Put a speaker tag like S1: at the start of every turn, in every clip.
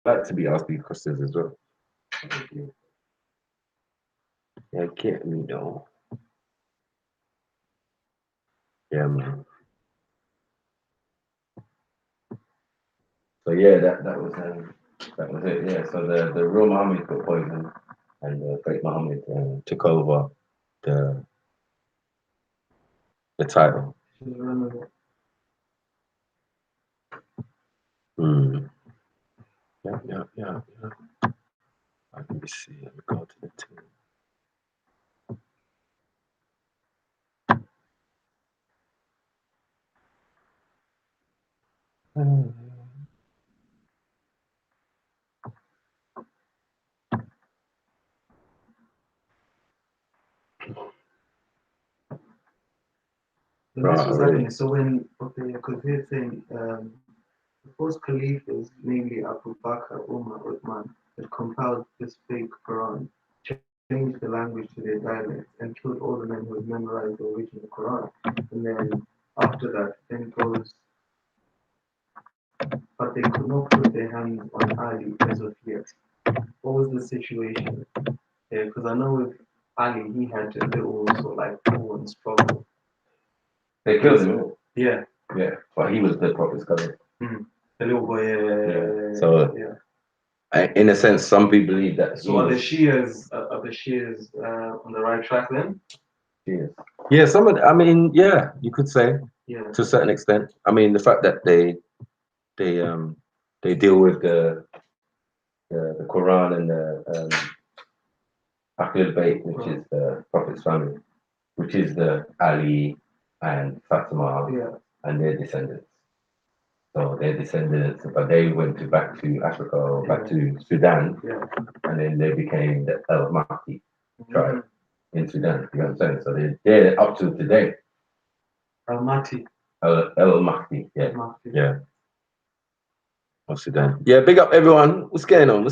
S1: like to be asked these questions as well. Yeah, get me though. Yeah, man. So yeah, that was it. Yeah. So the real Muhammad got poisoned, and the great Muhammad took over the title. Yeah. Let me see. Let me go to the team.
S2: This was happening. So when, because we're saying the first caliphs, namely Abu Bakr, Umar, Uthman, had compiled this fake Quran, changed the language to their dialect, and killed all the men who had memorized the original Quran. And then after that, then it goes, but they could not put their hands on Ali as of yet. What was the situation? Yeah, because I know with Ali, he had a little sort of like war and struggle.
S1: They killed him.
S2: Yeah.
S1: Yeah, but he was the prophet's cousin.
S2: The little boy.
S1: Yeah. So, in a sense, some people believe that.
S2: So are the Shias on the right track then?
S1: Yes. Yeah, some of. I mean, yeah, you could say. Yeah. To a certain extent. I mean, the fact that they deal with the Quran and the Ahlul Bayt, which is the Prophet's family, which is the Ali and Fatima and their descendants. So their descendants, but they went back to Africa or back to Sudan, and then they became the LMAO tribe in Sudan. You know what I'm saying? So they're up to today.
S2: LMAO.
S1: LMAO, yeah. Yeah. Of Sudan. Yeah, big up everyone. What's going on?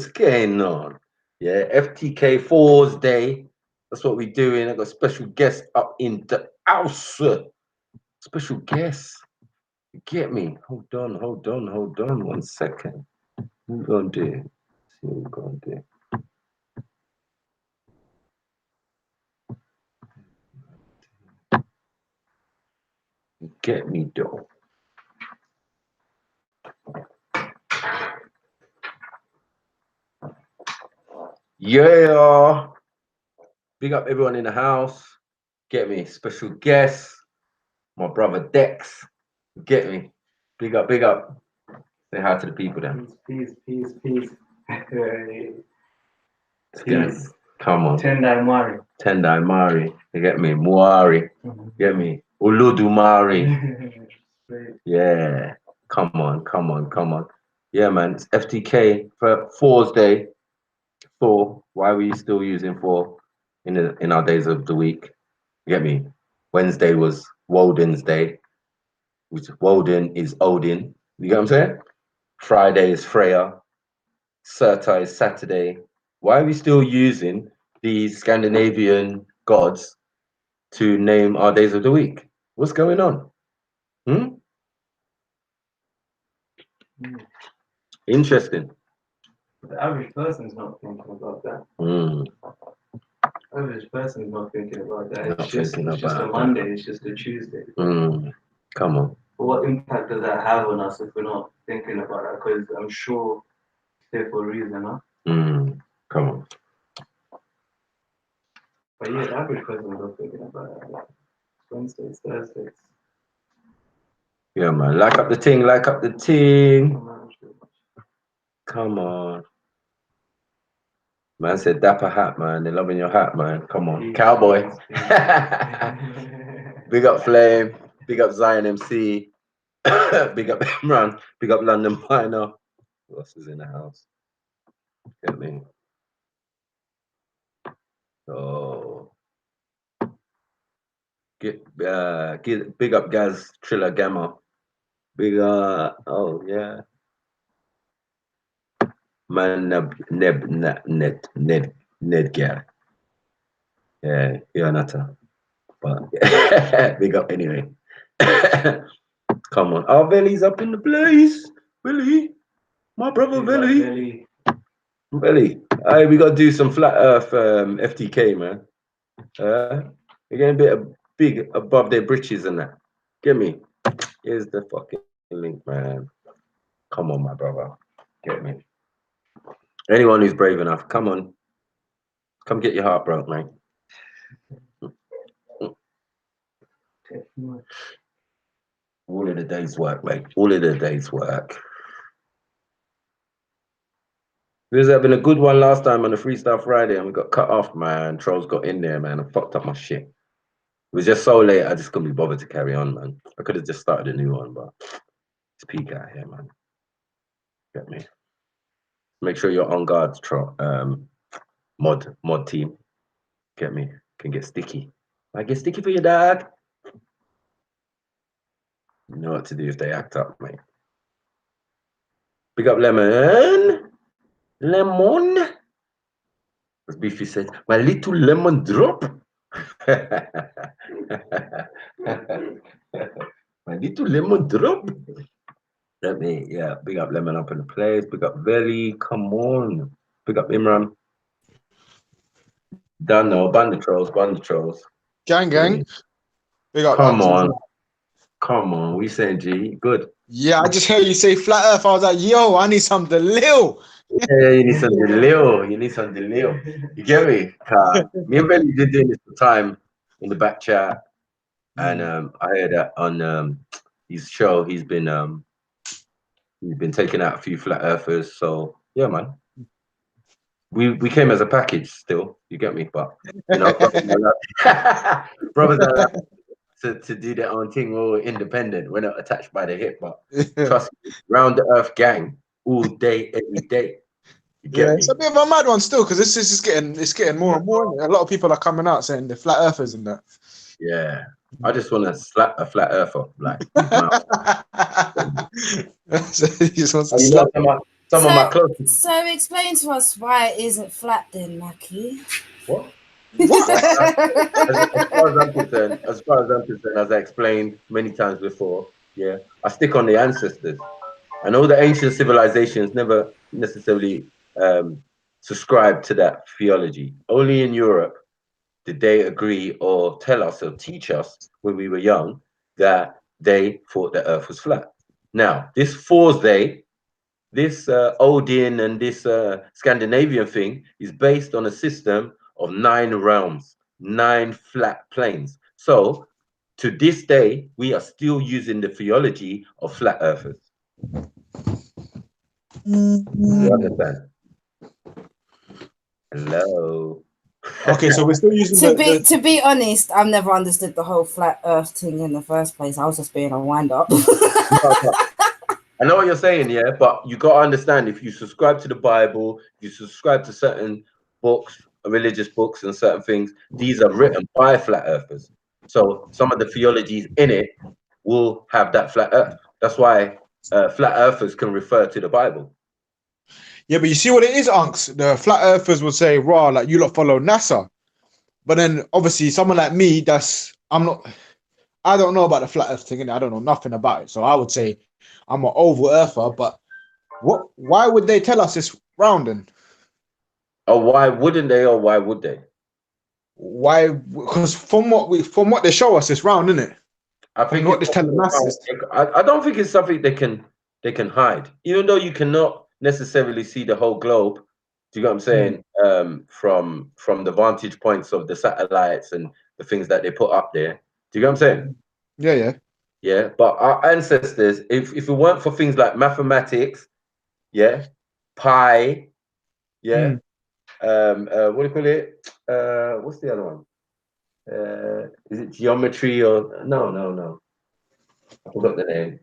S1: Yeah, FTK Thor'S Day. That's what we're doing. I got a special guest up in the house. Special guest. You get me? Hold on. 1 second. What we gonna do? See what we're gonna do. You get me though. Yeah. Big up everyone in the house. Get me? Special guest. My brother Dex. Get me? Big up. Say hi to the people then.
S2: Peace.
S1: Peace. Come on.
S2: Tendai
S1: Mari. You get me? Muari. Get me? Uludumari. Yeah. Come on. Yeah, man. It's FTK for Thor'S Day. Thor. Why are we still using Thor in our days of the week? You get me? Wednesday was Woden's Day, which Woden is Odin. You get what I'm saying? Friday is Freya. Surta is Saturday. Why are we still using these Scandinavian gods to name our days of the week? What's going on? Interesting.
S2: The average person is not thinking about that. Average person is not thinking about that. It's just a Monday, it's just a Tuesday.
S1: Come on.
S2: But what impact does that have on us if we're not thinking about that? Because I'm sure it's there for a reason, huh?
S1: Come on.
S2: But yeah, the average person is not thinking about that. Like Wednesdays, Thursdays.
S1: Yeah, man. Like up the ting. Come on. Man said dapper hat, man. They're loving your hat, man. Come on. Cowboy. Big up Flame. Big up Zion MC. Big up Imran. Big up London Minor. Who else is in the house? Get me. Oh. Get big up Gaz Triller Gamma. Big oh yeah. Man Ned Gary. Yeah, you're not but big up anyway. Come on. Oh, Billy's up in the place. Billy. My brother
S2: Big up
S1: Billy.
S2: Billy.
S1: Billy. Hey, we got to do some flat earth FTK, man. They're getting a bit big above their britches and that. Get me. Here's the fucking link, man. Come on, my brother. Get me. Anyone who's brave enough, come on. Come get your heart broke, mate. All of the day's work, mate. All of the day's work. There's been a good one last time on the Freestyle Friday and we got cut off, man. Trolls got in there, man, and fucked up my shit. It was just so late, I just couldn't be bothered to carry on, man. I could have just started a new one, but it's peak out here, man. Get me. Make sure you're on guard, mod team. Get me. Can get sticky. I get sticky for your dog. You know what to do if they act up, mate. Big up Lemon. Lemon. As Beefy said, my little lemon drop. My little lemon drop. Let me, yeah, big up Lemon up in the place. Big up Belly. Come on. Big up Imran. Done now. Ban the trolls.
S3: Gang. Big up,
S1: Come on. Come on. We saying G. Good.
S3: Yeah, I just heard you say flat earth. I was like, yo, I need some Delil.
S1: Yeah, you need some Delil. You get me? Me and Belly did doing this for time in the back chat. And I heard that on his show, he's been taking out a few flat earthers. So yeah, man. We came as a package still, you get me? But you know, brothers are allowed to do their own thing. We're all independent. We're not attached by the hip, but trust me, round the earth gang, all day, every day. You get me?
S3: It's a bit of a mad one still, because this is getting more and more. A lot of people are coming out saying the flat earthers and that.
S1: Yeah. I just want to slap a flat earther, like some of my closest.
S4: So explain to us why it isn't flat then, MAKU.
S1: What? As far as I'm concerned, as I explained many times before, yeah, I stick on the ancestors. I know the ancient civilizations never necessarily subscribed to that theology. Only in Europe did they agree or tell us or teach us when we were young that they thought the earth was flat. Now, this Thor'S Day, this Odin and this Scandinavian thing is based on a system of 9 realms, 9 flat planes. So to this day, we are still using the theology of flat earthers. You understand? Hello.
S3: Okay, so we're still using
S4: to be honest, I've never understood the whole flat earth thing in the first place. I was just being a wind up.
S1: I know what you're saying, yeah, but you got to understand, if you subscribe to the Bible, you subscribe to certain books, religious books and certain things, these are written by flat earthers. So some of the theologies in it will have that flat earth. That's why flat earthers can refer to the Bible.
S3: Yeah, but you see what it is, Unks? The flat earthers will say, raw, like you lot follow NASA. But then obviously someone like me, I don't know about the flat earth thing, and I don't know nothing about it. So I would say I'm an oval earther, but why would they tell us it's rounding?
S1: Oh, why wouldn't they, or why would they?
S3: Why? Because from what they show us, it's round, isn't it?
S1: I think
S3: what they're telling us.
S1: I don't think it's something they can hide, even though you cannot necessarily see the whole globe. Do you get what I'm saying? From the vantage points of the satellites and the things that they put up there. Do you get what I'm saying? Yeah. But our ancestors, if it weren't for things like mathematics, yeah, pi, yeah, what do you call it? What's the other one? Is it geometry or no? I forgot the name.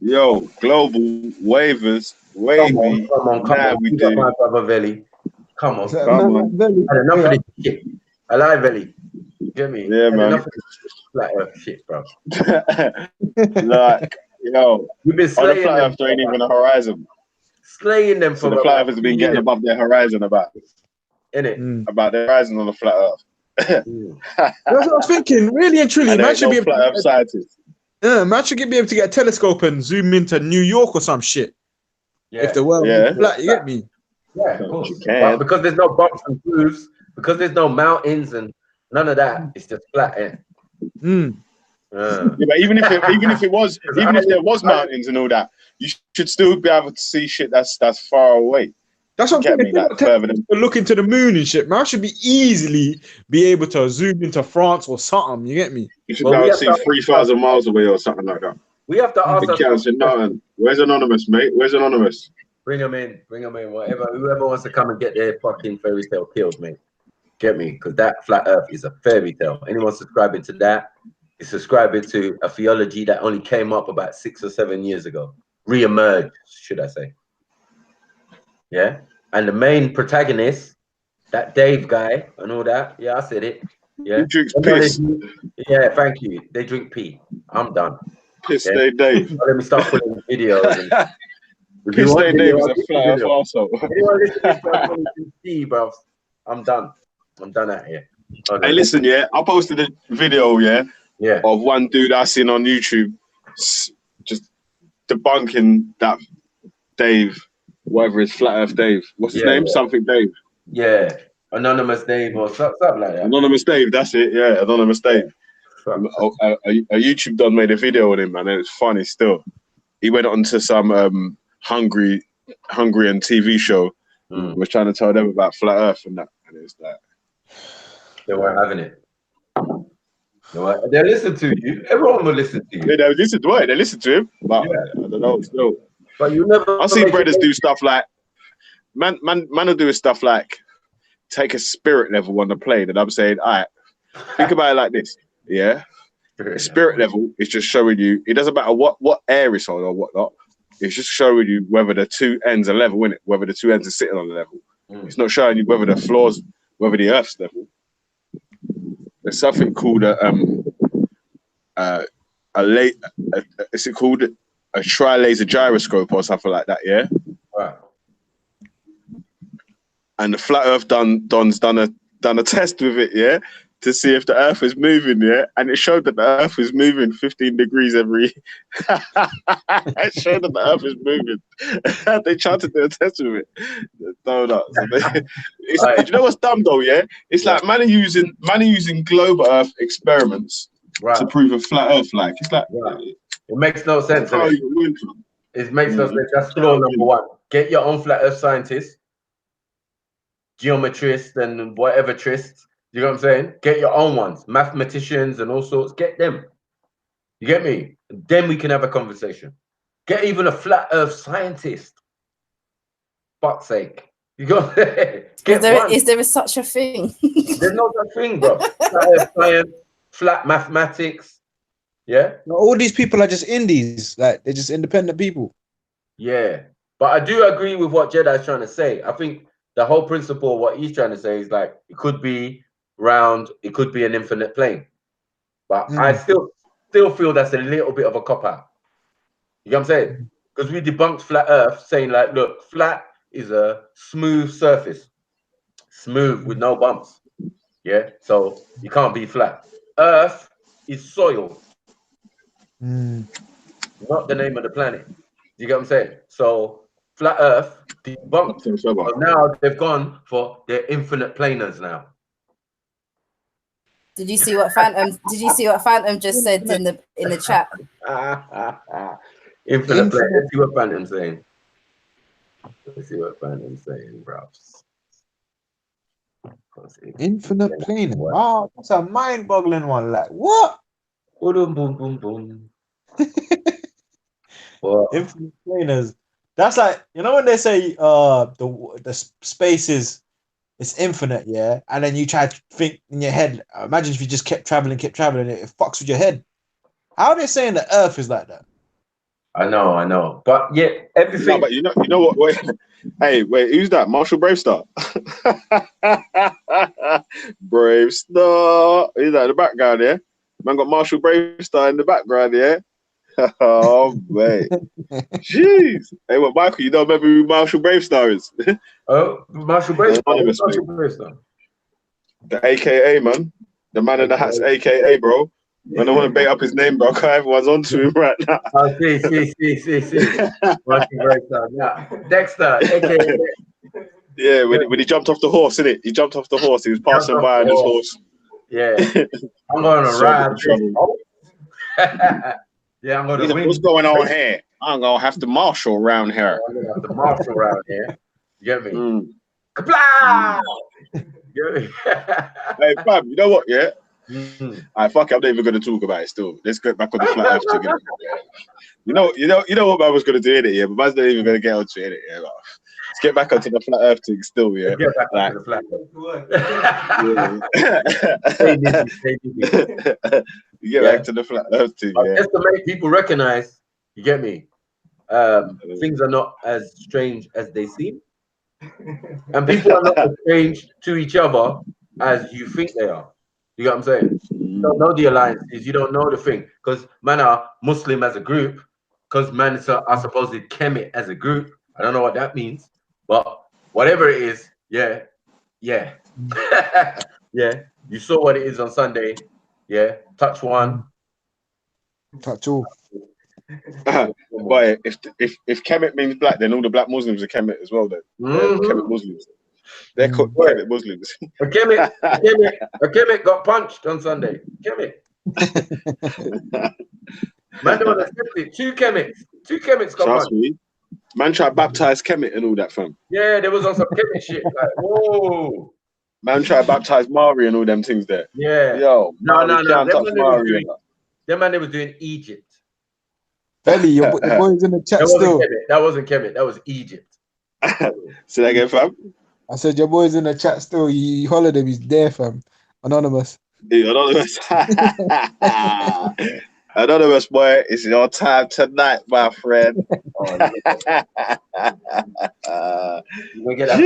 S5: Yo, global waivers, wavy.
S1: Come on.
S5: We do.
S1: My brother Veli. Come on.
S5: Come on.
S1: I had enough of this shit. I lie, Veli. Get me?
S5: Yeah, man.
S1: Enough of this flat earth shit, bro.
S5: Like, yo,
S1: we've been slaying
S5: the flat earth ain't even a horizon.
S1: Slaying them
S5: so
S1: for
S5: the flat earthers have been getting above their horizon about their horizon on the flat earth.
S3: That's what I was thinking. Really and truly, man should be able
S5: flat earth scientists.
S3: Yeah, man should be able to get a telescope and zoom into New York or some shit.
S1: Yeah.
S3: If the world was flat, you get me?
S1: Yeah, of course.
S5: You can.
S1: But because there's no bumps and grooves, because there's no mountains and none of that, it's just flat.
S5: Yeah, but even if there was mountains and all that, you should still be able to see shit that's far away.
S3: That's what I'm saying.
S5: Like further than
S3: Look into the moon and shit, man. I should easily be able to zoom into France or something. You get me?
S5: you should be able to see 3,000 miles away or something like that.
S1: We have to ask ourselves.
S5: Where's Anonymous, mate? Where's Anonymous?
S1: Bring them in. Whoever wants to come and get their fucking fairy tale killed, mate. Get me? Because that flat Earth is a fairy tale. Anyone subscribing to that is subscribing to a theology that only came up about 6 or 7 years ago. Re-emerged, should I say? Yeah. And the main protagonist, that Dave guy and all that. Yeah, I said it. Yeah.
S5: He drinks piss.
S1: Yeah, thank you. They drink pee. I'm done.
S5: Piss day Dave.
S1: Let me start putting videos. And
S5: Piss day Dave is a flat Earth also.
S1: Bro, I'm done. I'm done out here. Okay.
S5: Hey, listen, yeah, I posted a video,
S1: yeah,
S5: of one dude I seen on YouTube just debunking that Dave, whatever is Flat Earth Dave. What's his name? Something Dave.
S1: Yeah, Anonymous Dave or something like that.
S5: Anonymous Dave, that's it. Yeah, Anonymous Dave. A YouTube done made a video with him, man, and it's funny still. He went on to some Hungarian TV show, was trying to tell them about Flat Earth and that, and it's like
S1: they weren't having it. They listen to you. Everyone will listen to you.
S5: Yeah, they listen to him, but I don't know still.
S1: But you never.
S5: I see brothers do stuff like man will do stuff like take a spirit level on the plane, and I'm saying, all right, think about it like this, yeah. Spirit level is just showing you. It doesn't matter what air it's on or whatnot. It's just showing you whether the two ends are level, innit? Whether the two ends are sitting on the level. It's not showing you whether the floors, whether the Earth's level. There's something called is it called a tri-laser gyroscope or something like that? Yeah.
S1: Right.
S5: And the Flat Earth Don's done a test with it, yeah, to see if the Earth is moving, yeah, and it showed that the Earth is moving 15 degrees every. It showed that the Earth is moving. They tried to do a test with it. Donuts. You know what's dumb though, yeah? It's like man are using globe Earth experiments to prove a flat Earth. Like it's like
S1: it makes no sense. It makes no sense. That's law number one. Get your own flat Earth scientists, geometrists, and whatever trists. You know what I'm saying? Get your own ones, mathematicians and all sorts. Get them. You get me? Then we can have a conversation. Get even a flat Earth scientist. Fuck's sake. You got
S4: is there such a thing?
S1: There's no such thing, bro. Flat Earth science, flat mathematics. Yeah.
S3: All these people are just indies. Like they're just independent people.
S1: Yeah. But I do agree with what Jedi's trying to say. I think the whole principle of what he's trying to say is like it could be round, it could be an infinite plane, but I still feel that's a little bit of a cop out. You know what I'm saying? Because we debunked flat Earth, saying like, look, flat is a smooth surface, smooth with no bumps. Yeah, so you can't be flat. Earth is soil, not the name of the planet. You get what I'm saying? So flat Earth debunked. So now they've gone for their infinite planers now.
S4: Did you see what Phantom just said in the chat?
S1: Infinite plane. Let's see what Phantom's saying. Let's see what Phantom's saying, bro.
S3: Infinite plane. Wow, that's a mind-boggling one. Like what?
S1: Boom, boom, boom, boom.
S3: Infinite planers. That's like, you know when they say the space is it's infinite, yeah, and then you try to think in your head. Imagine if you just kept traveling, it fucks with your head. How are they saying the Earth is like that?
S1: I know, but yeah, everything.
S5: No, but you know what? Wait, hey, who's that? Marshall Bravestar. Bravestar. Who's that in the background? Yeah, man got Marshall Bravestar in the background. Yeah. Oh man, jeez. Hey, what, Michael? You don't remember who Marshall Bravestar is?
S1: Oh, Marshall Bravestar.
S5: The AKA man, the man in the hat's AKA, bro. I don't want to bait up his name, bro. Everyone's onto him right now.
S1: Oh, see. Working very hard. Yeah. Dexter, aka
S5: Yeah, when he jumped off the horse, innit? He jumped off the horse. He was passing
S1: off
S5: by
S1: the
S5: on his
S1: horse.
S5: horse.
S1: Yeah. I'm going to
S5: So
S1: ride.
S5: trouble.
S1: Oh. Yeah, I'm going to win.
S5: What's going on here? I'm going to have to marshal around here.
S1: I'm going to have to marshal around here. You get me?
S5: Mm.
S1: Kapla! You get me?
S5: Hey, fam, you know what, yeah?
S1: Mm.
S5: Alright, fuck it, I'm not even going to talk about it still. Let's get back on the flat earth thing. You know what man was going to do in it, yeah? But man's not even going to get onto it, yeah? Like, let's get back onto the flat earth thing still, yeah?
S1: Get back
S5: like,
S1: to the flat earth.
S5: You get back to the flat earth thing, yeah?
S1: Just to make people recognize, you get me? Things are not as strange as they seem. And people are not as strange to each other as you think they are. You get what I'm saying? You don't know the alliances, you don't know the thing. Because man are Muslim as a group, because man are supposed to Kemet as a group. I don't know what that means. But whatever it is, yeah. Yeah. You saw what it is on Sunday. Yeah. Touch one.
S3: Touch all.
S5: But if Kemet means black, then all the black Muslims are Kemet as well. Then Kemet Muslims, they're called Kemet Muslims.
S1: A Kemet got punched on Sunday. Kemet. Man, don't accept it. Two Kemets got punched.
S5: Me. Man tried to baptize Kemet and all that, fam.
S1: Yeah, there was on some Kemet shit. Like, whoa.
S5: Man tried to baptize Mari and all them things there.
S1: Yeah.
S5: Yo.
S1: No. Them man, they was doing Egypt.
S3: Belly, your boy's in the chat still.
S1: That wasn't Kemet. That was Egypt.
S5: Say that again, fam.
S3: I said your boy's in the chat still. You hollered him. He's there, fam. Anonymous.
S5: Yeah, Anonymous. Anonymous, boy, it's your time tonight, my friend.
S1: You're gonna get that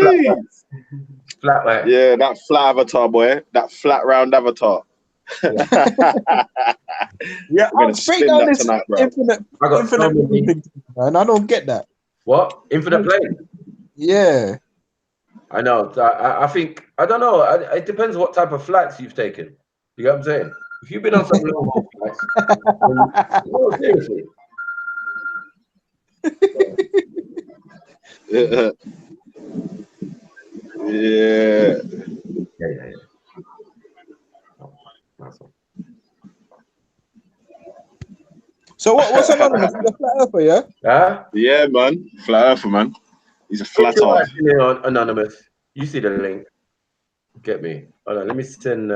S1: flat white.
S5: Yeah, that flat avatar, boy. That flat round avatar.
S3: Yeah,
S5: I'm
S3: straight down this
S5: tonight, bro.
S3: infinite thing, and I don't get that.
S1: What? Infinite plane?
S3: Yeah.
S1: I know. I think, I don't know. It depends what type of flights you've taken. You know what I'm saying? If you've been on some long haul flights, no, seriously.
S5: Yeah.
S1: Awesome.
S3: So what's anonymous? He's a flat earther, yeah?
S1: Huh?
S5: Yeah, man. Flat earther, man. He's a flat earth.
S1: On Anonymous. You see the link. Get me. Hold on, let me send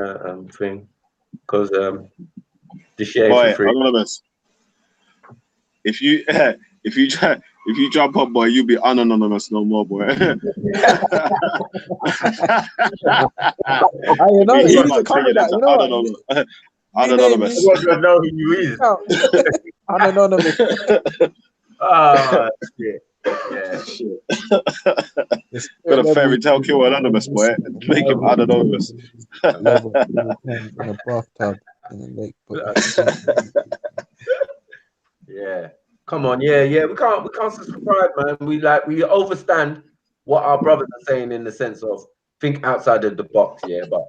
S1: thing. Because the share
S5: Boy,
S1: is free.
S5: Anonymous. If you jump up, boy, you'll be unanonymous no more, boy.
S3: I know you need to cover that. You know what?
S5: Unanonymous.
S1: I don't know who you is.
S3: Unanonymous.
S1: Oh shit. Yeah.
S5: Shit. Got a fairy tale kill anonymous, boy. Make him unanonymous.
S3: In a bathtub in the lake.
S1: Yeah. Come on, yeah. We can't subscribe, man. We overstand what our brothers are saying in the sense of think outside of the box, yeah. But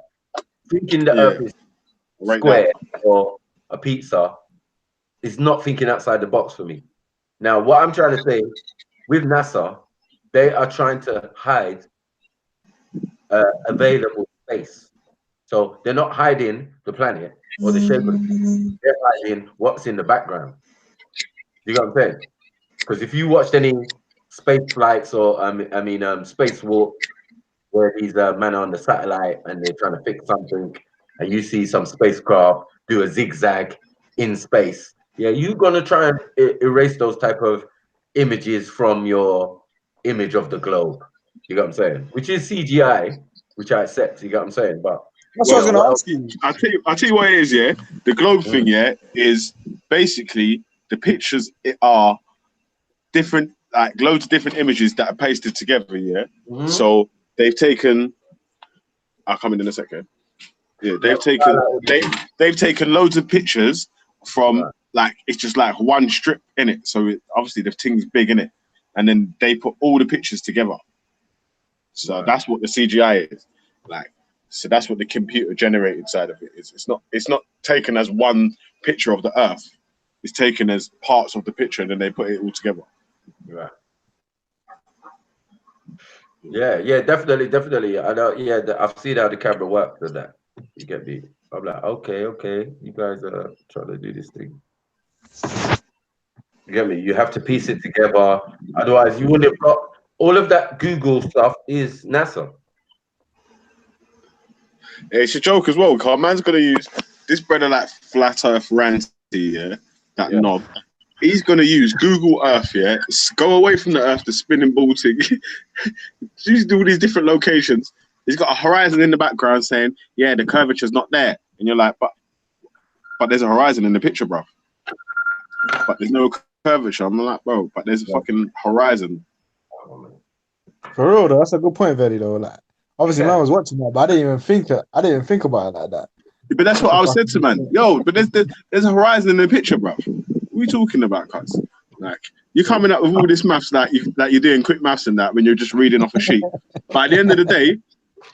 S1: thinking the earth is square or a pizza is not thinking outside the box for me. Now, what I'm trying to say with NASA, they are trying to hide available space. So they're not hiding the planet or the shape of it. They're hiding what's in the background. You know what I'm saying? Because if you watched any space flights or spacewalk where these men are on the satellite and they're trying to fix something, and you see some spacecraft do a zigzag in space, you're gonna try and erase those type of images from your image of the globe. You know what I'm saying? Which is CGI, which I accept. You know what I'm saying? But
S3: that's what I was gonna ask you.
S5: I'll tell you what it is. Yeah, the globe thing. Yeah, is basically the pictures are different, like loads of different images that are pasted together. Yeah, so they've taken. I'll come in a second. Yeah, they've taken loads of pictures from like it's just like one strip in it. So obviously the thing's big in it, and then they put all the pictures together. So that's what the CGI is. Like So that's what the computer generated side of it is. It's not taken as one picture of the Earth. It's taken as parts of the picture, and then they put it all together.
S1: Right. Yeah, definitely. I know. Yeah, I've seen how the camera works and that. You get me? I'm like, okay. You guys are trying to do this thing. You get me? You have to piece it together. Otherwise, you wouldn't have got all of that Google stuff is NASA.
S5: It's a joke as well, Carl. Man's gonna use this brother like flat Earth Ranty, yeah, that knob. He's gonna use Google Earth, yeah. Go away from the Earth, the spinning ball thing. He's doing these different locations. He's got a horizon in the background saying, "Yeah, the curvature's not there," and you're like, "But there's a horizon in the picture, bro. But there's no curvature." I'm like, "Bro, but there's a fucking horizon."
S3: For real though, that's a good point, Verdi though. Like, obviously, man was watching that, but I didn't even think about it like that.
S5: But that's what I was said to man. Yo, but there's a horizon in the picture, bro. What are we talking about, cuz? Like, you're coming up with all this maths that you're doing quick maths and that when you're just reading off a sheet. But at the end of the day,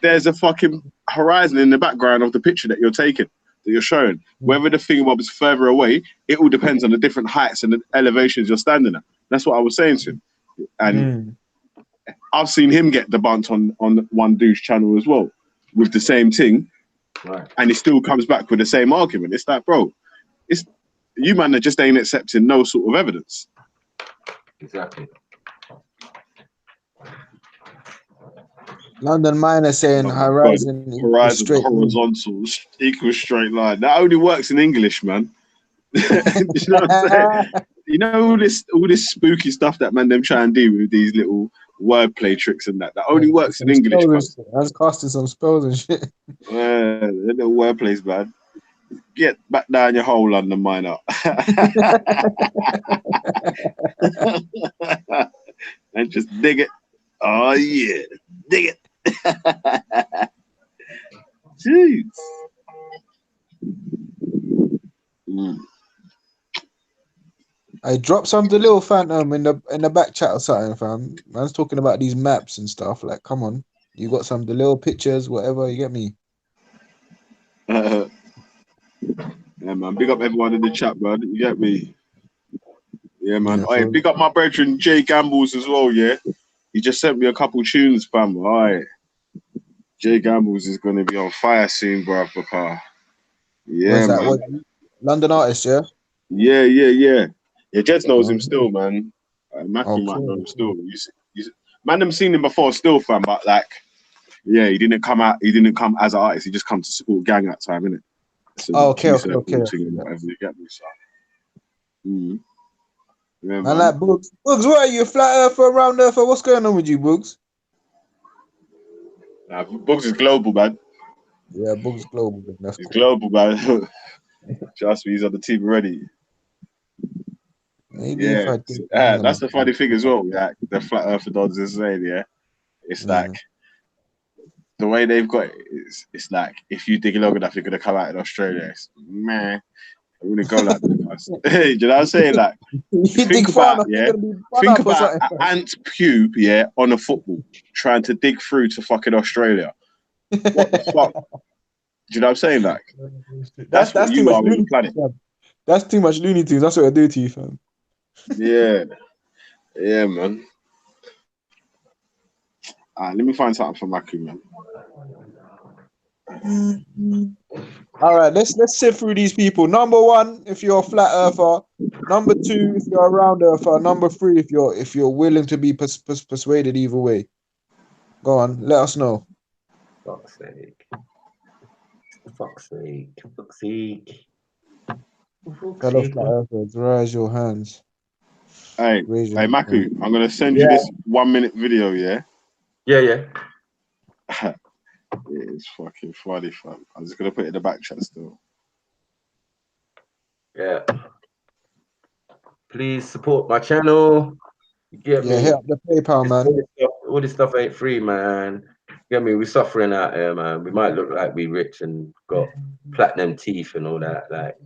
S5: there's a fucking horizon in the background of the picture that you're taking, that you're showing. Whether the thing is further away, it all depends on the different heights and the elevations you're standing at. That's what I was saying to him. And I've seen him get debunked on one douche channel as well with the same thing.
S1: Right.
S5: And he still comes back with the same argument. It's like, bro, you man that just ain't accepting no sort of evidence.
S1: Exactly.
S3: London Miner saying horizon
S5: horizontal equals straight line. That only works in English, man. You know what I'm saying? You know all this spooky stuff that man them try and do with these little wordplay tricks and that only works in English.
S3: I was casting some spells and shit.
S5: The little wordplays, man. Get back down your hole, London Miner. And just dig it. Oh yeah, dig it. Jeez.
S3: I dropped some the little phantom in the back chat or something, fam. Man's talking about these maps and stuff. Like, come on, you got some the little pictures, whatever. You get me?
S5: Yeah, man. Big up everyone in the chat, man. You get me? Yeah, man.
S3: Yeah,
S5: Hey, big up my brethren Jay Gambles as well. Yeah, he just sent me a couple tunes, fam. All right. Jay Gambles is going to be on fire soon, bro. Yeah,
S3: where's that?
S5: man.
S3: What, London artist, yeah?
S5: Yeah. Yeah, Jets knows him still, man. MAKU might know him still. Man, them seen him before still, fam. But like, yeah, he didn't come as an artist. He just come to support gang that time, innit? So
S3: okay.
S5: Whatever you get me, so. Yeah, man.
S3: I like Boogs. Boogs, what are you? Flat earther, round earther? What's going on with you, Boogs?
S5: Nah, Boogs is global, man.
S3: Yeah, Boogs global. That's
S5: He's
S3: cool.
S5: global, man. Trust me, he's on the team already.
S3: Maybe if I did,
S5: that's the funny thing as well. Like the flat earther dons is saying, yeah, it's like the way they've got it. It's like if you dig long enough, you're gonna come out in Australia. It's, man, I'm gonna go like that. Do you know what I'm saying? Like, think about an ant pube, yeah, on a football, trying to dig through to fucking Australia. What the fuck? Do you know what I'm saying? Like, that's what you are on the planet.
S3: That's too much Looney Tunes. That's what I do to you, fam.
S5: Yeah, man. Let me find something for MAKU, man.
S3: All right, let's sift through these people. Number 1, if you're a flat earther. Number 2, if you're a round earther. Number 3, if you're willing to be persuaded either way. Go on, let us know.
S1: Fuck's sake.
S3: Fellow flat earthers, raise your hands.
S5: Hey, MAKU, I'm gonna send you this 1-minute video, yeah?
S1: Yeah.
S5: It's fucking funny, fam. I'm just gonna put it in the back chat still.
S1: Yeah. Please support my channel. You get me?
S3: Hit up the PayPal, man.
S1: All this stuff ain't free, man. You get me? We're suffering out here, man. We might look like we rich and got platinum teeth and all that. Like,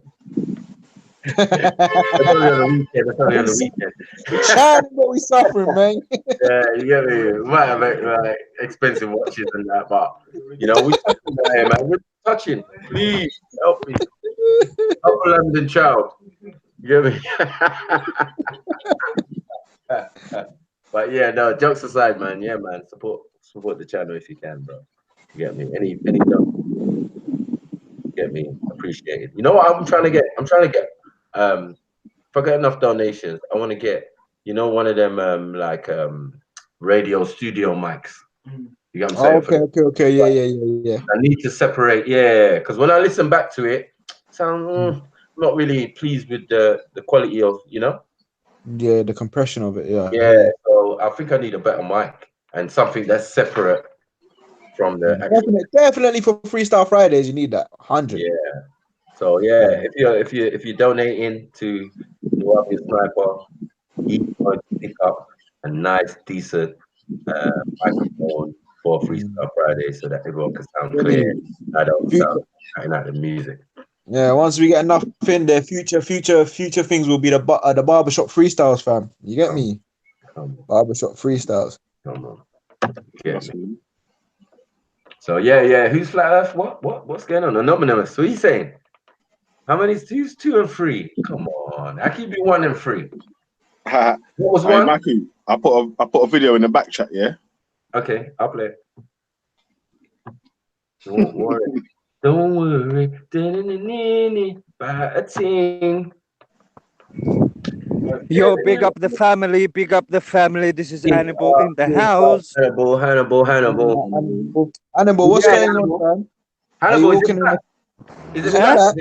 S1: That's only on the weekend. That's only on the weekend.
S3: We trying, but we suffering, man.
S1: Yeah, you get me. We might have like expensive watches and that, but you know, we touching there, man. We're touching. Please help me. Help a London child. You get me? But yeah, no, jokes aside, man. Yeah, man. Support the channel if you can, bro. You get me? Any get me? Appreciate it. You know what I'm trying to get? I'm trying to get if I get enough donations, I want to get, you know, one of them radio studio mics. You get what I'm saying?
S3: Okay. Yeah.
S1: I need to separate, because when I listen back to it, I'm not really pleased with the quality of, you know.
S3: Yeah, the compression of it. Yeah.
S1: Yeah, so I think I need a better mic and something that's separate from the actual.
S3: Definitely for Freestyle Fridays, you need that 100.
S1: Yeah. So yeah, if you're donating to the Wabi Sniper, he's going to pick up a nice, decent microphone for Freestyle Friday so that everyone can sound clear. I don't sound cutting out the music.
S3: Yeah, once we get enough in there, future things will be the barbershop freestyles, fam. You get me? Barbershop freestyles.
S1: Come on. Get me. So yeah. Who's Flat Earth? What's going on? Anonymous. What are you saying? How many? Who's 2 and 3? Come on. I keep you 1 and 3. What was one?
S5: MAKU, I put a video in the back chat, yeah?
S1: Okay, I'll play it. Don't worry. Don't worry. About a thing.
S6: Yo, big up the family. This is Hannibal in the house.
S1: Hannibal.
S3: Hannibal, what's going on, fam?
S1: Hannibal, is it that?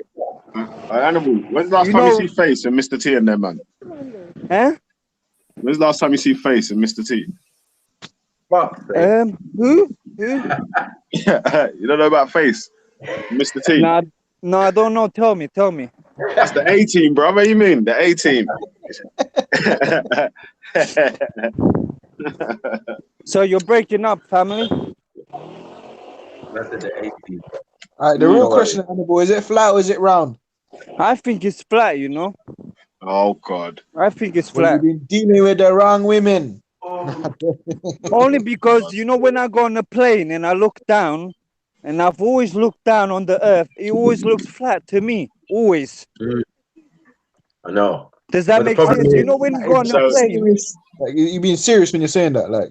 S5: Hannibal, when's the last time you see Face and Mr. T and them, man?
S6: Huh?
S5: When's the last time you see Face and Mr. T?
S6: Who?
S5: You don't know about Face, Mr. T?
S6: No, I don't know. Tell me.
S5: That's the A team, bro. What do you mean? The A team.
S6: So you're breaking up, family?
S1: That's the A team.
S3: All right, the real question, Hannibal, is it flat or is it round?
S6: I think it's flat, you know.
S5: Oh God.
S6: I think it's flat.
S3: You've been dealing with the wrong women.
S6: Only because, you know, when I go on a plane and I look down, and I've always looked down on the earth, it always looks flat to me. Always.
S1: I know.
S6: Does that make sense? You know, when you go on a plane,
S3: like, you being serious when you're saying that, like.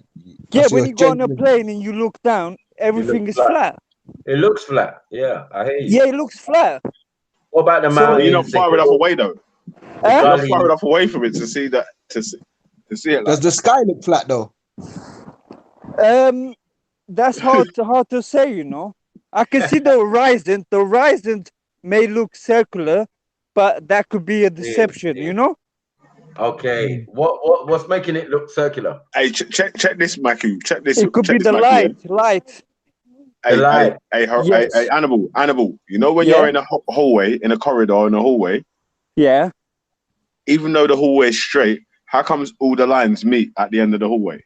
S6: Yeah, when you go on a plane and you look down, everything is flat.
S1: It looks flat. Yeah, I hear you.
S6: Yeah, it looks flat.
S1: What about the mountains?
S5: You're not far enough away though. You're not far enough away from it to see that. To see it.
S3: Does the sky look flat though?
S6: That's hard to say. You know, I can see the horizon. The horizon may look circular, but that could be a deception. You know.
S1: Okay. What's making it look circular?
S5: Hey, check this, MAKU. Check this.
S6: It could be the light.
S5: Hey, Hannibal. You know when you're in a hallway, in a corridor, in a hallway.
S6: Yeah.
S5: Even though the hallway is straight, how comes all the lines meet at the end of the hallway?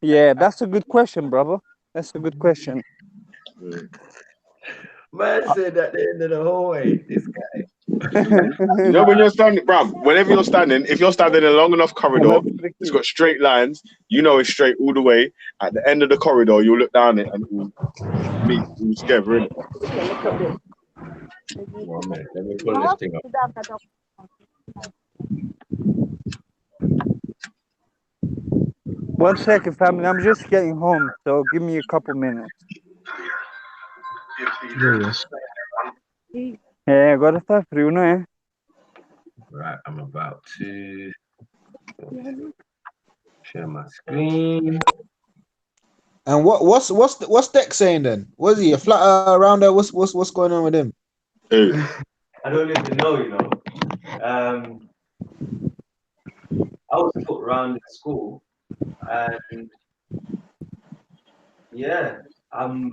S6: Yeah, that's a good question, brother. That's a good question.
S1: Man said at the end of the hallway, this guy.
S5: You know when you're standing, bruv, whenever you're standing, if you're standing in a long enough corridor, it's got straight lines, you know it's straight all the way. At the end of the corridor, you'll look down it and it will meet all together, innit?
S1: One minute, let me pull this thing up.
S6: One second, family. I'm just getting home, so give me a couple minutes. Agora tá frio, não é?
S1: Right, I'm about to share my screen.
S3: And what's Dex saying then? Was he a flat rounder? What's going on with him?
S2: I don't even know, you know. I was put around in school, and yeah, the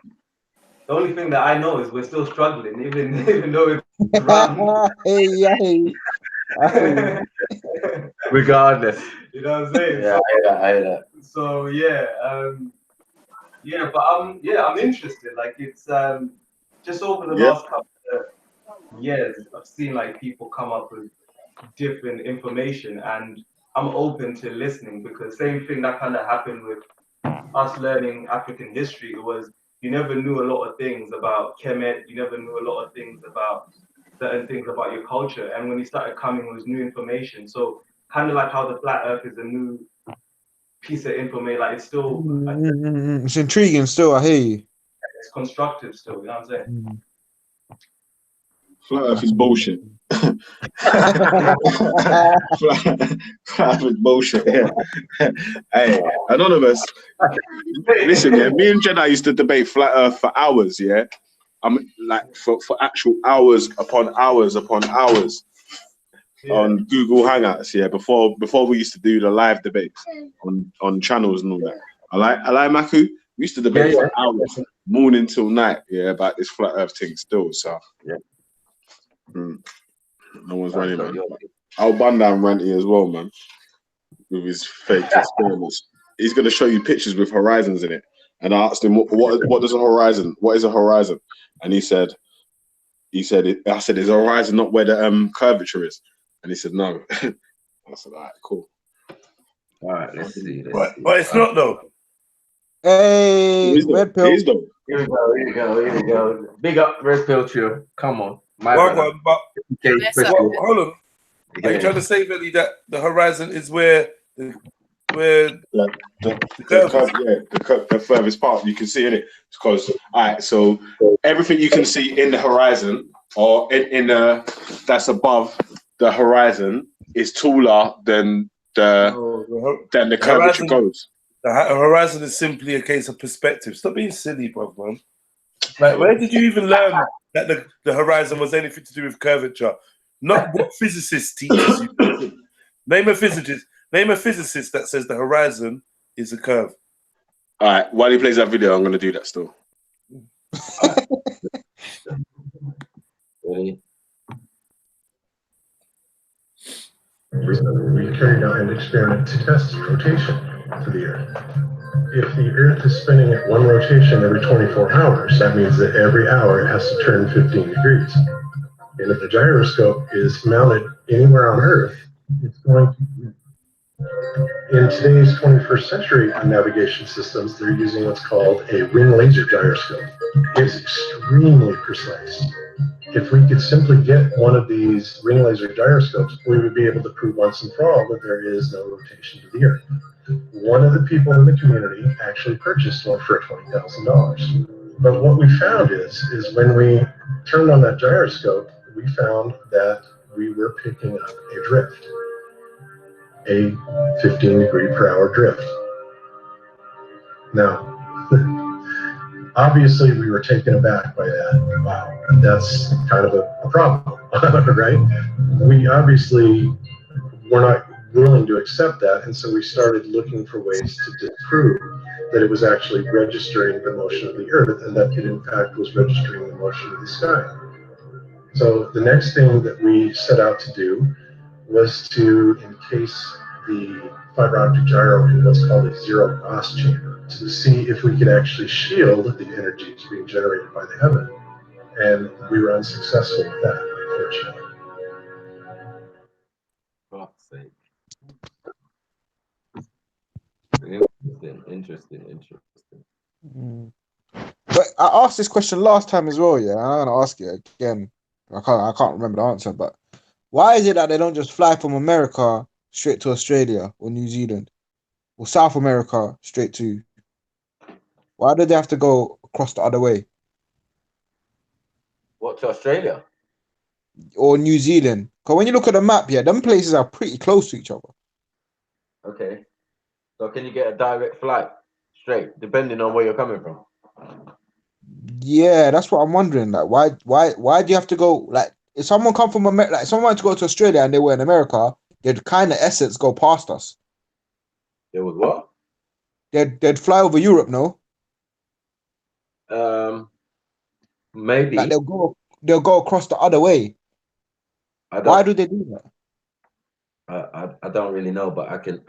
S2: only thing that I know is we're still struggling, even though it's round.
S3: Hey.
S1: Regardless.
S2: You know what I'm saying?
S1: Yeah, I hear that.
S2: So but I'm interested. Like it's just over the last
S7: years, I've seen like people come up with different information, and I'm open to listening, because same thing that kind of happened with us learning African history. It was, you never knew a lot of things about Kemet, you never knew a lot of things about certain things about your culture, and when you started coming with new information, so kind of like how the flat earth is a new piece of information, like it's still
S3: It's intriguing still, I hear you.
S7: it's constructive still, you know what I'm saying?
S5: Flat Earth is bullshit. Flat Earth is bullshit. Yeah. Hey, Anonymous. Listen, yeah, me and Jedi used to debate Flat Earth for hours, yeah? Like for actual hours upon hours upon hours on Google Hangouts, yeah, before we used to do the live debates on channels and all that. I like MAKU. We used to debate for hours, morning till night, yeah, about this Flat Earth thing still, so
S1: yeah.
S5: No one's running, man. Al Bundan ranty as well, man, with his fake experiments. He's going to show you pictures with horizons in it. And I asked him, what does a horizon? What is a horizon? And he said, I said, is a horizon not where the curvature is? And he said, no. I said, all right, cool.
S1: All right, let's see.
S8: But it's not though.
S3: Hey, Red Pill.
S1: Here we go. Big up Red Pill Trio. Come on.
S8: Hold on. Are you trying to say, Billy, that the horizon is where the
S5: furthest part you can see in it? Because so everything you can see in the horizon or in that's above the horizon is taller than the curvature goes.
S8: The horizon is simply a case of perspective. Stop being silly, bro, man. Like, where did you even learn that the horizon was anything to do with curvature? Not what physicists teach you. Name a physicist that says the horizon is a curve.
S5: All right, while he plays that video, I'm going to do that still.
S1: Ready?
S9: We carried out an experiment to test rotation to the Earth. If the Earth is spinning at one rotation every 24 hours, that means that every hour it has to turn 15 degrees. And if the gyroscope is mounted anywhere on Earth, it's going to. In today's 21st century navigation systems, they're using what's called a ring laser gyroscope. It's extremely precise. If we could simply get one of these ring laser gyroscopes, we would be able to prove once and for all that there is no rotation to the Earth. One of the people in the community actually purchased one for $20,000. But what we found is when we turned on that gyroscope, we found that we were picking up a drift, a 15 degree per hour drift. Now, obviously we were taken aback by that. Wow, that's kind of a problem, right? We obviously were not willing to accept that, and so we started looking for ways to disprove that it was actually registering the motion of the Earth, and that it in fact was registering the motion of the sky. So the next thing that we set out to do was to encase the fiber optic gyro in what's called a zero Gauss chamber to see if we could actually shield the energies being generated by the heaven. And we were unsuccessful with that, unfortunately.
S1: Interesting.
S3: But I asked this question last time as well, yeah. I'm gonna ask it again. I can't remember the answer, but why is it that they don't just fly from America straight to Australia or New Zealand or South America straight to? Why do they have to go across the other way?
S1: What, to Australia?
S3: Or New Zealand? Because when you look at the map, yeah, them places are pretty close to each other.
S1: Okay. So can you get a direct flight straight, depending on where you're coming from?
S3: Yeah, that's what I'm wondering. Like, why do you have to go? Like, if someone come from America, like someone to go to Australia and they were in America, they'd kind of essence go past us.
S1: They would what?
S3: They'd fly over Europe, no?
S1: Maybe.
S3: Like they'll go across the other way. Why do they do that?
S1: I don't really know, but I can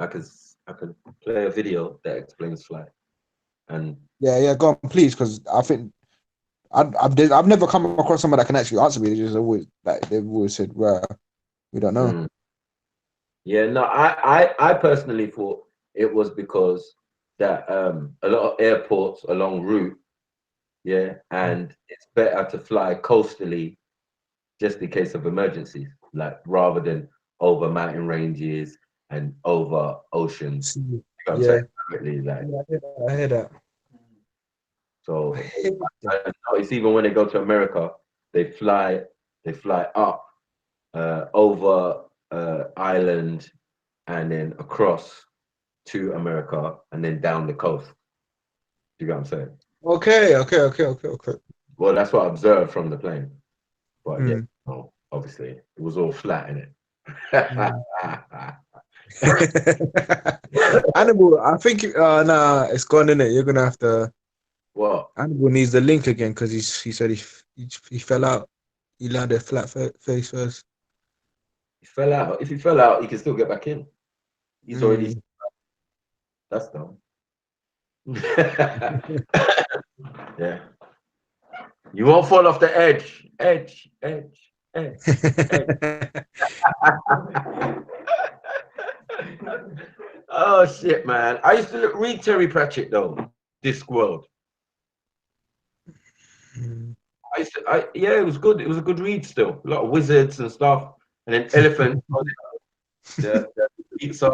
S1: play a video that explains flight. And
S3: yeah, go on, please, because I I've never come across someone that can actually answer me. They just always like they've always said, "Well, we don't know."
S1: Mm. Yeah, no, I personally thought it was because that a lot of airports along route, yeah, and it's better to fly coastally just in case of emergencies, like rather than over mountain ranges and over oceans. You know what I'm saying? Directly, like,
S3: I hear that.
S1: so I notice even when they go to America, they fly up over island and then across to America and then down the coast. You get what I'm saying?
S3: Okay.
S1: Well, that's what I observed from the plane. But yeah,
S3: Mm.
S1: no, obviously it was all flat in it.
S3: Animal, I think nah, it's gone in it. You're gonna have to.
S1: What?
S3: Animal needs the link again because he said he fell out. He landed flat face first.
S1: He fell out. If he fell out, he can still get back in. He's already. That's dumb. Yeah. You won't fall off the edge. Edge. Oh shit, man! I used to read Terry Pratchett though. Discworld. Yeah, it was good. It was a good read still. A lot of wizards and stuff, and then elephant. the pizza.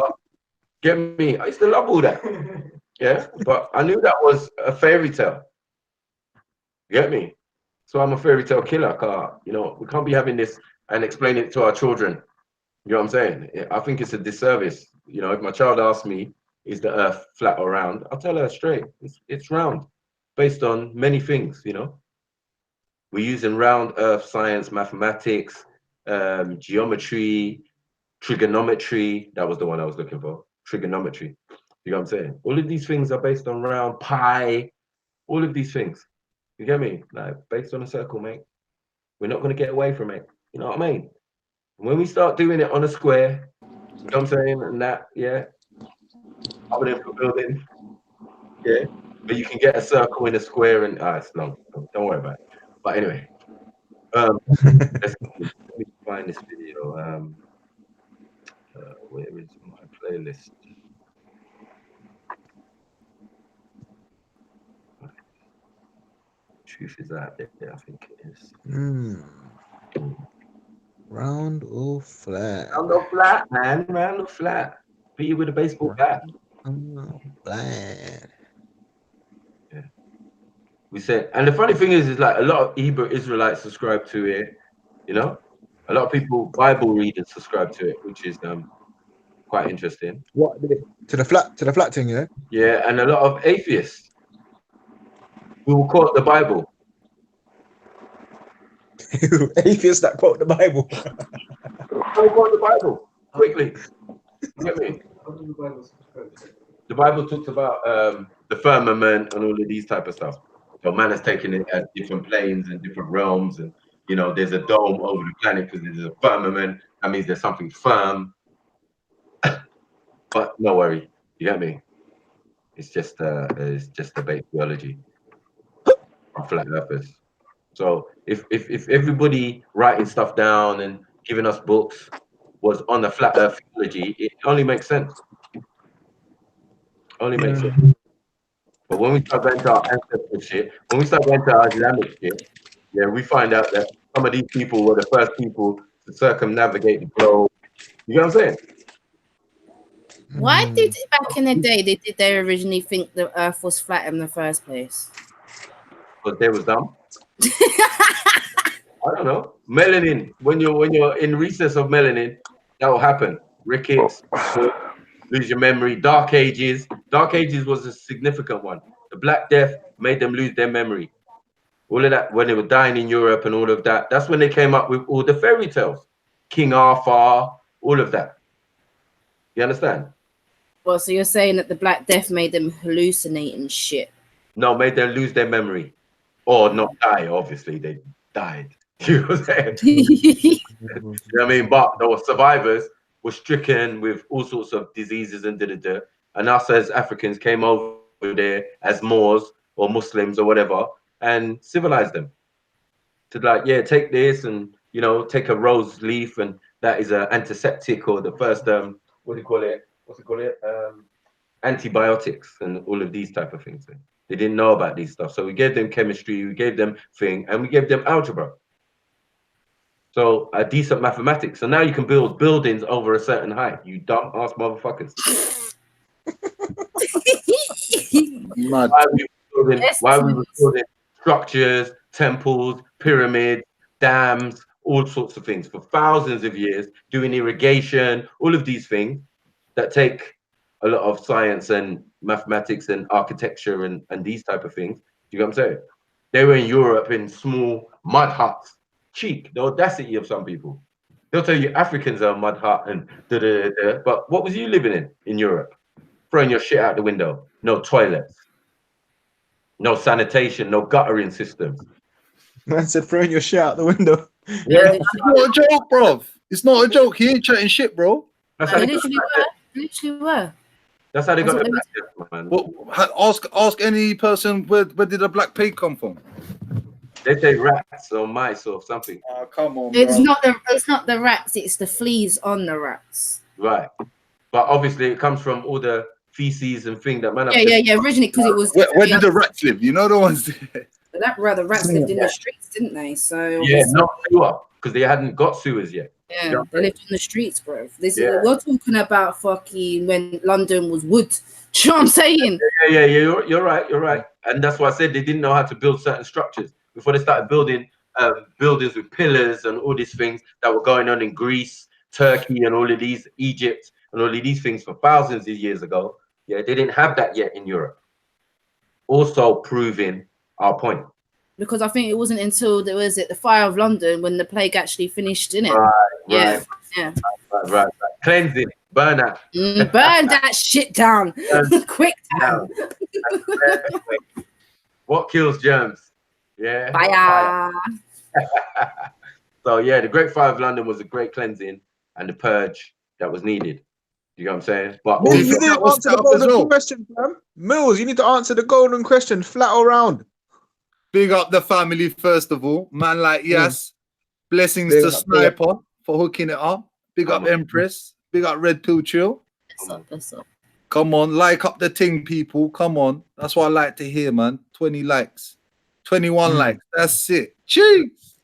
S1: Get me? I used to love all that. Yeah, but I knew that was a fairy tale. Get me? So I'm a fairy tale killer. You know, we can't be having this and explain it to our children. You know what I'm saying? I think it's a disservice. You know, if my child asks me, is the earth flat or round? I'll tell her straight. It's round based on many things, you know. We're using round earth science, mathematics, geometry, trigonometry. That was the one I was looking for. Trigonometry. You know what I'm saying? All of these things are based on round, pi, all of these things. You get me? Like based on a circle, mate. We're not going to get away from it. You know what I mean? When we start doing it on a square, you know what I'm saying? And that, yeah. Other than for building, yeah. But you can get a circle in a square and it's long. Don't worry about it. But anyway, let me find this video. Where is my playlist? Truth is out there, I think it is.
S3: Round or flat?
S1: Round or flat, man. Round or flat. Beat you with a baseball bat.
S3: Flat.
S1: Yeah. We said, and the funny thing is like a lot of Hebrew Israelites subscribe to it. You know, a lot of people Bible readers subscribe to it, which is quite interesting.
S3: What to the flat thing, yeah?
S1: Yeah, and a lot of atheists who will quote the Bible.
S3: Atheists that quote the Bible.
S1: Quote the Bible quickly. You get me? The Bible talks about the firmament and all of these type of stuff. So man has taken it as different planes and different realms, and you know, there's a dome over the planet because there's a firmament. That means there's something firm. But no worry, you get me? It's just debate theology from flat earthers. So if everybody writing stuff down and giving us books was on the flat earth theology, it only makes sense. Only makes sense. But when we start going to our ancestral shit, when we start going to our Islamic shit, yeah, we find out that some of these people were the first people to circumnavigate the globe. You know what I'm saying?
S4: Why did back in the day did they originally think the Earth was flat in the first place?
S1: Because they was dumb. I don't know. Melanin. When you're in recess of melanin, that will happen. Rickets, lose your memory. Dark Ages. Dark Ages was a significant one. The Black Death made them lose their memory. All of that when they were dying in Europe and all of that. That's when they came up with all the fairy tales. King Arthur, all of that. You understand?
S4: Well, so you're saying that the Black Death made them hallucinate and shit?
S1: No, made them lose their memory. Or not die, obviously. They died. You know what I'm saying? You know what I mean? But those survivors were stricken with all sorts of diseases and and us as Africans came over there as Moors or Muslims or whatever, and civilize them. To like, yeah, take this and, you know, take a rose leaf and that is an antiseptic or the first, what do you call it? What's it called? Antibiotics and all of these type of things. They didn't know about these stuff. So we gave them chemistry, we gave them thing, and we gave them algebra. So a decent mathematics. So now you can build buildings over a certain height. You dumb ass motherfuckers.
S10: Mad.
S1: Why we were building structures, temples, pyramids, dams, all sorts of things for thousands of years, doing irrigation, all of these things that take a lot of science and mathematics and architecture and these type of things. Do you know what I'm saying? They were in Europe in small mud huts. Cheek, the audacity of some people. They'll tell you Africans are a mud hut and da-da-da-da. But what was you living in Europe? Throwing your shit out the window. No toilets. No sanitation, no guttering systems.
S3: Man said throwing your shit out the window.
S10: Yeah, it's not a joke, bro. It's not a joke. He ain't chatting shit, bro.
S1: That's how
S4: They
S1: they got
S4: literally were.
S1: That's how they got
S4: That's
S1: the
S4: what
S1: black man.
S10: Well, ask any person where did the black plague come from?
S1: They say rats or mice or something.
S10: Oh, come on,
S4: It's
S10: bro.
S4: not the rats, it's the fleas on the rats.
S1: Right. But obviously it comes from all the feces and things that man have
S4: Yeah. Originally, because it was
S10: Where did the rats live? You know the ones.
S4: the rats lived in the streets, didn't they? So
S1: Yeah, not sewer, because they hadn't got sewers yet.
S4: yeah, they lived on the streets, bro.
S1: Yeah.
S4: We're talking about fucking when London was wood. Do you know what I'm saying?
S1: Yeah, you're right. And that's why I said they didn't know how to build certain structures before they started building buildings with pillars and all these things that were going on in Greece, Turkey, and all of these, Egypt, and all of these things for thousands of years ago. Yeah, they didn't have that yet in Europe. Also proving our point.
S4: Because I think it wasn't until the fire of London when the plague actually finished, innit?
S1: Right. Right. Cleansing, burn out.
S4: Burn that shit down. Quick down.
S1: What kills germs? Yeah.
S4: Fire.
S1: So yeah, the Great Fire of London was a great cleansing and the purge that was needed. You know what I'm saying? But
S3: Mills, you didn't answer the golden question, fam. Mills, you need to answer the golden question, flat or round.
S10: Big up the family first of all, man. Like yes, blessings
S3: Big
S10: to
S3: up,
S10: Sniper for hooking it up. Big up Empress. Big up Red Pill Chill.
S4: That's up.
S10: Come on, like up the thing, people. Come on, that's what I like to hear, man. 20 likes, 21 likes. That's it. Jeez.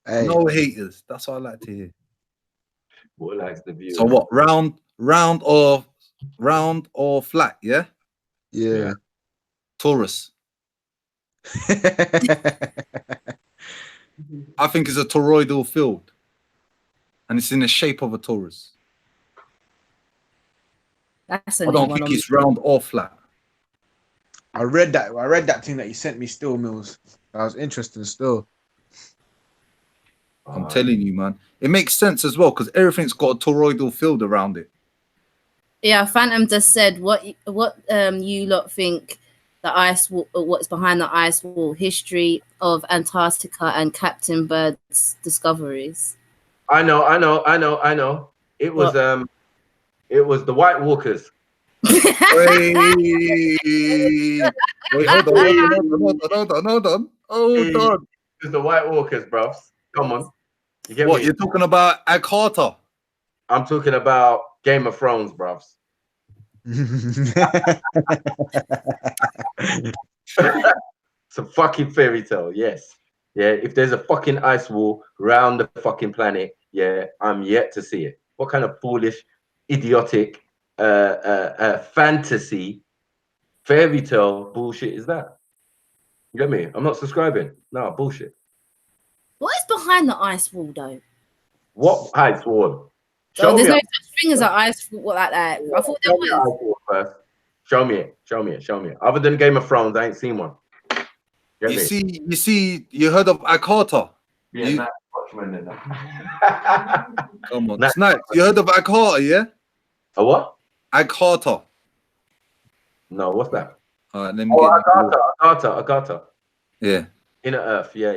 S3: Hey.
S10: No haters. That's what I like to hear.
S1: What likes the view?
S10: So what? Round or flat? Yeah.
S3: Yeah.
S10: Taurus. I think it's a toroidal field, and it's in the shape of a torus.
S4: That's
S10: I don't think it's round or flat.
S3: I read that thing that you sent me still, Mills. That was interesting still.
S10: I'm telling you, man. It makes sense as well because everything's got a toroidal field around it.
S4: Yeah, Phantom just said what you lot think the ice wall, what's behind the ice wall, history of Antarctica and Captain Bird's discoveries.
S1: I know. It was the White Walkers.
S10: Wait, hold on.
S1: It's the White Walkers, bruv. Come on. You get
S10: What
S1: me?
S10: you're talking about? Ag Carter.
S1: I'm talking about Game of Thrones, bruv. It's a fucking fairy tale, yes. Yeah, if there's a fucking ice wall around the fucking planet, yeah, I'm yet to see it. What kind of foolish, idiotic, fantasy, fairy tale bullshit is that? You get me? I'm not subscribing. No, bullshit.
S4: What is behind the ice wall, though?
S1: What ice wall?
S4: So there's no such thing as an ice wall like that. I thought there was.
S1: First. Show me it. Other than Game of Thrones, I ain't seen one.
S10: You see, you heard of Ag Carter?
S1: Yeah,
S10: Come on, Snipes. You heard of Ag Carter, yeah?
S1: A what?
S10: Ag Carter.
S1: No, what's that?
S10: All right, let me get
S1: Agatha.
S10: Yeah.
S1: Inner Earth, yeah,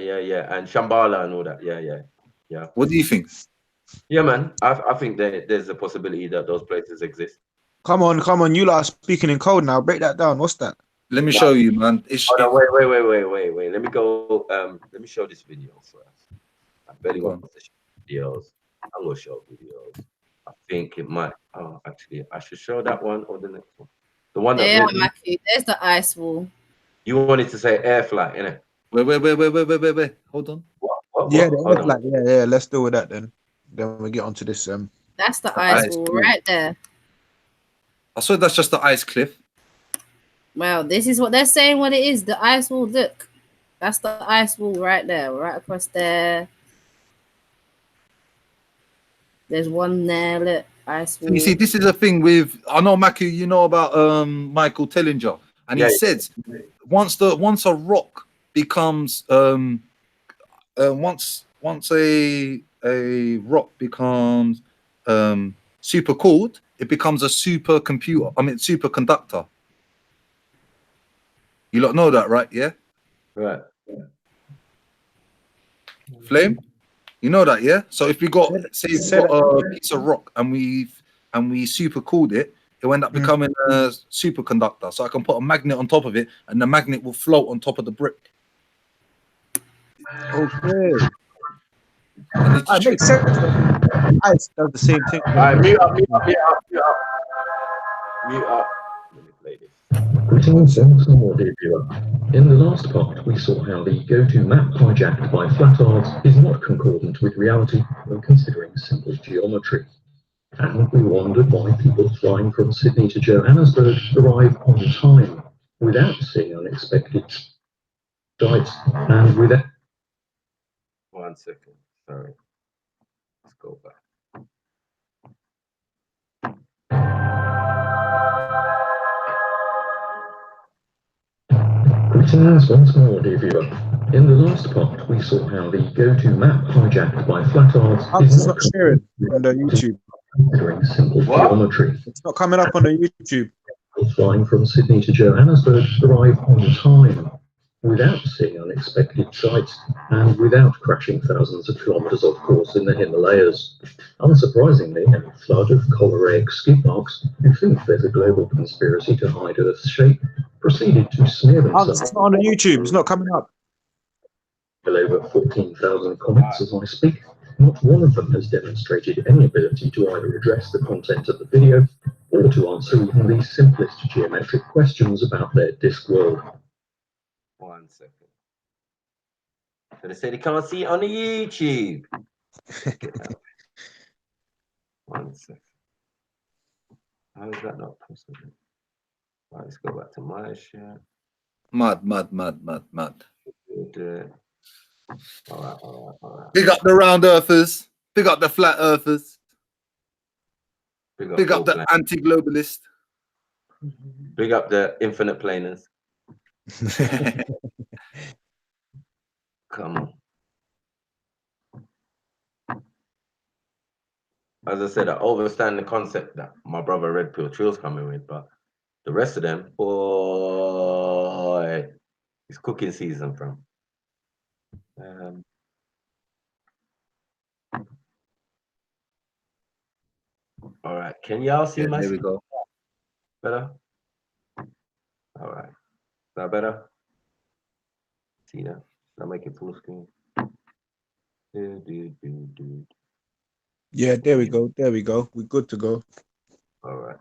S1: and Shambhala and all that, yeah.
S10: What do you think?
S1: Yeah, man. I think there's a possibility that those places exist.
S3: Come on. You lot are speaking in code now. Break that down. What's that?
S10: Let me show you, man.
S1: Hold on, wait. Let me go. Let me show this video first. I bet he wants to show videos. I'm gonna show videos. I think it might. Oh, actually, I should show that one or the next one. The one that
S4: Yeah, MAKU, there's the ice wall.
S1: you wanted to say air flight, innit?
S10: Wait. Hold on.
S1: What?
S3: Yeah,
S1: Hold on.
S3: yeah. Let's deal with that then. Then we get onto this.
S4: That's the ice wall right there.
S10: I swear that's just the ice cliff.
S4: Well, this is what they're saying. What it is, the ice wall. Look, that's the ice wall right there, right across there. There's one there. Look, ice wall.
S10: You see, this is a thing with. I know MAKU. You know about Michael Tellinger, and he says once a rock becomes once a rock becomes super cooled, it becomes a supercomputer. I mean, superconductor. You lot know that, right? Yeah.
S1: Right.
S10: Flame. You know that, yeah. So if we got say we've got a piece of rock and we super cooled it, it will end up becoming a superconductor. So I can put a magnet on top of it, and the magnet will float on top of the brick.
S3: Okay. It makes sense. Ice does the same thing.
S1: All right, mute up. Let me play this.
S9: Greetings and some more, dear viewer. In the last part, we saw how the go-to map hijacked by flat-ards is not concordant with reality when considering simple geometry. And we wondered why people flying from Sydney to Johannesburg arrive on time, without seeing unexpected sights, and without...
S1: 1 second, sorry. Let's go back.
S9: Greetings once more, dear viewer. In the last part, we saw how the go-to map hijacked by flat-ards is not
S3: sharing on the YouTube.
S9: Considering simple geometry.
S3: It's not coming up on the YouTube.
S9: Flying from Sydney to Johannesburg arrive on time, without seeing unexpected sights, and without crashing thousands of kilometers off course in the Himalayas. Unsurprisingly, a flood of collar-egg skid marks who think there's a global conspiracy to hide Earth's shape proceeded to smear themselves.
S3: It's not on the YouTube. It's not coming up.
S9: Well over 14,000 comments as I speak. Not one of them has demonstrated any ability to either address the content of the video or to answer even the simplest geometric questions about their disk world.
S1: 1 second. So they say they can't see it on the YouTube. 1 second. How is that not possible? Right, let's go back to my share.
S10: Mad.
S1: All right.
S10: Big up the round earthers. Big up the flat earthers. Big up the anti-globalist.
S1: Big up the infinite planers. Come on. As I said, I understand the concept that my brother Red Pill Trill's coming with, but the rest of them, boy, it's cooking season from. All right, can y'all see my?
S10: There we go.
S1: Better. All right, is that better? See that? Should I make it full screen?
S3: Yeah, there we go. We're good to go.
S1: All right.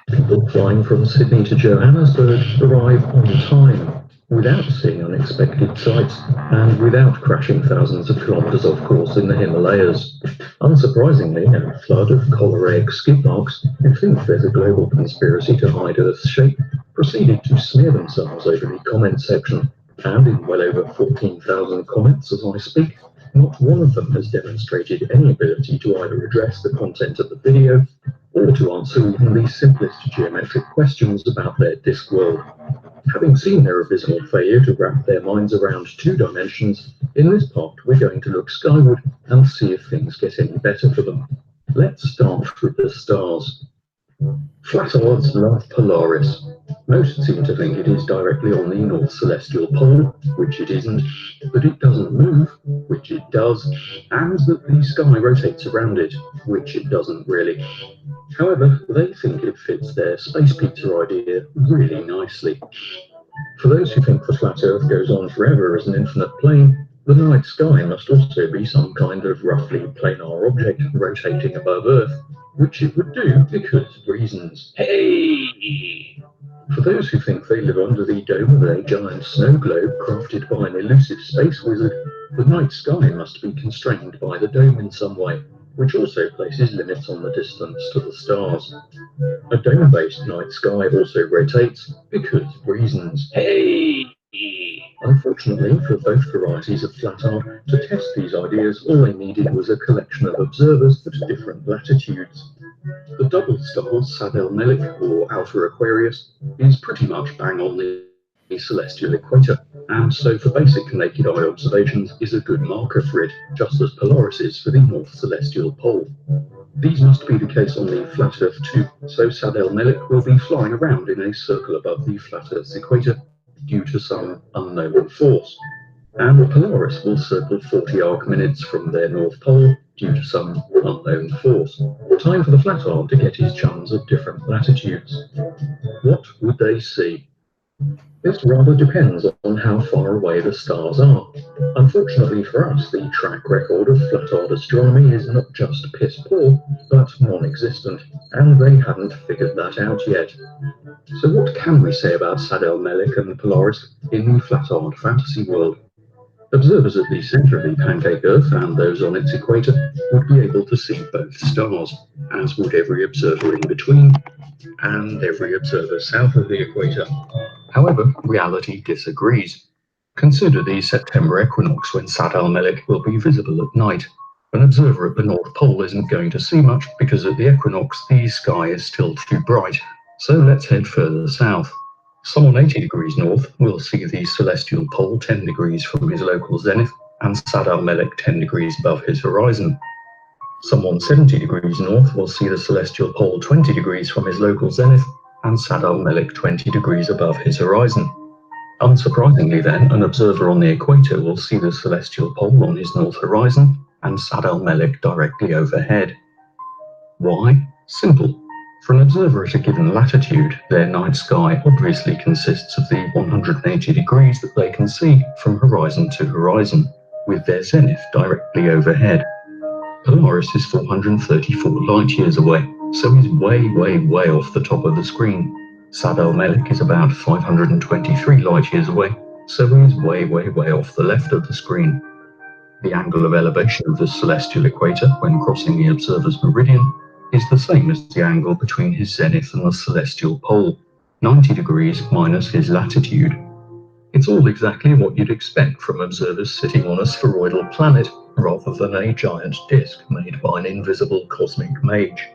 S9: People flying from Sydney to Johannesburg arrive on time, without seeing unexpected sights, and without crashing thousands of kilometers off course in the Himalayas. Unsurprisingly, a flood of collar-egg skid marks who think there's a global conspiracy to hide Earth's shape proceeded to smear themselves over the comment section, and in well over 14,000 comments as I speak, not one of them has demonstrated any ability to either address the content of the video or to answer even the simplest geometric questions about their disk world. Having seen their abysmal failure to wrap their minds around 2 dimensions, in this part we're going to look skyward and see if things get any better for them. Let's start with the stars. Flat-ards love Polaris. Most seem to think it is directly on the North Celestial Pole, which it isn't, that it doesn't move, which it does, and that the sky rotates around it, which it doesn't really. However, they think it fits their space pizza idea really nicely. For those who think the flat Earth goes on forever as an infinite plane, the night sky must also be some kind of roughly planar object rotating above Earth, which it would do because of reasons. Hey! For those who think they live under the dome of a giant snow globe crafted by an elusive space wizard, the night sky must be constrained by the dome in some way, which also places limits on the distance to the stars. A dome-based night sky also rotates because of reasons. Hey! Unfortunately for both varieties of flat Earth, to test these ideas, all they needed was a collection of observers at different latitudes. The double star Sad-El Melik, or Alpha Aquarius, is pretty much bang on the celestial equator, and so for basic naked eye observations is a good marker for it, just as Polaris is for the North Celestial Pole. These must be the case on the flat Earth too, so Sad-El Melik will be flying around in a circle above the flat Earth's equator due to some unknown force. And Polaris will circle 40 arc minutes from their North Pole due to some unknown force. Time for the flat Earth to get his chums at different latitudes. What would they see? This rather depends on how far away the stars are. Unfortunately for us, the track record of flat-earth astronomy is not just piss poor, but non-existent, and they haven't figured that out yet. So what can we say about Sad-El Melik and Polaris in the flat-earth fantasy world? Observers at the centre of the pancake Earth and those on its equator would be able to see both stars, as would every observer in between, and every observer south of the equator. However, reality disagrees. Consider the September equinox when Sad-El Melik will be visible at night. An observer at the North Pole isn't going to see much because at the equinox the sky is still too bright. So let's head further south. Someone 80 degrees north will see the celestial pole 10 degrees from his local zenith and Sad-El Melik 10 degrees above his horizon. Someone 70 degrees north will see the celestial pole 20 degrees from his local zenith and Sad-El Melik 20 degrees above his horizon. Unsurprisingly then, an observer on the equator will see the celestial pole on his north horizon and Sad-El Melik directly overhead. Why? Simple. For an observer at a given latitude, their night sky obviously consists of the 180 degrees that they can see from horizon to horizon, with their zenith directly overhead. Polaris is 434 light years away, so he's way, way, way off the top of the screen. Sad-El Melik is about 523 light years away, so he's way, way, way off the left of the screen. The angle of elevation of the celestial equator when crossing the observer's meridian is the same as the angle between his zenith and the celestial pole, 90 degrees minus his latitude. It's all exactly what you'd expect from observers sitting on a spheroidal planet rather than a giant disk made by an invisible cosmic mage.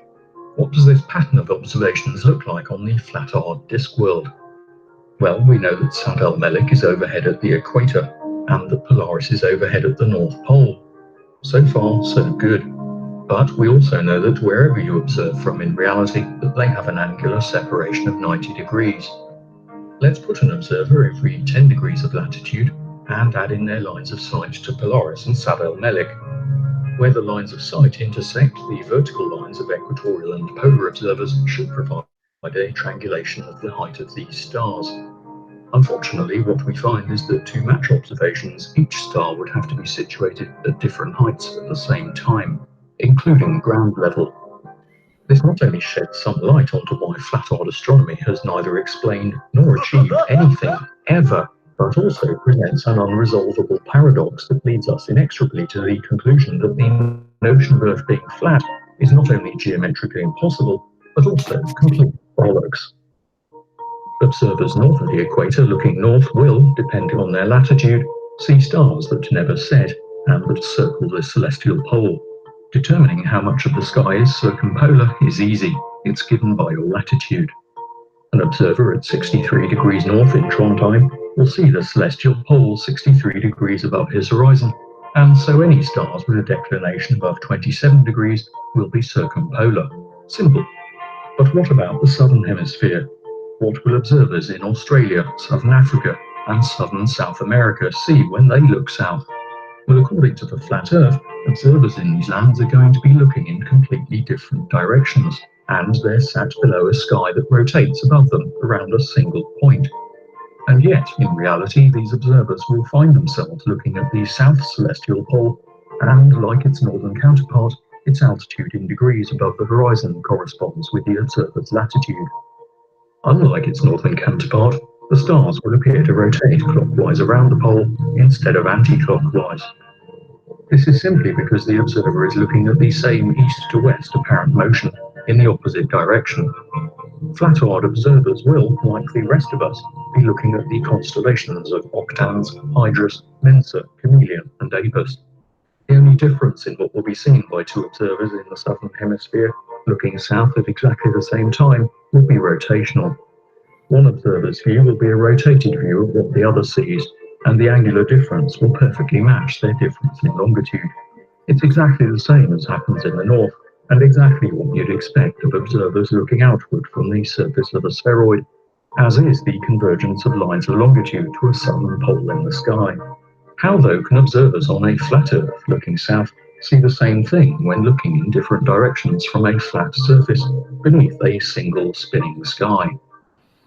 S9: What does this pattern of observations look like on the flat-earth disk world? Well, we know that Sad-El Melik is overhead at the equator, and that Polaris is overhead at the North Pole. So far, so good. But we also know that wherever you observe from in reality, that they have an angular separation of 90 degrees. Let's put an observer every 10 degrees of latitude and add in their lines of sight to Polaris and Sad-El Melik. Where the lines of sight intersect, the vertical lines of equatorial and polar observers should provide a triangulation of the height of these stars. Unfortunately, what we find is that to match observations, each star would have to be situated at different heights at the same time, including ground level. This not only sheds some light onto why flat-earth astronomy has neither explained nor achieved anything ever, but also presents an unresolvable paradox that leads us inexorably to the conclusion that the notion of Earth being flat is not only geometrically impossible, but also complete bollocks. Observers north of the equator looking north will, depending on their latitude, see stars that never set and that circle the celestial pole. Determining how much of the sky is circumpolar is easy. It's given by your latitude. An observer at 63 degrees north in Trondheim will see the celestial pole 63 degrees above his horizon, and so any stars with a declination above 27 degrees will be circumpolar. Simple. But what about the southern hemisphere? What will observers in Australia, Southern Africa, and Southern South America see when they look south? Well, according to the Flat Earth, observers in these lands are going to be looking in completely different directions, and they're sat below a sky that rotates above them around a single point. And yet, in reality, these observers will find themselves looking at the south celestial pole, and like its northern counterpart, its altitude in degrees above the horizon corresponds with the observer's latitude. Unlike its northern counterpart, the stars will appear to rotate clockwise around the pole instead of anti-clockwise. This is simply because the observer is looking at the same east to west apparent motion in the opposite direction. Flat-eyed observers will, like the rest of us, be looking at the constellations of Octans, Hydrus, Mensa, Chameleon, and Apus. The only difference in what will be seen by two observers in the southern hemisphere, looking south at exactly the same time, will be rotational. One observer's view will be a rotated view of what the other sees, and the angular difference will perfectly match their difference in longitude. It's exactly the same as happens in the north, and exactly what you'd expect of observers looking outward from the surface of a spheroid, as is the convergence of lines of longitude to a southern pole in the sky. How, though, can observers on a flat Earth looking south see the same thing when looking in different directions from a flat surface beneath a single spinning sky?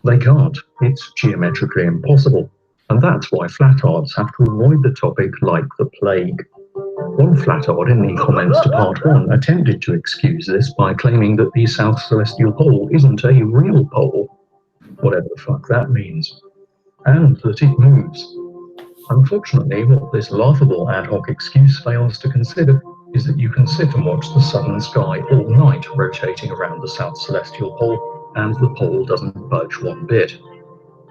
S9: They can't. It's geometrically impossible. And that's why flat-earths have to avoid the topic like the plague. One flat-earth in the comments to part 1 attempted to excuse this by claiming that the South Celestial Pole isn't a real pole, whatever the fuck that means, and that it moves. Unfortunately, what this laughable ad hoc excuse fails to consider is that you can sit and watch the southern sky all night rotating around the South Celestial Pole, and the pole doesn't budge one bit.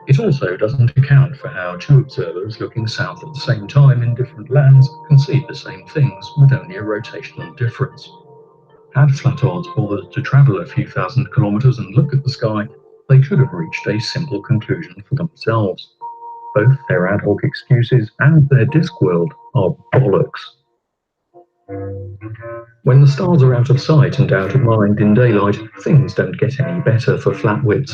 S9: It also doesn't account for how two observers looking south at the same time in different lands can see the same things with only a rotational difference. Had flat-earths bothered to travel a few thousand kilometers and look at the sky, they could have reached a simple conclusion for themselves. Both their ad hoc excuses and their disk world are bollocks. When the stars are out of sight and out of mind in daylight, things don't get any better for flatwits.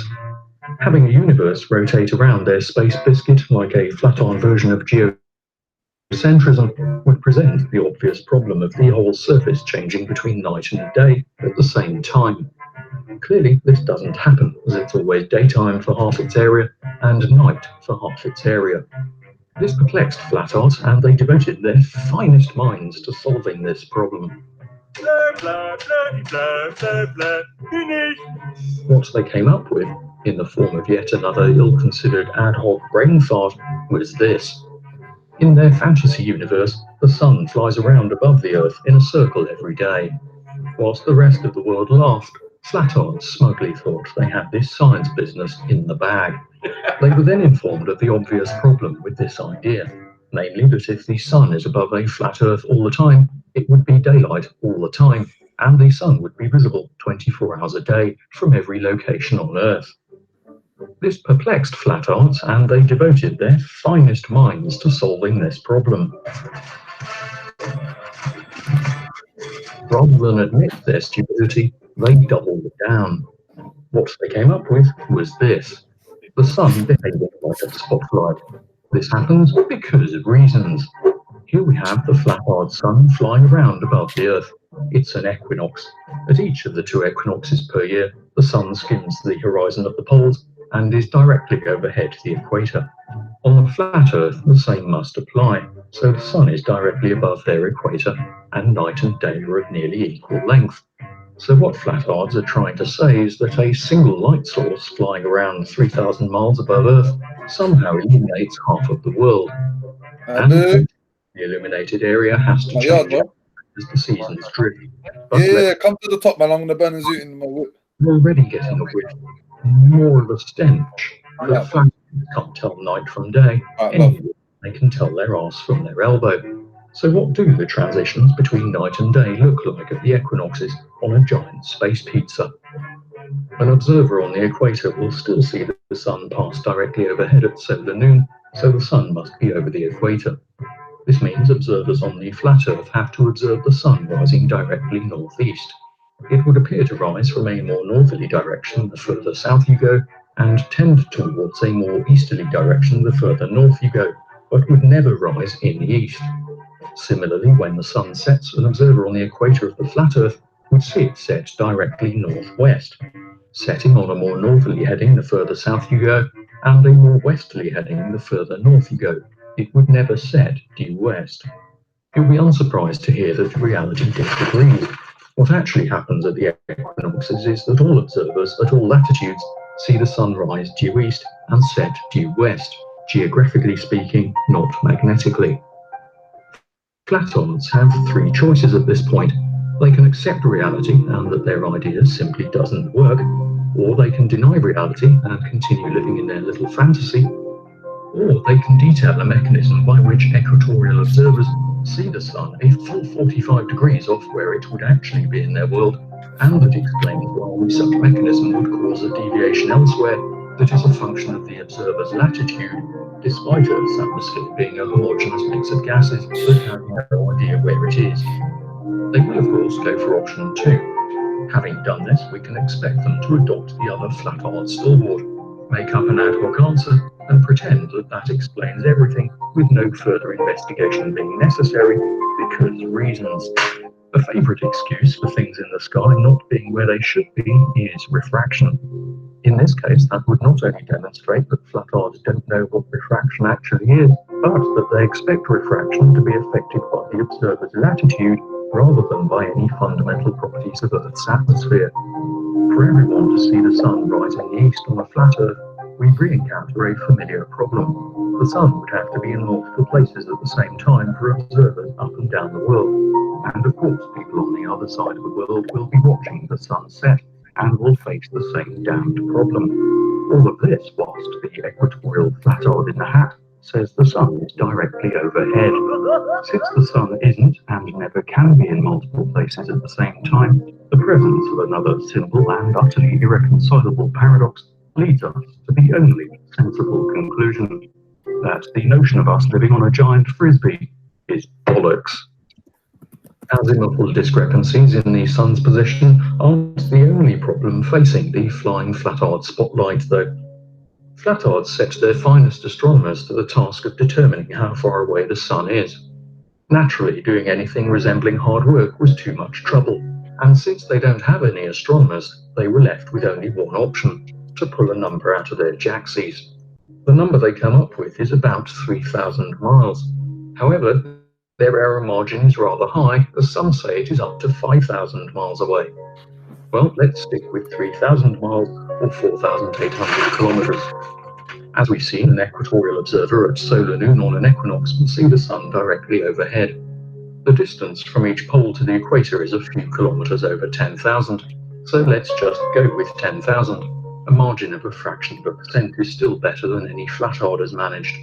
S9: Having a universe rotate around their space biscuit like a flat-on version of geocentrism would present the obvious problem of the whole surface changing between night and day at the same time. Clearly, this doesn't happen, as it's always daytime for half its area and night for half its area. This perplexed flat-earths, and they devoted their finest minds to solving this problem. Blah, blah, blah, blah, blah, blah, finish. What they came up with, in the form of yet another ill-considered ad hoc brain fart, was this. In their fantasy universe, the sun flies around above the Earth in a circle every day. Whilst the rest of the world laughed, flat-earths smugly thought they had this science business in the bag. They were then informed of the obvious problem with this idea, namely that if the sun is above a flat Earth all the time, it would be daylight all the time, and the sun would be visible 24 hours a day from every location on Earth. This perplexed flat-earths, and they devoted their finest minds to solving this problem. Rather than admit their stupidity, they doubled down. What they came up with was this. The sun behaving like a spotlight. This happens because of reasons. Here we have the flat-eyed sun flying around above the Earth. It's an equinox. At each of the 2 equinoxes per year, the sun skims the horizon of the poles and is directly overhead the equator. On the flat Earth, the same must apply, so the sun is directly above their equator, and night and day are of nearly equal length. So what flat-earths are trying to say is that a single light source flying around 3,000 miles above Earth somehow illuminates half of the world. And the illuminated area has to change as the seasons drift.
S10: But come to the top, man. I'm going to burn a zoot in my whip.
S9: We're already getting a whiff, more of a stench. The flat can't tell night from day. Anyway, they can tell their arse from their elbow. So what do the transitions between night and day look like at the equinoxes on a giant space pizza? An observer on the equator will still see the sun pass directly overhead at solar noon, so the sun must be over the equator. This means observers on the flat Earth have to observe the sun rising directly northeast. It would appear to rise from a more northerly direction the further south you go,
S11: and tend towards a more easterly direction the further north you go, but would never rise in the east. Similarly, when the sun sets, an observer on the equator of the flat Earth would see it set directly northwest, setting on a more northerly heading the further south you go, and a more westerly heading the further north you go. It would never set due west. You'll be unsurprised to hear that reality disagrees. What actually happens at the equinoxes is that all observers at all latitudes see the sun rise due east and set due west, geographically speaking, not magnetically. Flatards have three choices at this point. They can accept reality and that their idea simply doesn't work, or they can deny reality and continue living in their little fantasy, or they can detail a mechanism by which equatorial observers see the sun a full 45 degrees off where it would actually be in their world, and that explains why such mechanism would cause a deviation elsewhere that is a function of the observer's latitude, despite Earth's atmosphere being a homogeneous mix of gases that have no idea where it is. They will, of course, go for option 2. Having done this, we can expect them to adopt the other Flatard stalwart, make up an ad hoc answer, and pretend that that explains everything, with no further investigation being necessary, because reasons. A favourite excuse for things in the sky not being where they should be is refraction. In this case, that would not only demonstrate that Flatards don't know what refraction actually is, but that they expect refraction to be affected by the observer's latitude rather than by any fundamental properties of Earth's atmosphere. For everyone to see the sun rise in the east on a flat Earth, we re-encounter a familiar problem. The sun would have to be in multiple places at the same time for observers up and down the world. And of course, people on the other side of the world will be watching the sun set and will face the same damned problem. All of this whilst the equatorial Flatard in the hat says the sun is directly overhead. Since the sun isn't and never can be in multiple places at the same time, the presence of another simple and utterly irreconcilable paradox leads us to the only sensible conclusion, that the notion of us living on a giant frisbee is bollocks. Azimuthal discrepancies in the sun's position aren't the only problem facing the flying Flatard spotlight, though. Flatards set their finest astronomers to the task of determining how far away the sun is. Naturally, doing anything resembling hard work was too much trouble, and since they don't have any astronomers, they were left with only one option: to pull a number out of their jacksies. The number they come up with is about 3,000 miles. However, their error margin is rather high, as some say it is up to 5,000 miles away. Well, let's stick with 3,000 miles, or 4,800 kilometers. As we've seen, an equatorial observer at solar noon on an equinox will see the sun directly overhead. The distance from each pole to the equator is a few kilometers over 10,000, so let's just go with 10,000. A margin of a fraction of a percent is still better than any Flatard has managed.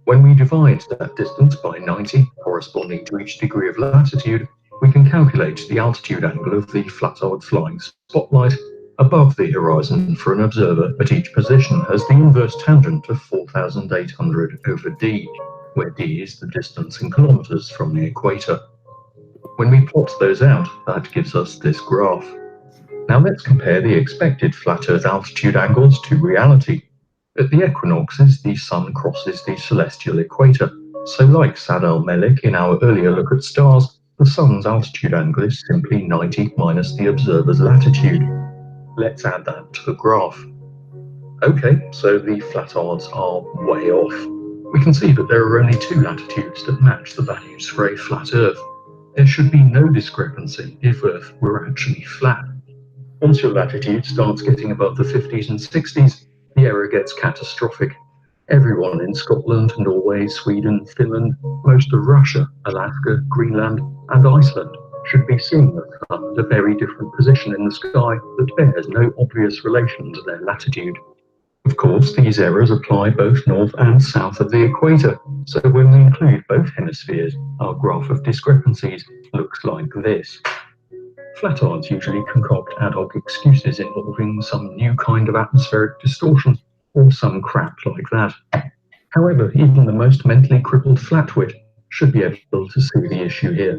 S11: When we divide that distance by 90, corresponding to each degree of latitude, we can calculate the altitude angle of the Flatard flying spotlight above the horizon for an observer at each position as the inverse tangent of 4,800 over d, where d is the distance in kilometers from the equator. When we plot those out, that gives us this graph. Now let's compare the expected flat Earth altitude angles to reality. At the equinoxes, the sun crosses the celestial equator, so like Sad al-Melik in our earlier look at stars, the sun's altitude angle is simply 90 minus the observer's latitude. Let's add that to the graph. Okay, so the Flatards are way off. We can see that there are only two latitudes that match the values for a flat Earth. There should be no discrepancy if Earth were actually flat. Once your latitude starts getting above the 50s and 60s, the error gets catastrophic. Everyone in Scotland, Norway, Sweden, Finland, most of Russia, Alaska, Greenland, and Iceland should be seeing the sun at a very different position in the sky that bears no obvious relation to their latitude. Of course, these errors apply both north and south of the equator, so when we include both hemispheres, our graph of discrepancies looks like this. Flatards usually concoct ad hoc excuses involving some new kind of atmospheric distortion, or some crap like that. However, even the most mentally crippled flatwit should be able to see the issue here.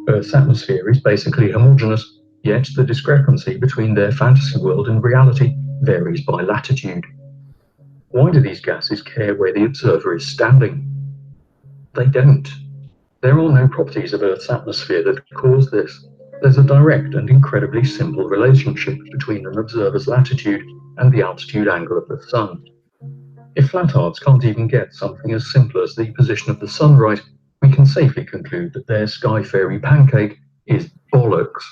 S11: Earth's atmosphere is basically homogeneous, yet the discrepancy between their fantasy world and reality varies by latitude. Why do these gases care where the observer is standing? They don't. There are no properties of Earth's atmosphere that cause this. There's a direct and incredibly simple relationship between an observer's latitude and the altitude angle of the sun. If flatards can't even get something as simple as the position of the sun right, we can safely conclude that their sky fairy pancake is bollocks.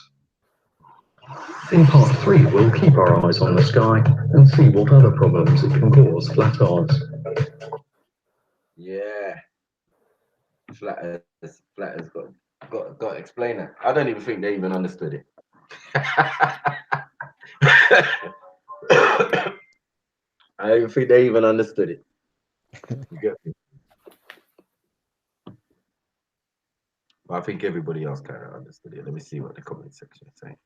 S11: In part 3, we'll keep our eyes on the sky and see what other problems it can cause flatards.
S1: Yeah. Flat Earth got to explain that. I don't even think they even understood it. I don't even think they even understood it. You get me? But I think everybody else kind of understood it. Let me see what the comment section is saying.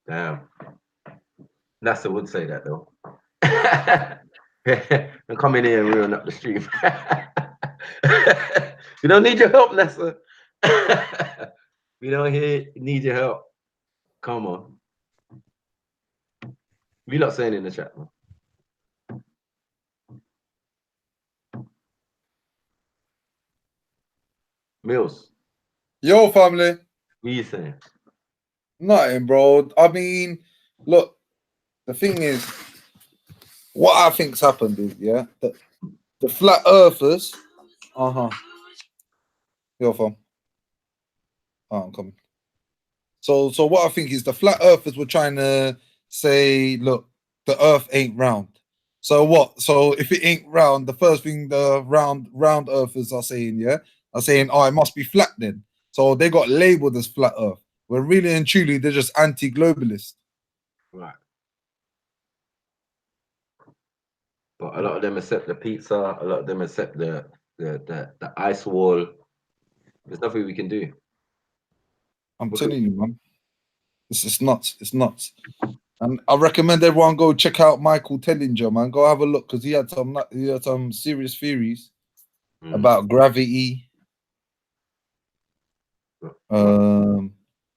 S1: Damn. NASA would say that though. And come in here and ruin up the stream. We don't need your help, NASA. We don't need your help. Come on. We not saying in the chat, man. Mills.
S10: Yo, family.
S1: What you saying?
S10: Nothing, bro. I mean, look, the thing is, what I think's happened is, yeah, the flat earthers. Yo, fam. Oh, I'm coming. So what I think is the flat earthers were trying to say, look, the earth ain't round. So what? So if it ain't round, the first thing the round earthers are saying, yeah, are saying, oh, it must be flat then. So they got labeled as flat earth. When really and truly, they're just anti-globalist.
S1: Right. But a lot of them accept the pizza, a lot of them accept the ice wall. There's nothing we can do.
S10: I'm telling you, man. It's just nuts. It's nuts. And I recommend everyone go check out Michael Tellinger, man. Go have a look because he had some serious theories about gravity.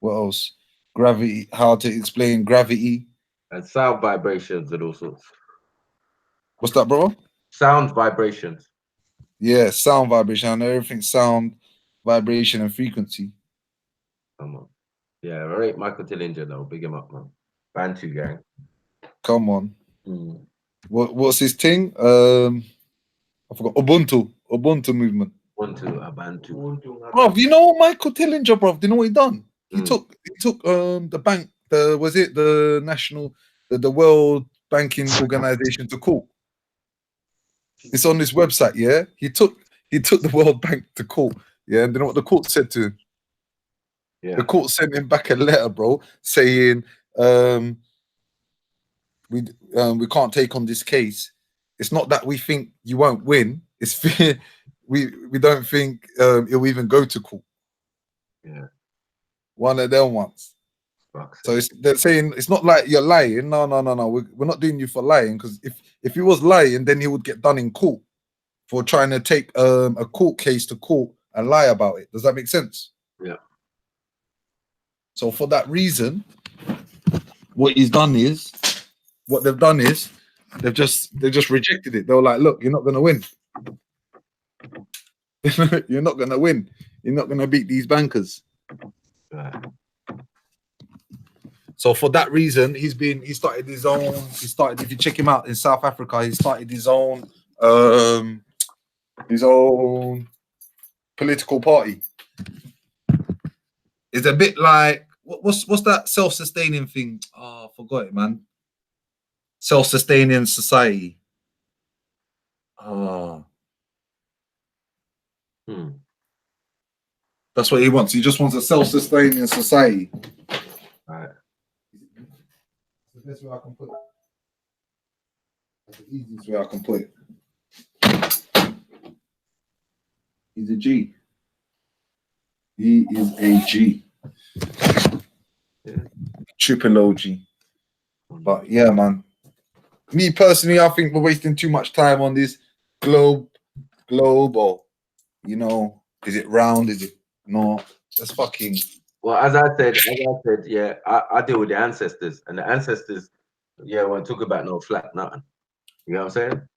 S10: What else? Gravity, how to explain gravity.
S1: And sound vibrations and all sorts.
S10: What's that, bro?
S1: Sound vibrations.
S10: Yeah, sound vibration and everything, sound, vibration, and frequency.
S1: Come on. Yeah, right. Michael Tillinger, though. Big him up, man. Bantu gang.
S10: Come on. What's his thing? I forgot. Ubuntu movement.
S1: Ubuntu.
S10: Bro, you know what Michael Tillinger, bro? Do you know what he done? He took the bank, the World Banking Organization to court. It's on his website, yeah. He took the World Bank to court, yeah. And you know what the court said to him?
S1: Yeah.
S10: The court sent him back a letter, bro, saying we can't take on this case. It's not that we think you won't win. It's we don't think it'll even go to court.
S1: Yeah.
S10: One of them ones. So they're saying it's not like you're lying. No. We're not doing you for lying, because if he was lying, then he would get done in court for trying to take a court case to court and lie about it. Does that make sense?
S1: Yeah.
S10: So for that reason, what they've done is they've just rejected it. They were like, look, you're not gonna win. You're not gonna win. You're not gonna beat these bankers.
S1: Right.
S10: So for that reason, he started his own. If you check him out in South Africa, he started his own political party. It's a bit like what's that self-sustaining thing? Oh, I forgot it, man. Self-sustaining society. Oh. That's what he wants. He just wants a self-sustaining society.
S1: Right.
S10: That's the best way I can put it. That's the easiest way I can put it. He's a G. He is a G. Triple OG. But yeah, man. Me personally, I think we're wasting too much time on this globe, or, you know, is it round? Is it not? That's fucking.
S1: Well, as I said, yeah, I deal with the ancestors, and the ancestors, yeah, won't talk about no flat nothing. You know what I'm saying?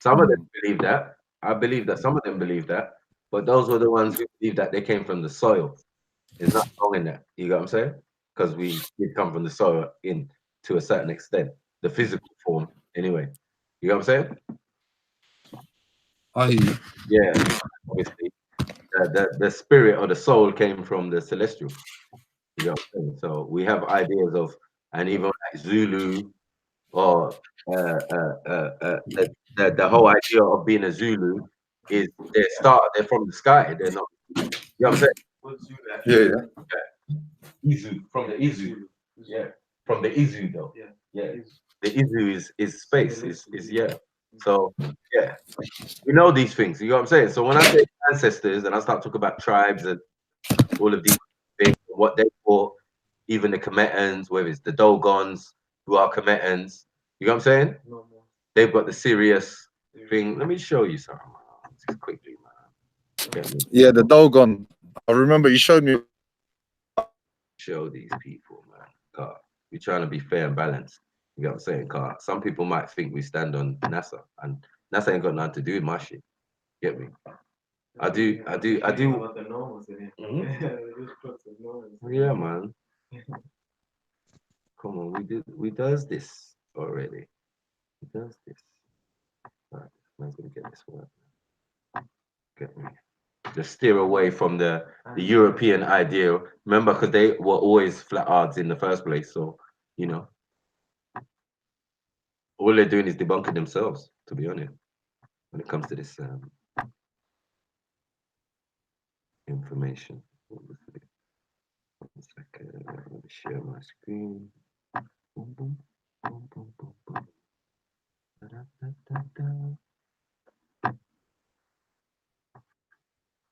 S1: Some of them believe that. I believe that some of them believe that, but those were the ones who believe that they came from the soil. There's nothing wrong in that. You know what I'm saying? Because we did come from the soil in to a certain extent, the physical form, anyway. You know what I'm saying?
S10: I hear you.
S1: Yeah, obviously, the spirit or the soul came from the celestial. You know what I'm saying? So we have ideas of, and even like Zulu, or the whole idea of being a Zulu is they're from the sky. They're not. You know what I'm saying?
S7: What's Zulu?
S10: Yeah.
S1: Izu, from the Izu. Yeah, from the Izu though.
S7: Yeah.
S1: Yeah. The Izu is space. Is yeah. So yeah, we know these things. You know what I'm saying? So when I say ancestors and I start talking about tribes and all of these things, what they thought, even the Cometans, whether it's the Dogons who are Cometans, you know what I'm saying? They've got the serious thing. Let me show you something just quickly, man.
S10: Yeah, the Dogon. I remember you showed me.
S1: Show these people, man. God, we're trying to be fair and balanced. You know what I'm saying? God, some people might think we stand on NASA, and NASA ain't got nothing to do with my shit. Get me? I do.
S7: About the normals in
S1: Yeah, man. Come on, we does this already. We does this. Right, man's gonna get this work. Get me. Just steer away from the European idea. Remember, because they were always flat earths in the first place. So, you know, all they're doing is debunking themselves, to be honest, when it comes to this information. One second, let me share my screen. Boom, boom, boom, boom, boom, boom. Da-da-da-da-da.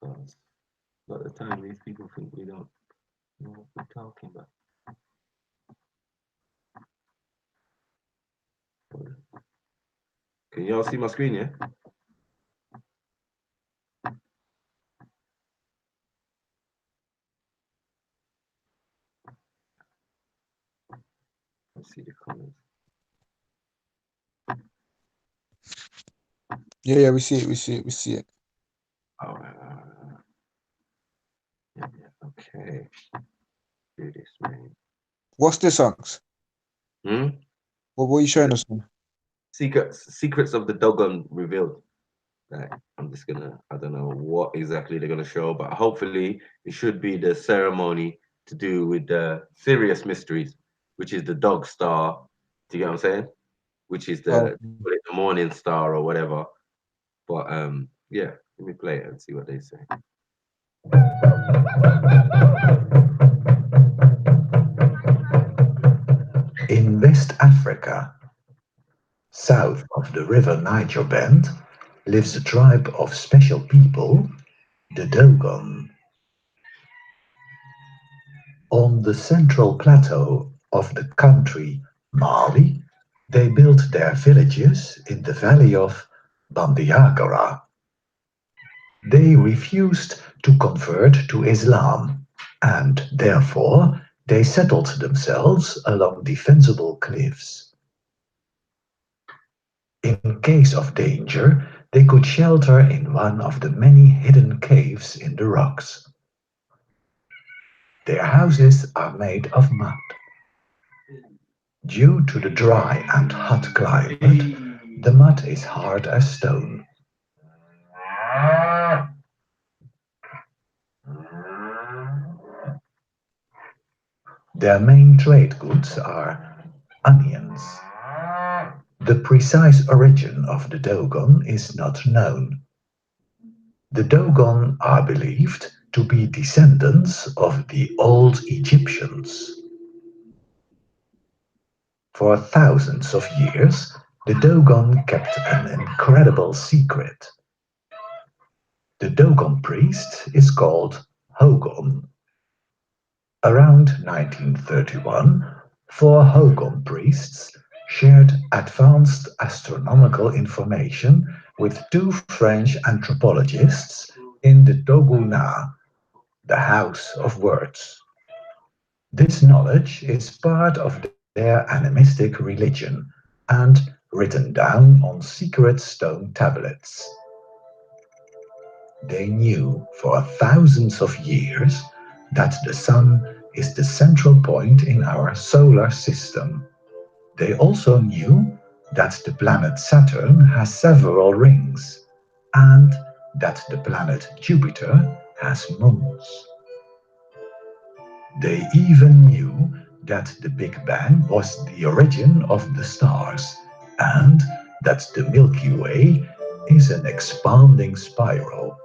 S1: A lot of the time, these people think we don't know what we're talking about. Can y'all see my screen, yeah? Let's see the comments.
S3: Yeah, we see it.
S1: Oh, yeah, okay. Do this, man.
S3: What's this, Unks? What are you showing us?
S1: Secrets of the Dogon revealed. Like, I'm just gonna, I don't know what exactly they're gonna show, but hopefully it should be the ceremony to do with the Sirius mysteries, which is the dog star. Do you get what I'm saying? Which is the morning star or whatever. But yeah, let me play it and see what they say.
S12: In West Africa, south of the river Niger Bend, lives a tribe of special people, the Dogon. On the central plateau of the country Mali, they built their villages in the valley of Bandiagara. They refused to convert to Islam, and therefore they settled themselves along defensible cliffs. In case of danger, they could shelter in one of the many hidden caves in the rocks. Their houses are made of mud. Due to the dry and hot climate, the mud is hard as stone. Their main trade goods are onions. The precise origin of the Dogon is not known. The Dogon are believed to be descendants of the old Egyptians. For thousands of years, the Dogon kept an incredible secret. The Dogon priest is called Hogon. Around 1931, 4 Hogon priests shared advanced astronomical information with 2 French anthropologists in the Dogona, the House of Words. This knowledge is part of their animistic religion and written down on secret stone tablets. They knew for thousands of years that the Sun is the central point in our solar system. They also knew that the planet Saturn has several rings and that the planet Jupiter has moons. They even knew that the Big Bang was the origin of the stars and that the Milky Way is an expanding spiral.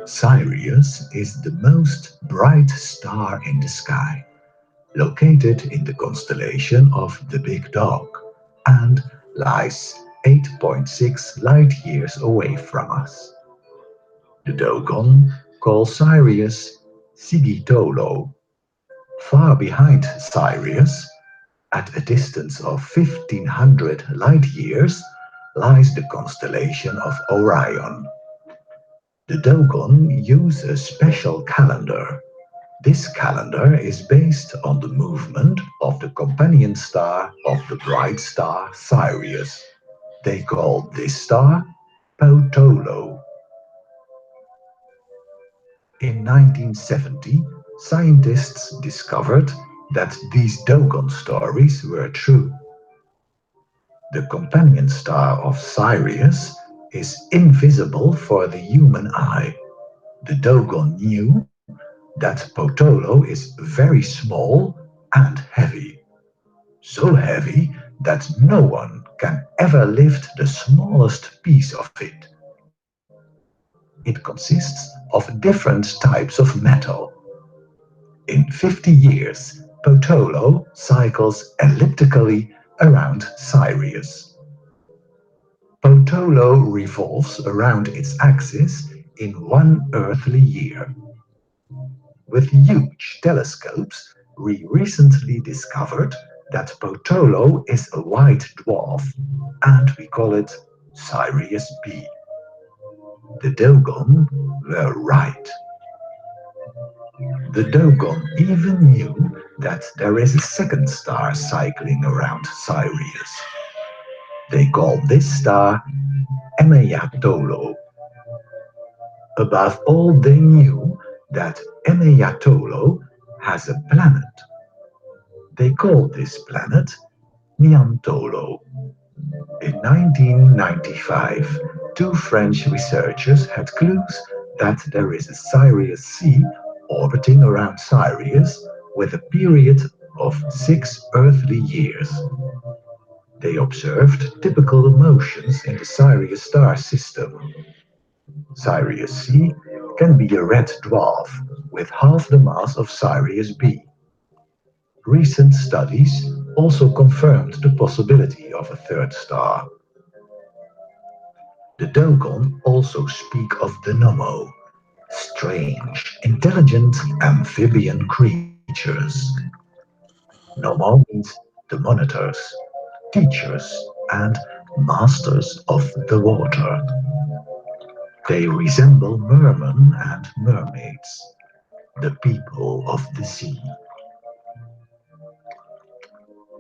S12: Sirius is the most bright star in the sky, located in the constellation of the Big Dog, and lies 8.6 light-years away from us. The Dogon call Sirius Sigitolo. Far behind Sirius, at a distance of 1500 light-years, lies the constellation of Orion. The Dogon use a special calendar. This calendar is based on the movement of the companion star of the bright star Sirius. They call this star Potolo. In 1970, scientists discovered that these Dogon stories were true. The companion star of Sirius is invisible for the human eye. The Dogon knew that Potolo is very small and heavy. So heavy that no one can ever lift the smallest piece of it. It consists of different types of metal. In 50 years, Potolo cycles elliptically around Sirius. Potolo revolves around its axis in 1 earthly year. With huge telescopes, we recently discovered that Potolo is a white dwarf, and we call it Sirius B. The Dogon were right. The Dogon even knew that there is a second star cycling around Sirius. They call this star Emeyatolo. Above all, they knew that Emeyatolo has a planet. They call this planet Niantolo. In 1995, 2 French researchers had clues that there is a Sirius C orbiting around Sirius with a period of 6 earthly years. They observed typical motions in the Sirius star system. Sirius C can be a red dwarf with half the mass of Sirius B. Recent studies also confirmed the possibility of a third star. The Dogon also speak of the nommo, strange, intelligent amphibian creatures. Nommo means the monitors, teachers, and masters of the water. They resemble mermen and mermaids, the people of the sea.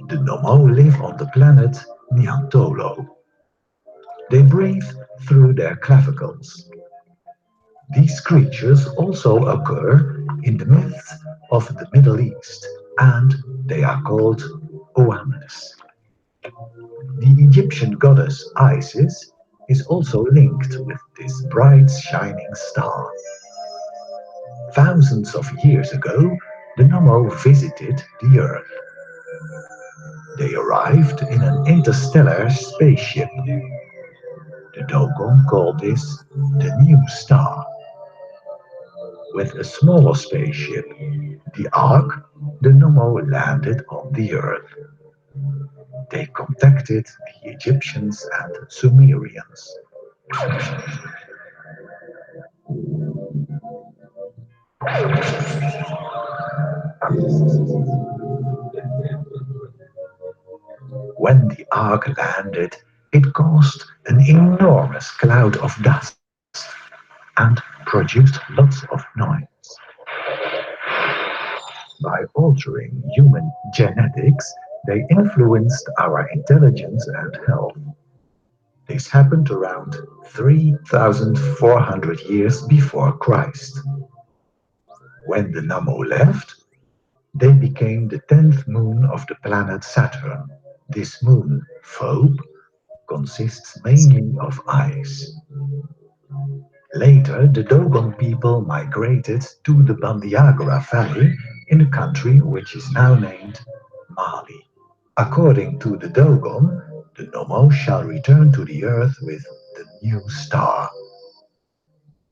S12: The nommo live on the planet Niantolo. They breathe through their clavicles. These creatures also occur in the myths of the Middle East, and they are called Oannes. The Egyptian goddess Isis is also linked with this bright shining star. Thousands of years ago, the nommo visited the Earth. They arrived in an interstellar spaceship. The Dogon called this the new star. With a smaller spaceship, the Ark, the nommo landed on the Earth. They contacted the Egyptians and Sumerians. When the ark landed, it caused an enormous cloud of dust and produced lots of noise. By altering human genetics, they influenced our intelligence and health. This happened around 3,400 years before Christ. When the nommo left, they became the 10th moon of the planet Saturn. This moon, Phobe, consists mainly of ice. Later, the Dogon people migrated to the Bandiagara Valley in a country which is now named Mali. According to the Dogon, the nommo shall return to the Earth with the new star.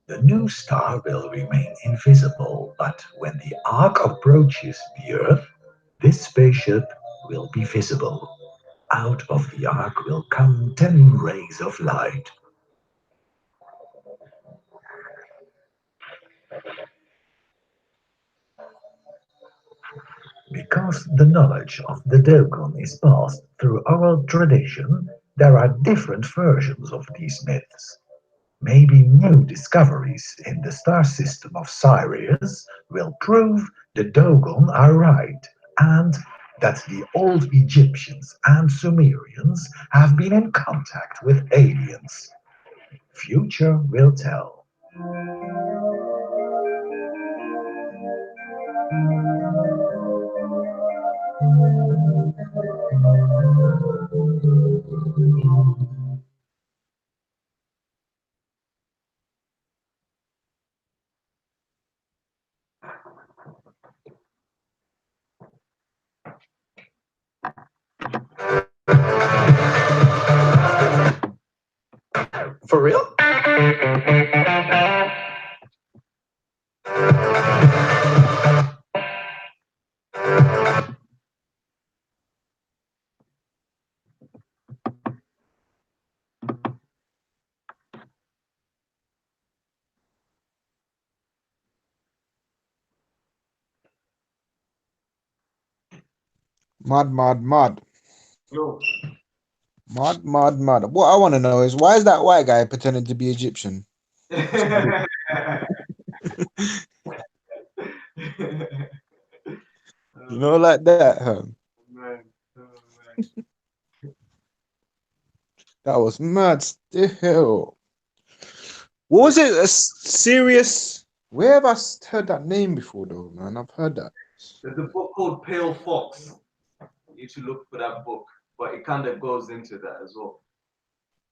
S12: The new star will remain invisible, but when the ark approaches the Earth, this spaceship will be visible. Out of the ark will come 10 rays of light. Because the knowledge of the Dogon is passed through oral tradition, there are different versions of these myths. Maybe new discoveries in the star system of Sirius will prove the Dogon are right, and that the old Egyptians and Sumerians have been in contact with aliens. Future will tell. For real?
S3: Mad.
S7: Yo.
S3: Mad. What I want to know is why is that white guy pretending to be Egyptian?
S7: You
S3: You know, like that.
S7: man.
S3: That was mad still. What was it? A serious? Where have I heard that name before, though, man? I've heard that.
S7: There's a book called Pale Fox. You should look for that book, but it kind of goes into that as well.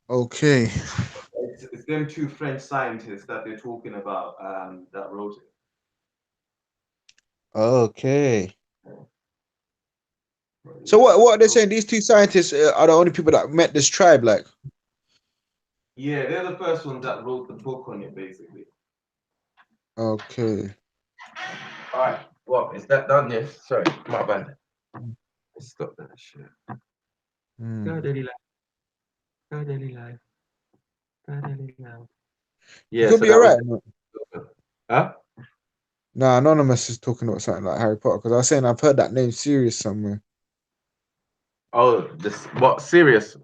S3: Okay.
S7: It's them two French scientists that they're talking about that wrote it.
S3: Okay. So what are they saying? These two scientists are the only people that met this tribe, like?
S7: Yeah, they're the first ones that wrote the book on it, basically.
S3: Okay.
S1: All right. Well, is that done? Yes. Sorry, my bad. Let's stop that shit. Go daily life. Go daily life. Go daily life. Yeah.
S3: Could
S1: So
S3: be
S1: that
S3: alright.
S1: was. Huh?
S3: Nah, Anonymous is talking about something like Harry Potter because I was saying I've heard that name serious somewhere.
S1: Oh, this what Sirius?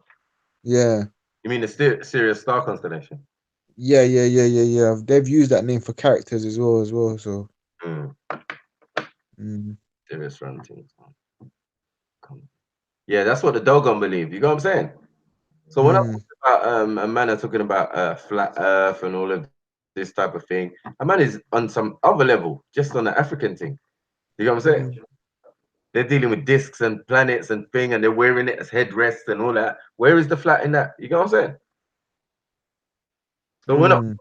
S3: Yeah.
S1: You mean the Sirius star constellation?
S3: Yeah. They've used that name for characters as well. So.
S1: Sirius Frontiers. Yeah, that's what the Dogon believe. You know what I'm saying? So when I talk about a man are talking about flat Earth and all of this type of thing, a man is on some other level, just on the African thing. You know what I'm saying? They're dealing with discs and planets and thing, and they're wearing it as headrests and all that. Where is the flat in that? You know what I'm saying? So we're not from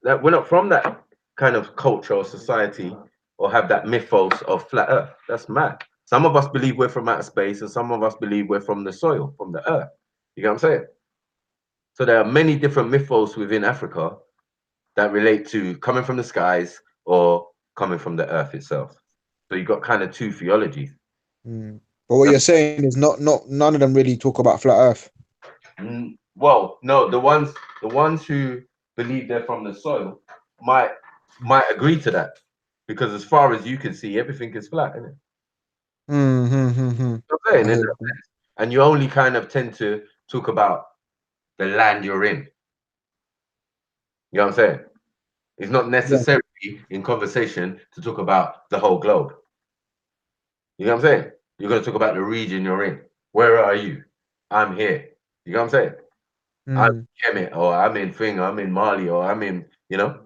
S1: that. We're not from that kind of culture or society or have that mythos of flat Earth. That's mad. Some of us believe we're from outer space, and some of us believe we're from the soil, from the Earth. You know what I'm saying? So there are many different mythos within Africa that relate to coming from the skies or coming from the Earth itself. So you've got kind of two theologies.
S3: But what you're saying is none of them really talk about flat Earth.
S1: Well, no, the ones who believe they're from the soil might agree to that, because as far as you can see, everything is flat, isn't it? And you only kind of tend to talk about the land you're in. You know what I'm saying? It's not necessarily in conversation to talk about the whole globe. You know what I'm saying? You're going to talk about the region you're in. Where are you? I'm here. You know what I'm saying? I'm in Kemet, or I'm in Thing, I'm in Mali, or I'm in, you know,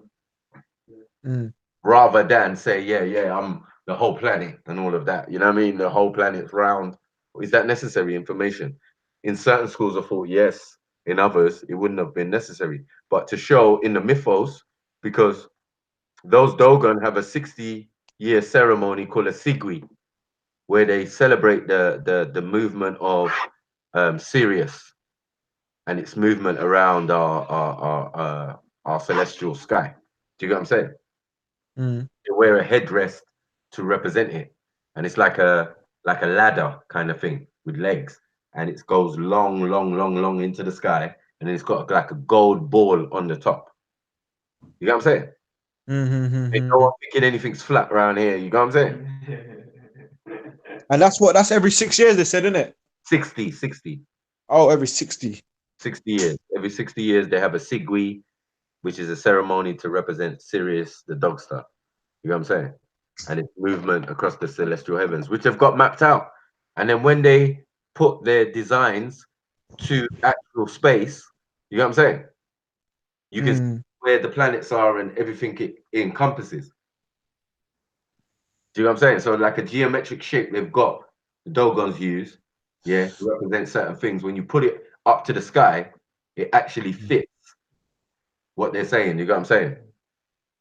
S1: rather than say, yeah, I'm the whole planet and all of that. You know what I mean? The whole planet's round. Is that necessary information? In certain schools of thought, yes. In others, it wouldn't have been necessary. But to show in the mythos, because those Dogon have a 60-year ceremony called a Sigui, where they celebrate the movement of Sirius and its movement around our celestial sky. Do you get what I'm saying? They wear a headdress to represent it, and it's like a ladder kind of thing with legs, and it goes long into the sky, and then it's got like a gold ball on the top. You get what I'm saying? Ain't no one thinking anything's flat around here. You know what I'm saying?
S3: And that's every 6 years, they said, isn't it?
S1: 60.
S3: Oh, every 60.
S1: 60 years. Every 60 years, they have a Sigui, which is a ceremony to represent Sirius, the dog star. You know what I'm saying? And its movement across the celestial heavens, which have got mapped out. And then when they put their designs to actual space, you know what I'm saying? You can see where the planets are and everything it encompasses. Do you know what I'm saying? So like a geometric shape they've got, the Dogons use, to represent certain things. When you put it up to the sky, it actually fits what they're saying. You know what I'm saying?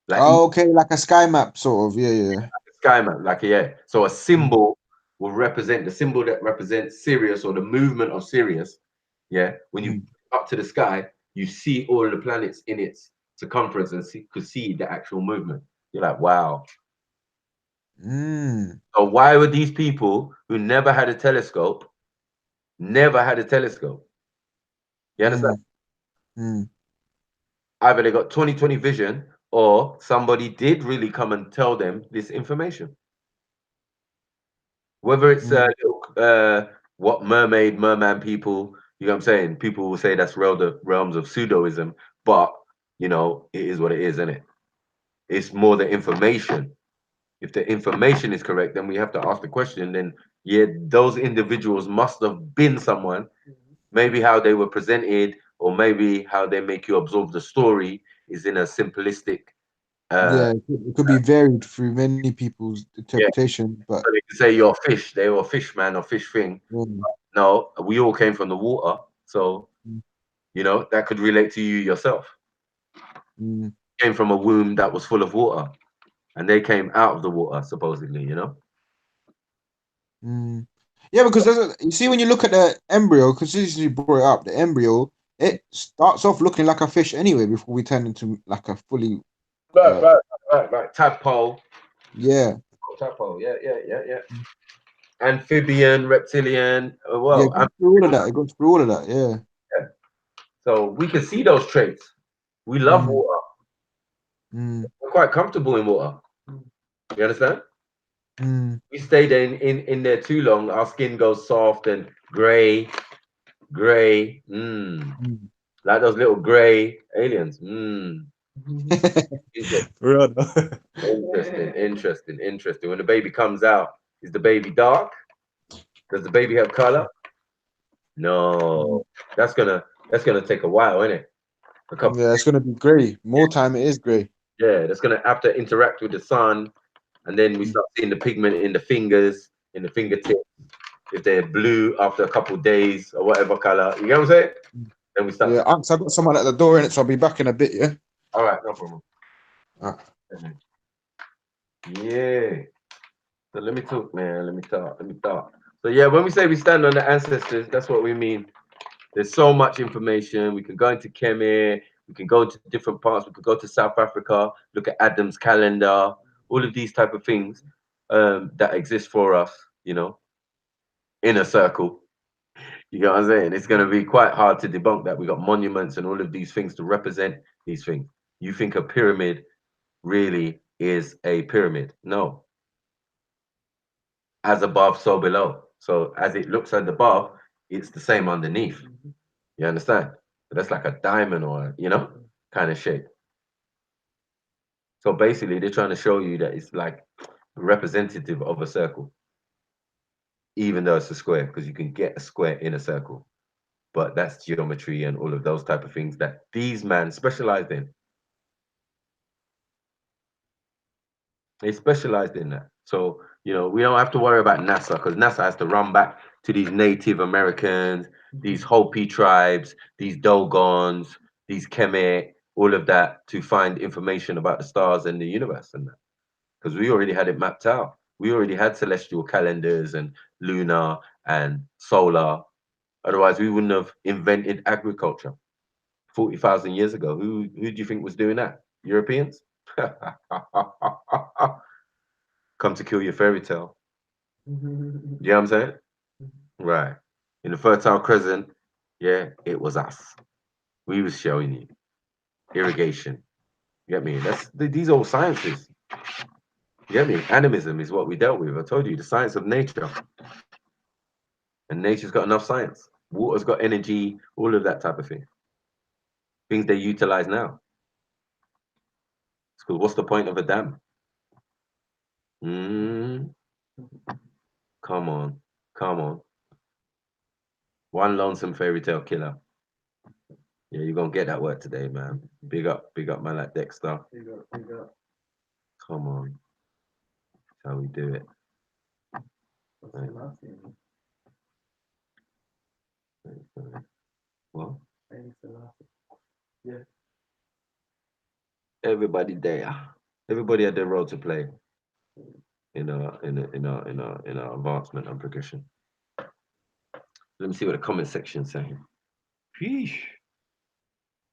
S1: Like
S3: okay, like a sky map, sort of. Yeah.
S1: Like a sky map, So a symbol will represent the symbol that represents Sirius, or the movement of Sirius. Yeah. When you up to the sky, you see all the planets in its circumference and could see the actual movement. You're like, wow. So why would these people who never had a telescope? You understand? Either they got 20/20 vision, or somebody did really come and tell them this information. Whether it's what merman people, you know what I'm saying? People will say that's realms of pseudoism, but you know, it is what it is, isn't it? It's more the information. If the information is correct, then we have to ask the question, then those individuals must have been someone. Maybe how they were presented, or maybe how they make you absorb the story is in a simplistic.
S3: It could be varied through many people's interpretation, but
S1: so they can say you're a fish, they were a fish man or fish thing. No, we all came from the water, so you know that could relate to you yourself. Came from a womb that was full of water, and they came out of the water, supposedly, you know.
S3: Yeah, because you see, when you look at the embryo, because you brought it up, the embryo, it starts off looking like a fish anyway before we turn into like a fully
S1: right. Tadpole.
S3: Yeah.
S1: Tadpole. Yeah. Amphibian, reptilian. Well,
S3: it goes through all of that. It goes through all of that.
S1: Yeah. So we can see those traits. We love water. We're quite comfortable in water. You understand? We stayed in there too long. Our skin goes soft and gray. Like those little gray aliens. Interesting. When the baby comes out, is the baby dark? Does the baby have color? No. That's gonna take a while, isn't it?
S3: It's gonna be gray. More time it is gray.
S1: Yeah, that's gonna have to interact with the sun, and then we start seeing the pigment in the fingers, in the fingertips. If they're blue after a couple of days or whatever color, you know what I'm saying? Then we start.
S3: Yeah, I've got someone at the door in it, so I'll be back in a bit. Yeah.
S1: All right, no problem. Yeah. So let me talk, man. Let me talk. So yeah, when we say we stand on the ancestors, that's what we mean. There's so much information. We can go into Kemet, we can go into different parts, we could go to South Africa, look at Adam's calendar, all of these type of things that exist for us, you know. inner circle. You get what I'm saying? It's going to be quite hard to debunk that. We got monuments and all of these things to represent these things. You think a pyramid really is a pyramid? No. As above, so below. So as it looks at the above, it's the same underneath. You understand? So that's like a diamond or, you know, kind of shape. So basically, they're trying to show you that it's like representative of a circle, even though it's a square, because you can get a square in a circle. But that's geometry and all of those type of things that these men specialized in. They specialized in that. So, you know, we don't have to worry about NASA, because NASA has to run back to these Native Americans, these Hopi tribes, these Dogons, these Kemet, all of that to find information about the stars and the universe and that. Because we already had it mapped out. We already had celestial calendars and lunar and solar. Otherwise, we wouldn't have invented agriculture 40,000 years ago. Who do you think was doing that? Europeans? Come to kill your fairy tale. You know what I'm saying? Right. In the Fertile Crescent, yeah, it was us. We was showing you irrigation. You get me? These are all sciences. You get me? Animism is what we dealt with. I told you, the science of nature. And nature's got enough science. Water's got energy, all of that type of thing. Things they utilize now. Because what's the point of a dam? Come on. Come on. One lonesome fairy tale killer. Yeah, you're gonna get that word today, man. Big up man like Dexter.
S2: Big up.
S1: Come on. That's how we do it.
S2: What's the last thing?
S1: What?
S2: Yeah.
S1: Everybody there. Everybody had their role to play in our advancement and progression. Let me see what the comment section's saying. Sheesh.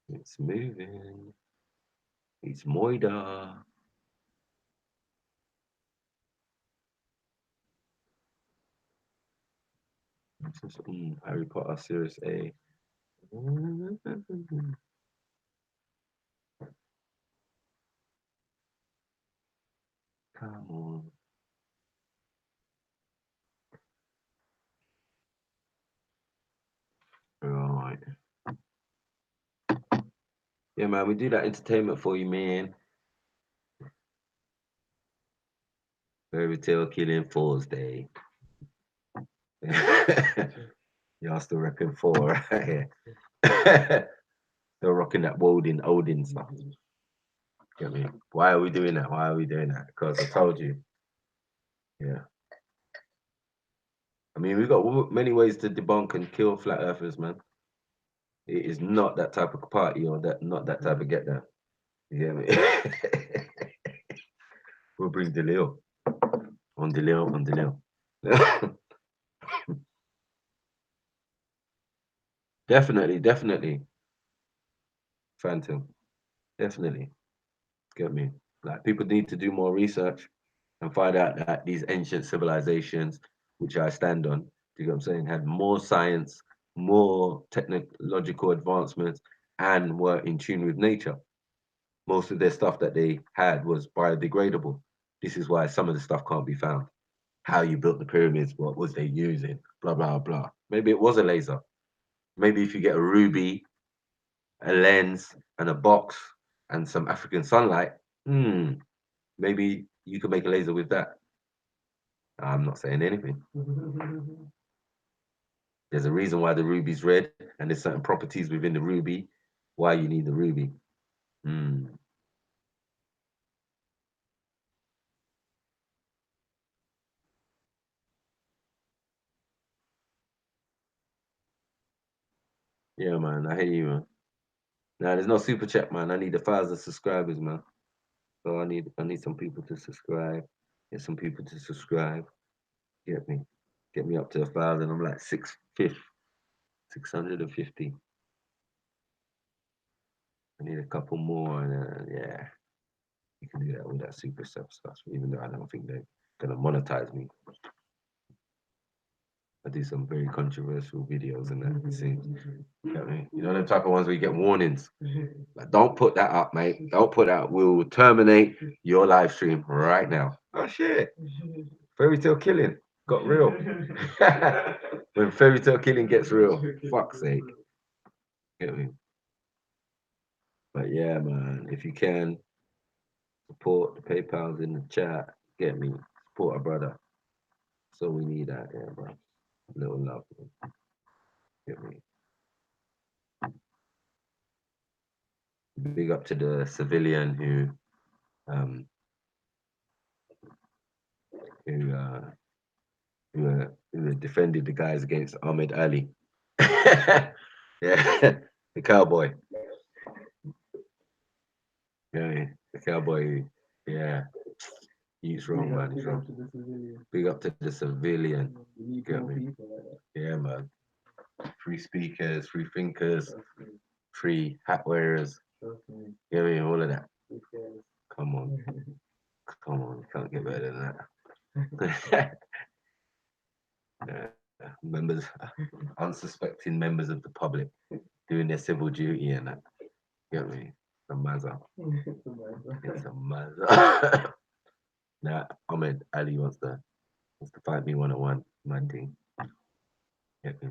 S1: It's moving. It's Moida. Harry Potter Series A. Come on. Right. Yeah, man, we do that entertainment for you, man. Fairy tale killing Thor'S Day. Y'all still repping 4 right here. Still rocking that Odin stuff. Get me? Why are we doing that? Why are we doing that? Because I told you. Yeah. I mean, we've got many ways to debunk and kill flat earthers, man. It is not that type of party or not that type of get down. You hear me? We'll bring Delil. On Delil. Definitely. Phantom. Definitely. Get me? Like, people need to do more research and find out that these ancient civilizations, which I stand on, do you know what I'm saying, had more science, more technological advancements, and were in tune with nature. Most of their stuff that they had was biodegradable. This is why some of the stuff can't be found. How you built the pyramids, what was they using, blah, blah, blah. Maybe it was a laser. Maybe if you get a ruby, a lens, and a box, and some African sunlight, maybe you could make a laser with that. I'm not saying anything. There's a reason why the ruby's red, and there's certain properties within the ruby why you need the ruby. Yeah, man, I hear you, man. Now there's no super chat, man. I need 1,000 subscribers, man. So I need some people to subscribe. Get some people to subscribe. Get me up to 1,000. I'm like 650. I need a couple more, and yeah, you can do that with that super stuff. Even though I don't think they're gonna monetize me. I do some very controversial videos and that. It seems. You know what I mean? You know them type of ones where you get warnings. Like, don't put that up, mate. Don't put that. We'll terminate your live stream right now. Oh shit! Fairy tale killing got real. When fairy tale killing gets real, fuck's sake. You know what I mean? But yeah, man, if you can support the PayPal's in the chat, get me, support a brother. So we need that, yeah, bro. Little love, man. Get me. Big up to the civilian who defended the guys against Ahmed Ali. Yeah, the cowboy. Yeah, the cowboy. Yeah, he's wrong, man. He's wrong. Big up to the civilian. You get me? Yeah, man. Free speakers, free thinkers, free hat wearers. You get me? All of that. Come on. Come on. You can't get better than that. Yeah. Members, unsuspecting members of the public doing their civil duty and that. You get me? It's a mazza. It's a mazza. Nah, Ahmed Ali wants to fight me 1-on-1, man thing. Get me?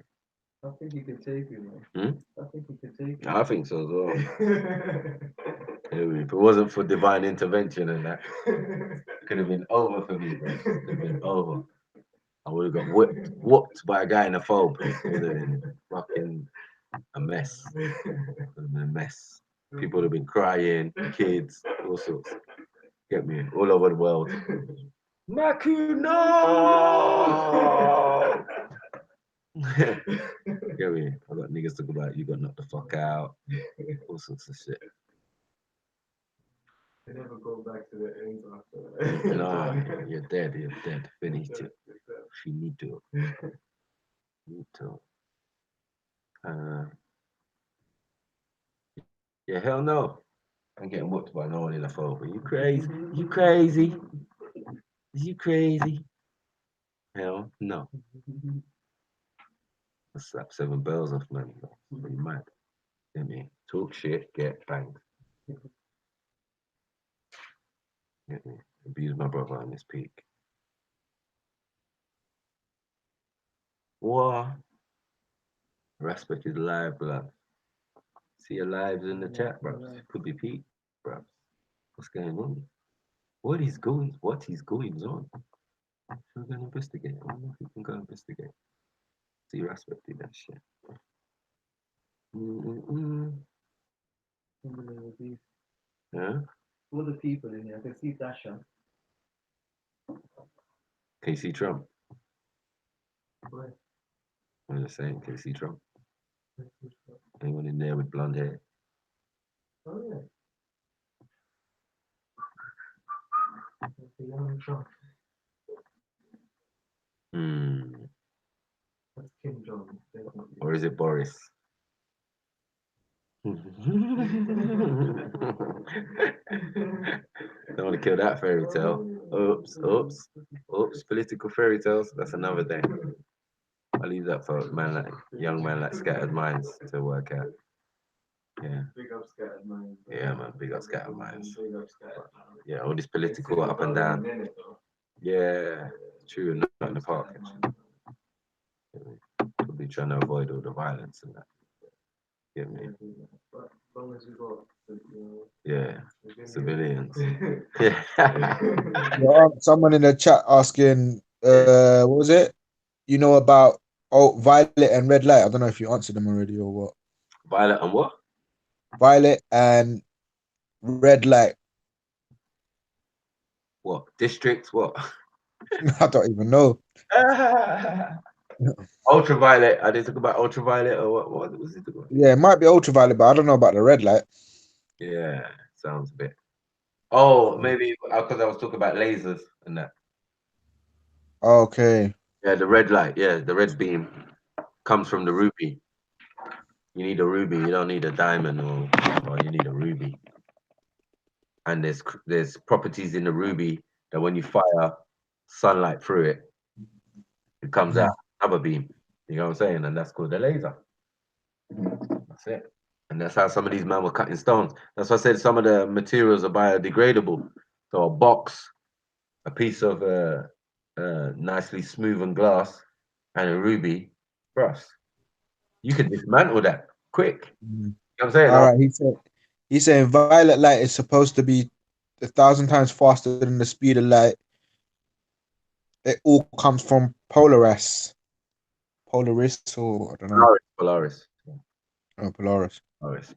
S2: I think he could take you, man. I think he could take you.
S1: I think so as well. If it wasn't for divine intervention and that, it could have been over for me, bro. It would have been over. I would have got whooped by a guy in a phobe. It would have been fucking a mess. It would have been a mess. People would have been crying, kids, all sorts. Get me? All over the world. MAKU, no! Get me? I got niggas talking about you got knocked the fuck out. All sorts of shit.
S7: They never go back to the ends after that.
S1: No, you're dead. You're dead. Finito. Finito. Finito. Yeah, hell no. I'm getting whooped by no one in the phone. But you crazy? You crazy? You crazy? Hell no. I slap 7 bells off, man. Are you mad? Get me? Talk shit, get banged. Get me? Abuse my brother on this peak. What? Respect is live, blood. See your lives in the chat, bro. Could be Pete, bro. What's going on? What is going on? We're gonna investigate. I don't know if we can go investigate. See Respect did that shit. Yeah?
S2: All the people in here, I can see Dasha.
S1: Can you see Trump?
S2: Where?
S1: I'm just saying, can you see Trump? Anyone in there with blonde hair?
S2: Oh yeah. That's the young Trump. That's Kim Jong.
S1: Or is it Boris? Don't want to kill that fairy tale. Oops. Political fairy tales. That's another day. I'll leave that for young man like Scattered Minds to work out. Yeah.
S7: Big up Scattered Minds.
S1: Yeah, man. Big up Scattered Minds.
S7: Big up Scattered Minds.
S1: Yeah, all this political up and down. Yeah, true. Not in the park, actually. We'll be trying to avoid all the violence and that. Get me?
S7: But as long as you got,
S1: Yeah, civilians.
S3: Someone in the chat asking, what was it? You know about violet and red light? I don't know if you answered them already or what.
S1: Violet and what?
S3: Violet and red light.
S1: What? Districts? What?
S3: I don't even know.
S1: Ultraviolet. Are they talking about ultraviolet or what was it about?
S3: Yeah, it might be ultraviolet, but I don't know about the red light.
S1: Yeah, sounds a bit. Oh, maybe because I was talking about lasers and that.
S3: Okay.
S1: Yeah, the red light. Yeah, the red beam comes from the ruby. You need a ruby. You don't need a diamond or you need a ruby. And there's properties in the ruby that when you fire sunlight through it, it comes out. another beam. You know what I'm saying? And that's called a laser. That's it. And that's how some of these men were cutting stones. That's why I said some of the materials are biodegradable. So a box, a piece of nicely smoothen glass, and a ruby brass. You could dismantle that quick. You know what I'm saying?
S3: All right, he's saying violet light is supposed to be 1,000 times faster than the speed of light. It all comes from Polaris, or I don't know.
S1: Polaris.
S3: Oh, Polaris.
S1: Polaris.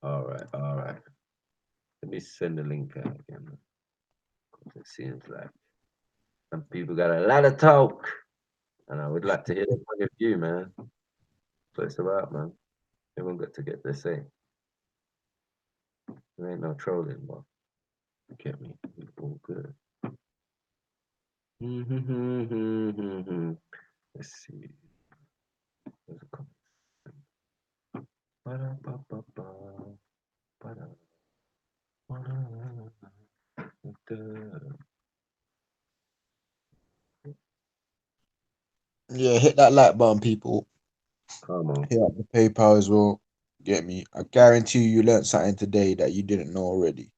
S1: All right. Let me send the link out again. It seems like some people got a lot of talk, and I would like to hear the point of view, man. What it's about, man. Everyone got to get their say. There ain't no trolling, but get me. It's all good. Let's see. There's a comment.
S3: Yeah, hit that like button, people.
S1: Come on.
S3: Hit up the PayPal as well. Get me. I guarantee you learned something today that you didn't know already.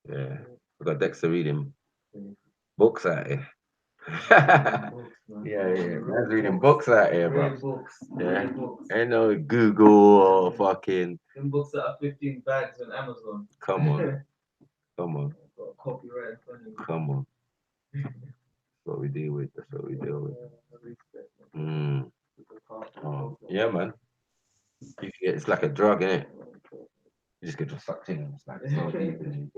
S1: Yeah, we got Dexter reading books out here. Yeah, man's reading books out here, bro. Yeah, ain't no Google or fucking.
S7: Them books that are 15 bags on Amazon.
S1: Come on.
S7: Got copyright.
S1: Come on. That's what we deal with. Yeah, man. It's like a drug, innit? You just get sucked in. It's like so deep, and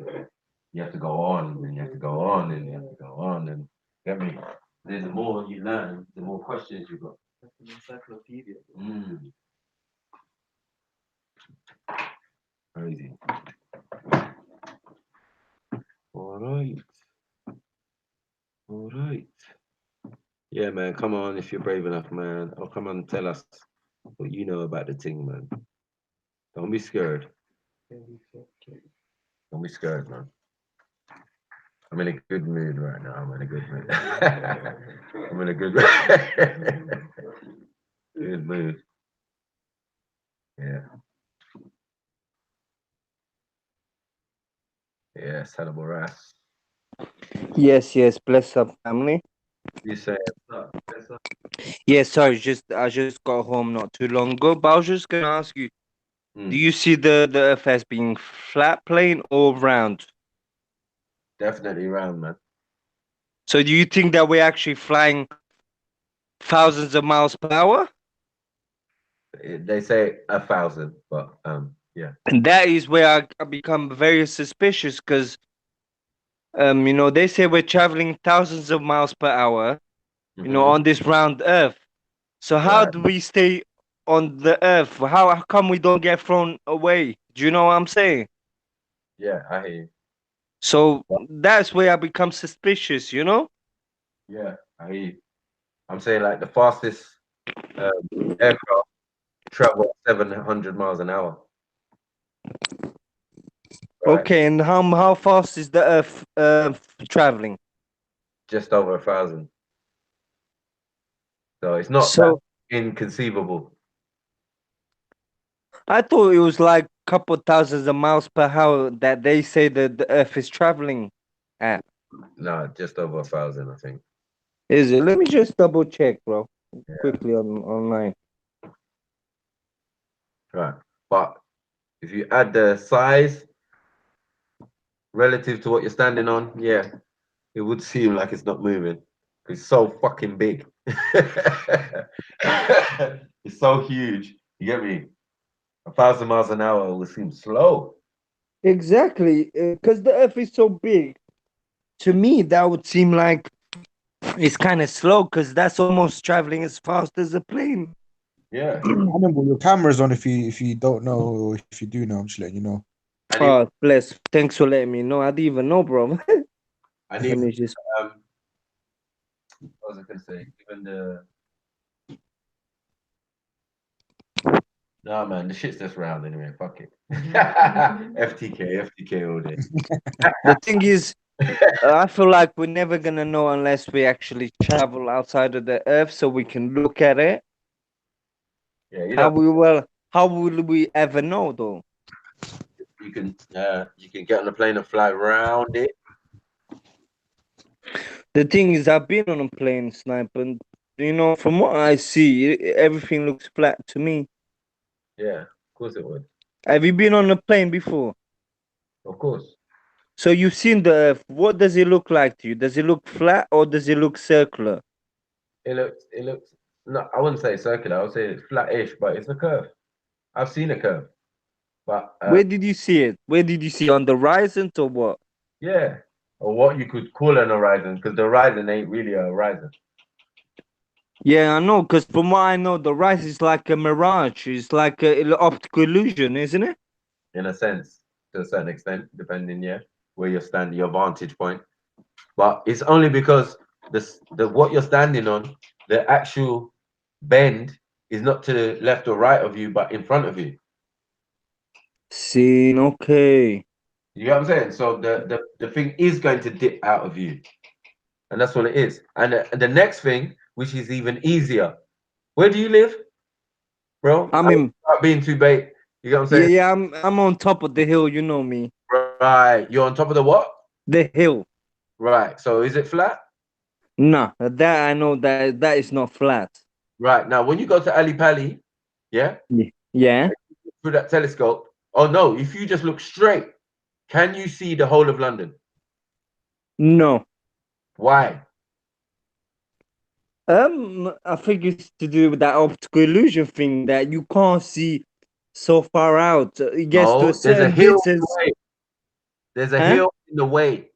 S1: you have to go on, and you have to go on, and you have to go on, and get me. Then the more you learn, the more questions you got.
S7: Like an encyclopedia.
S1: Crazy. All right. Yeah, man. Come on, if you're brave enough, man. Oh, come on, tell us what you know about the thing, man. Don't be scared. Don't be scared, man. I'm in a good mood right now. I'm in a good mood. I'm in a good good mood. Yeah. Yes, Hannibal Ras.
S6: Yes, bless up, family.
S1: You say
S6: Yeah, sorry, I just got home not too long ago, but I was just gonna ask you, do you see the Earth as being flat, plane, or round?
S1: definitely round, man.
S6: So do you think that we're actually flying thousands of miles per hour?
S1: They say 1,000, but yeah.
S6: And that is where I become very suspicious because they say we're traveling thousands of miles per hour, on this round Earth. So how do we stay on the Earth? How come we don't get thrown away? Do you know what I'm saying?
S1: Yeah, I hear you.
S6: So that's where I become suspicious,
S1: Yeah, I hear you. I'm saying like the fastest aircraft travel 700 miles an hour. Right.
S6: Okay, and how fast is the Earth traveling?
S1: Just over 1,000. So it's not
S6: So
S1: that inconceivable.
S6: I thought it was like a couple thousands of miles per hour that they say that the Earth is traveling at.
S1: No, just over 1,000, I think.
S6: Is it? Let me just double check, bro. Quickly online.
S1: Right. But if you add the size relative to what you're standing on, yeah, it would seem like it's not moving. It's so fucking big. It's so huge. You get me? 1,000 miles an hour would seem slow.
S6: Exactly, because the Earth is so big. To me, that would seem like it's kind of slow because that's almost traveling as fast as a plane.
S1: Yeah.
S3: I remember your camera's on if you don't know, or if you do know, I'm just letting you know.
S6: Oh, bless. Thanks for letting me know. I didn't even know, bro.
S1: What was I gonna say? Even Nah, man, the shit's just round anyway. Fuck it. FTK all day.
S6: The thing is, I feel like we're never gonna know unless we actually travel outside of the Earth, so we can look at it.
S1: Yeah, you
S6: How
S1: know,
S6: how will we ever know though?
S1: you can get on a plane and fly around it.
S6: The thing is, I've been on a plane, Sniper, and you know, from what I see, everything looks flat to me.
S1: Yeah, of course it would.
S6: Have you been on a plane before?
S1: Of course.
S6: So you've seen the Earth. What does it look like to you? Does it look flat or does it look circular?
S1: It looks no, I wouldn't say circular, I would say it's flat-ish, but it's a curve. I've seen a curve. But
S6: Where did you see it? Where did you see it? On the horizon or what?
S1: yeah. Or what you could call an horizon, because the horizon ain't really a horizon.
S6: Yeah, I know, because from what I know, the rise is like a mirage. It's like an optical illusion, isn't it?
S1: In a sense, to a certain extent, depending, yeah, where you're standing, your vantage point. But it's only because the what you're standing on, the actual bend is not to the left or right of you, but in front of you.
S6: See, okay.
S1: You know what I'm saying? So the thing is going to dip out of you. And that's what it is. And the next thing, which is even easier, where do you live, bro?
S6: I mean,
S1: Not being too bait. You know what I'm saying?
S6: yeah, I'm on top of the hill. You know me.
S1: Right. You're on top of the what?
S6: The hill.
S1: Right. So is it flat?
S6: Nah, that I know that is not flat.
S1: Right. Now, when you go to Ali Pali, yeah,
S6: Yeah.
S1: through that telescope. Oh no! If you just look straight, can you see the whole of London?
S6: No.
S1: Why?
S6: I think it's to do with that optical illusion thing that you can't see so far out. It gets to a
S1: No, there's a
S6: certain
S1: hill in
S6: distance.
S1: the way. There's a
S6: Huh?
S1: hill in the way.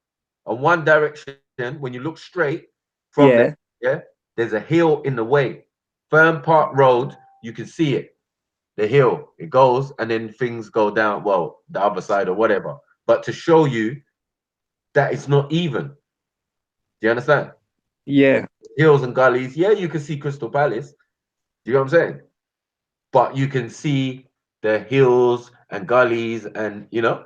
S1: On one direction, when you look straight from
S6: Yeah.
S1: there, yeah, there's a hill in the way. Fern Park Road, you can see it. The hill, it goes, and then things go down, well, the other side or whatever. But to show you that it's not even. Do you understand?
S6: Yeah.
S1: Hills and gullies. Yeah, you can see Crystal Palace. Do you know what I'm saying? But you can see the hills and gullies, and you know.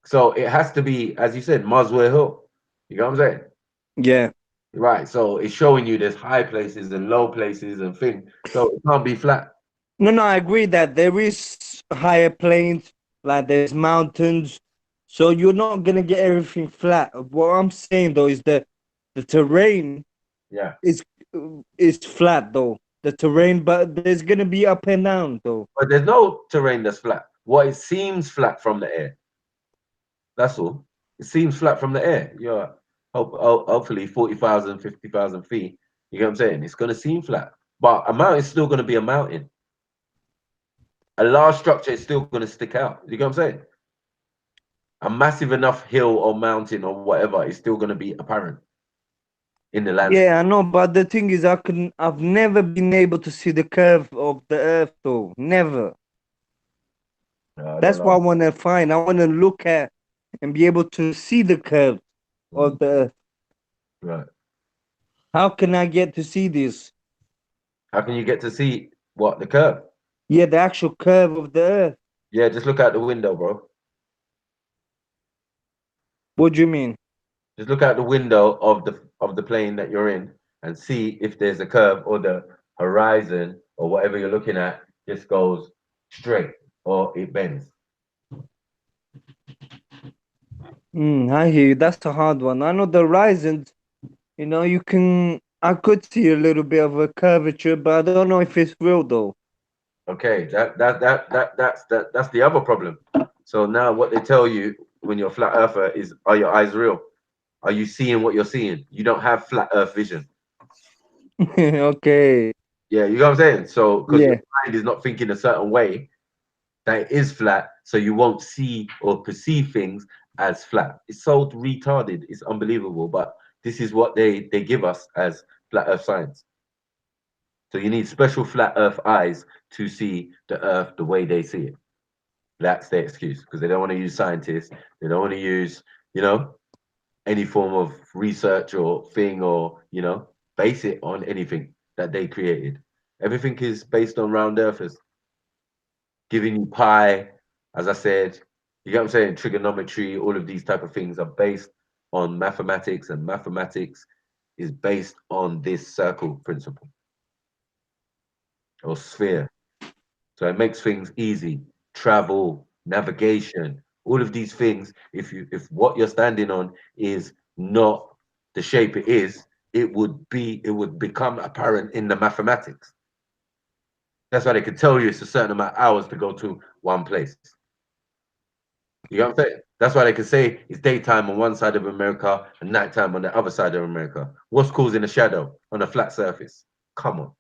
S1: So it has to be, as you said, Muswell Hill. You know what I'm saying?
S6: Yeah.
S1: Right. So it's showing you there's high places and low places and things. So it can't be flat.
S6: No, I agree that there is higher plains, like there's mountains, so you're not gonna get everything flat. What I'm saying though is that the terrain
S1: Yeah.
S6: is flat though. The terrain, but there's gonna be up and down though.
S1: But there's no terrain that's flat. What it seems flat from the air. That's all. It seems flat from the air. You're hopefully 40,000, 50,000 feet. You know what I'm saying? It's going to seem flat. But a mountain is still going to be a mountain. A large structure is still going to stick out. You know what I'm saying? A massive enough hill or mountain or whatever is still going to be apparent in the landscape.
S6: Yeah, I know, but the thing is, I've never been able to see the curve of the Earth though. Never. That's what I want to find. I want to look at and be able to see the curve of the Earth.
S1: Right.
S6: How can I get to see this?
S1: How can you get to see what? The curve?
S6: Yeah, the actual curve of the Earth.
S1: Yeah, just look out the window, bro.
S6: What do you mean?
S1: Just look out the window of the plane that you're in and see if there's a curve, or the horizon or whatever you're looking at just goes straight or it bends.
S6: I hear you. That's a hard one. I know the horizons, you know, I could see a little bit of a curvature, but I don't know if it's real though.
S1: Okay, that's the other problem. So now what they tell you when you're a flat earther is, are your eyes real? Are you seeing what you're seeing? You don't have flat earth vision.
S6: Okay.
S1: Yeah, you know what I'm saying? So because
S6: Yeah.
S1: your mind is not thinking a certain way, that it is flat, so you won't see or perceive things as flat. It's so retarded, it's unbelievable. But this is what they give us as flat earth science. So you need special flat earth eyes to see the earth the way they see it. That's their excuse, because they don't want to use scientists. They don't want to use, you know, any form of research or thing, or, you know, base it on anything that they created. Everything is based on round earthers. Giving you pi, as I said, you get what I'm saying? Trigonometry, all of these type of things are based on mathematics, and mathematics is based on this circle principle or sphere. So it makes things easy. Travel, navigation, all of these things. If what you're standing on is not the shape it is, it would become apparent in the mathematics. That's why they could tell you it's a certain amount of hours to go to one place. You know what I'm saying? That's why they can say it's daytime on one side of America and nighttime on the other side of America. What's causing a shadow on a flat surface? Come on.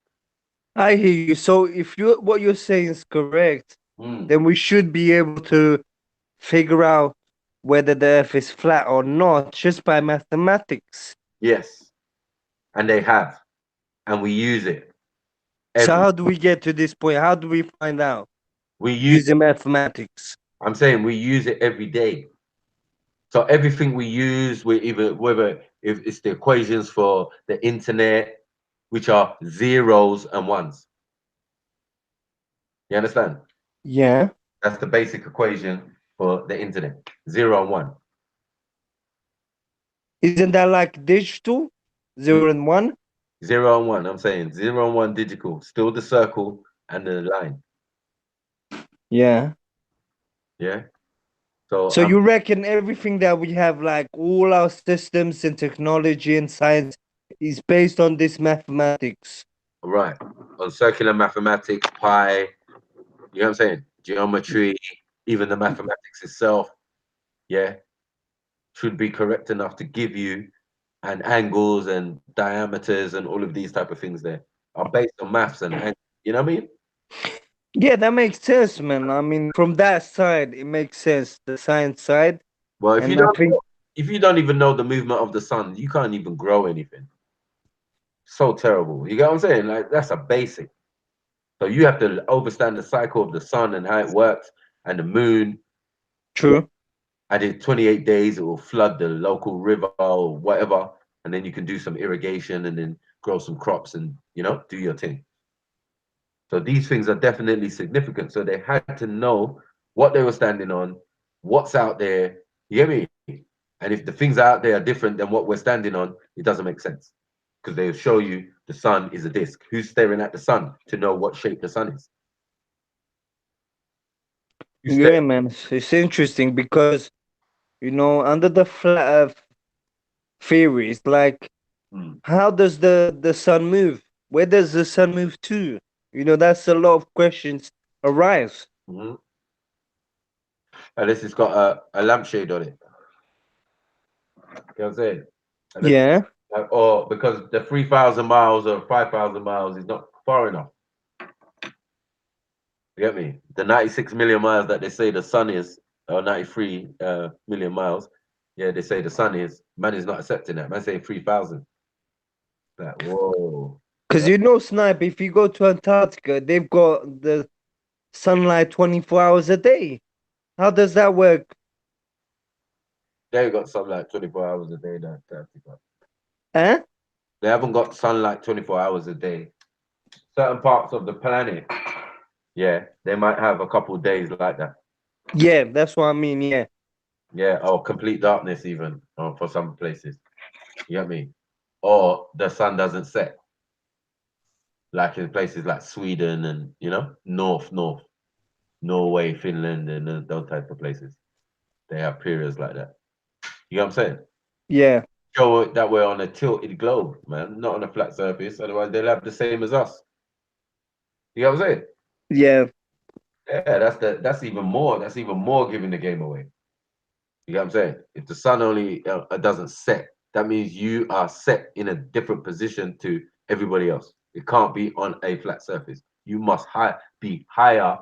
S6: I hear you. So if what you're saying is correct, then we should be able to figure out whether the Earth is flat or not just by mathematics.
S1: Yes, and they have, and we use it.
S6: So how do we get to this point? How do we find out?
S1: We use
S6: the mathematics.
S1: I'm saying we use it every day. So everything we use, whether if it's the equations for the internet, which are zeros and ones. You understand?
S6: Yeah.
S1: That's the basic equation for the internet. 0 and 1.
S6: Isn't that like digital? 0 and 1?
S1: 0 and 1. I'm saying 0 and 1 digital. Still the circle and the line.
S6: Yeah.
S1: Yeah. So
S6: you reckon everything that we have, like all our systems and technology and science, is based on this mathematics?
S1: Right. On circular mathematics, pi, you know what I'm saying? Geometry, even the mathematics itself, yeah, should be correct enough to give you and angles and diameters and all of these type of things there are based on maths and you know what I mean?
S6: Yeah, that makes sense, man. I mean, from that side, it makes sense. The science side.
S1: Well, if you don't even know the movement of the sun, you can't even grow anything. So terrible. You get what I'm saying? Like that's a basic. So you have to understand the cycle of the sun and how it works and the moon.
S6: True.
S1: And in 28 days, it will flood the local river or whatever. And then you can do some irrigation and then grow some crops and, you know, do your thing. So these things are definitely significant. So they had to know what they were standing on, what's out there. You get me? And if the things out there are different than what we're standing on, it doesn't make sense. Because they'll show you the sun is a disc. Who's staring at the sun to know what shape the sun is?
S6: Yeah, man. It's interesting because, you know, under the flat Earth theory, it's like, how does the sun move? Where does the sun move to? You know, that's a lot of questions arise.
S1: And this has got a lampshade on it. You know what I'm saying?
S6: Yeah.
S1: Or because the 3,000 miles or 5,000 miles is not far enough. You get me? The 96 million miles that they say the sun is, or 93 million miles, yeah, they say the sun is. Man is not accepting that. Man saying 3,000. Like, whoa.
S6: Because you know, Snipe, if you go to Antarctica, they've got the sunlight 24 hours a day. How does that work?
S1: They've got sunlight 24 hours a day in Antarctica.
S6: Huh?
S1: They haven't got sunlight 24 hours a day. Certain parts of the planet, yeah, they might have a couple of days like that.
S6: Yeah, that's what I mean, yeah.
S1: Yeah, or complete darkness even for some places. You get me? Or the sun doesn't set. Like in places like Sweden and, you know, North, Norway, Finland, and those type of places. They have periods like that. You know what I'm saying?
S6: Yeah.
S1: Show it that we're on a tilted globe, man, not on a flat surface. Otherwise, they'll have the same as us. You know what I'm saying?
S6: Yeah.
S1: Yeah, that's even more. That's even more giving the game away. You know what I'm saying? If the sun only doesn't set, that means you are set in a different position to everybody else. It can't be on a flat surface. You must be higher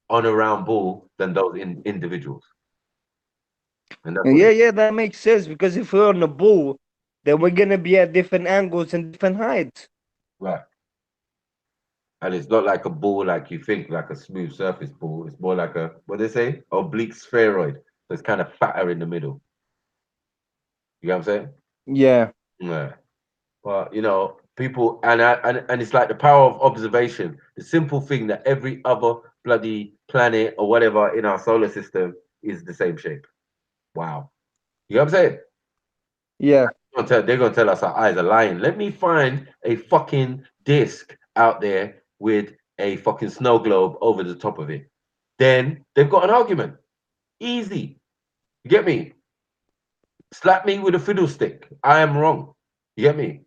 S1: on a round ball than those individuals. And
S6: Yeah, that makes sense because if we're on a ball, then we're gonna be at different angles and different heights.
S1: Right. And it's not like a ball like you think, like a smooth surface ball. It's more like a, what they say? Oblique spheroid. So it's kind of fatter in the middle. You know what I'm saying?
S6: Yeah.
S1: Yeah. Well, you know, People, and it's like the power of observation. The simple thing that every other bloody planet or whatever in our solar system is the same shape. Wow. You know what I'm saying?
S6: Yeah.
S1: They're gonna tell us our eyes are lying. Let me find a fucking disc out there with a fucking snow globe over the top of it. Then they've got an argument. Easy. You get me? Slap me with a fiddlestick. I am wrong. You get me?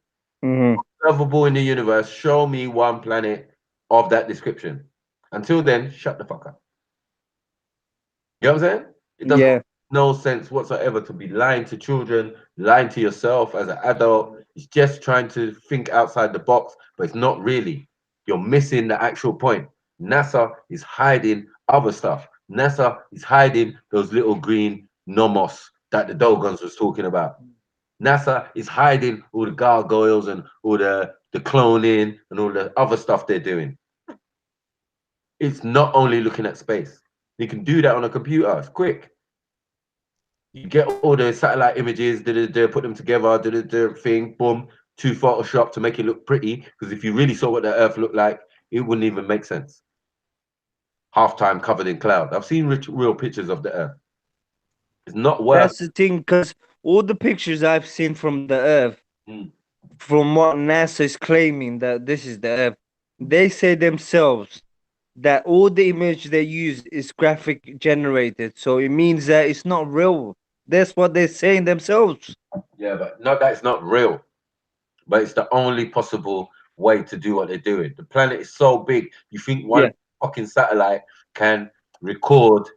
S1: Observable in the universe. Show me one planet of that description. Until then, shut the fuck up. You know what I'm saying? It doesn't make no sense whatsoever to be lying to children, lying to yourself as an adult. It's just trying to think outside the box, but it's not really. You're missing the actual point. NASA is hiding other stuff. NASA is hiding those little green nomos that the Dogons was talking about. NASA is hiding all the gargoyles and all the cloning and all the other stuff they're doing. It's not only looking at space. You can do that on a computer. It's quick. You get all the satellite images, put them together, thing, boom, to Photoshop to make it look pretty. Because if you really saw what the Earth looked like, it wouldn't even make sense. Half-time covered in cloud. I've seen real pictures of the Earth. It's not worth.
S6: That's the thing, because all the pictures I've seen from the Earth, from what NASA is claiming that this is the Earth, they say themselves that all the image they use is graphic generated. So it means that it's not real. That's what they're saying themselves.
S1: Yeah, but not that it's not real. But it's the only possible way to do what they're doing. The planet is so big. You think one fucking satellite can record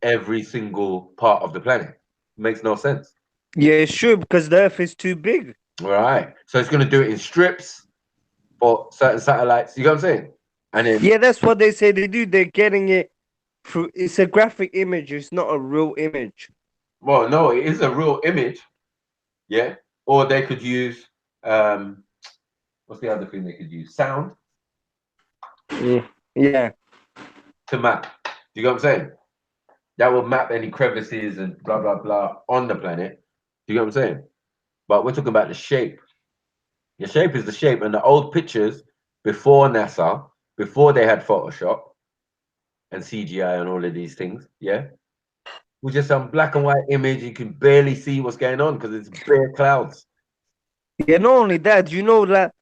S1: every single part of the planet? Makes no sense.
S6: Yeah, it's true, because the Earth is too big.
S1: All right. So it's going to do it in strips for certain satellites. You know what I'm saying? And then
S6: yeah, that's what they say they do. They're getting it through. It's a graphic image. It's not a real image.
S1: Well, no, it is a real image. Yeah. Or they could use what's the other thing they could use? Sound.
S6: Yeah.
S1: To map. Do you know what I'm saying? That will map any crevices and blah blah blah on the planet. Do you know what I'm saying? But we're talking about the shape. The shape is the shape, and the old pictures before NASA, before they had Photoshop and CGI and all of these things, yeah, was just some black and white image. You can barely see what's going on because it's bare clouds.
S6: Yeah, not only that, you know that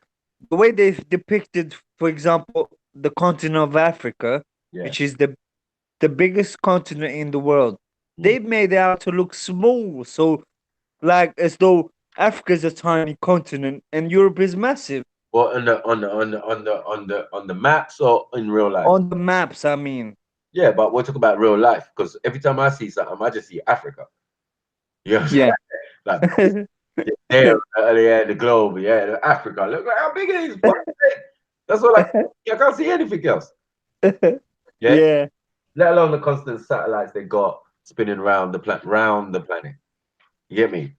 S6: the way they've depicted, for example, the continent of Africa, which is the biggest continent in the world, they've made it out to look small. So, like as though Africa is a tiny continent and Europe is massive.
S1: Well, on the maps or in real life?
S6: On the maps, I mean.
S1: Yeah, but we're talking about real life because every time I see something, I just see Africa. You know what I'm saying? Like there, the globe, Africa. Look how big it is. That's all. I can't see anything else. Yeah. Let alone the constant satellites they got spinning around the planet. You get me?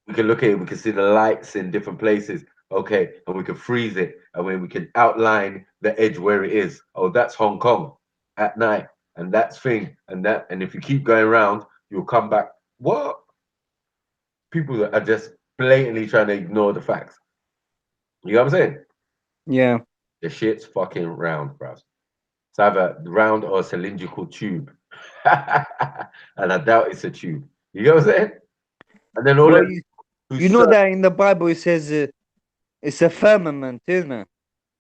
S1: We can look at it. We can see the lights in different places. Okay, and we can freeze it, and then we can outline the edge where it is. Oh, that's Hong Kong at night, and that's thing, and that. And if you keep going around, you'll come back. What? People are just blatantly trying to ignore the facts. You know what I'm saying?
S6: Yeah.
S1: The shit's fucking round, bro. It's either round or a cylindrical tube. And I doubt it's a tube. You know what I'm saying? And then all
S6: you know that in the Bible it says it's a firmament, isn't it?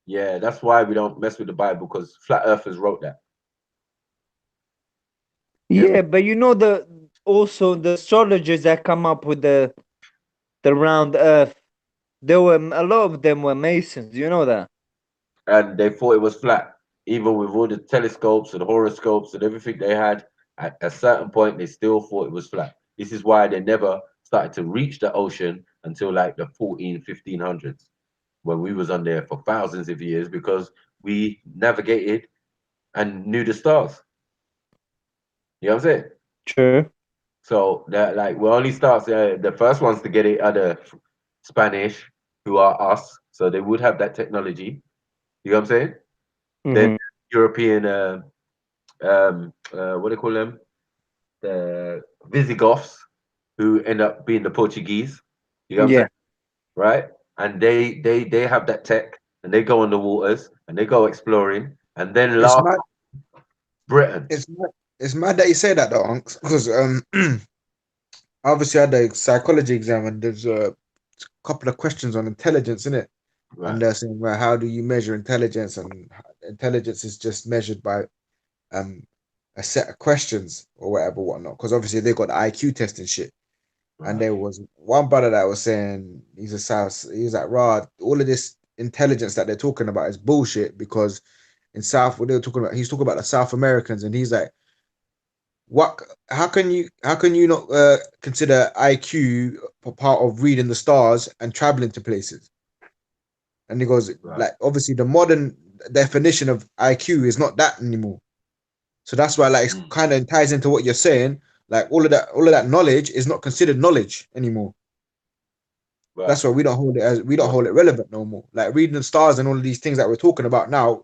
S1: Yeah, that's why we don't mess with the Bible, because flat earthers wrote that.
S6: Yeah, but you know also the astrologers that come up with the round earth, there were a lot of them were Masons, you know that?
S1: And they thought it was flat. Even with all the telescopes and horoscopes and everything they had, at a certain point they still thought it was flat. This is why they never started to reach the ocean until like the 1500s, when we was on there for thousands of years, because we navigated and knew the stars. You know what I'm saying?
S6: True.
S1: So that, like, we only start the first ones to get it are the Spanish, who are us, so they would have that technology. You know what I'm saying? Then European what do they call them? The Visigoths, who end up being the Portuguese. You know what I'm saying? Right? and they have that tech, and they go on the waters and they go exploring, and then
S3: It's
S1: last
S3: mad.
S1: Britain.
S3: It's mad that you say that, though, Unks, because obviously I had a psychology exam, and there's a couple of questions on intelligence in it,
S1: Right.
S3: and they're saying, well, how do you measure intelligence? And intelligence is just measured by a set of questions or whatever, whatnot. Because obviously they got the IQ test and shit. And there was one brother that was saying he's like, Rod, all of this intelligence that they're talking about is bullshit, because in South, what they were talking about, he's talking about the South Americans, and he's like, what? How can you not consider IQ a part of reading the stars and traveling to places? And he goes, like, obviously the modern definition of IQ is not that anymore. So that's why, like, it's kind of ties into what you're saying. Like, all of that knowledge is not considered knowledge anymore.
S1: Right.
S3: That's why we don't hold it relevant no more. Like, reading the stars and all of these things that we're talking about now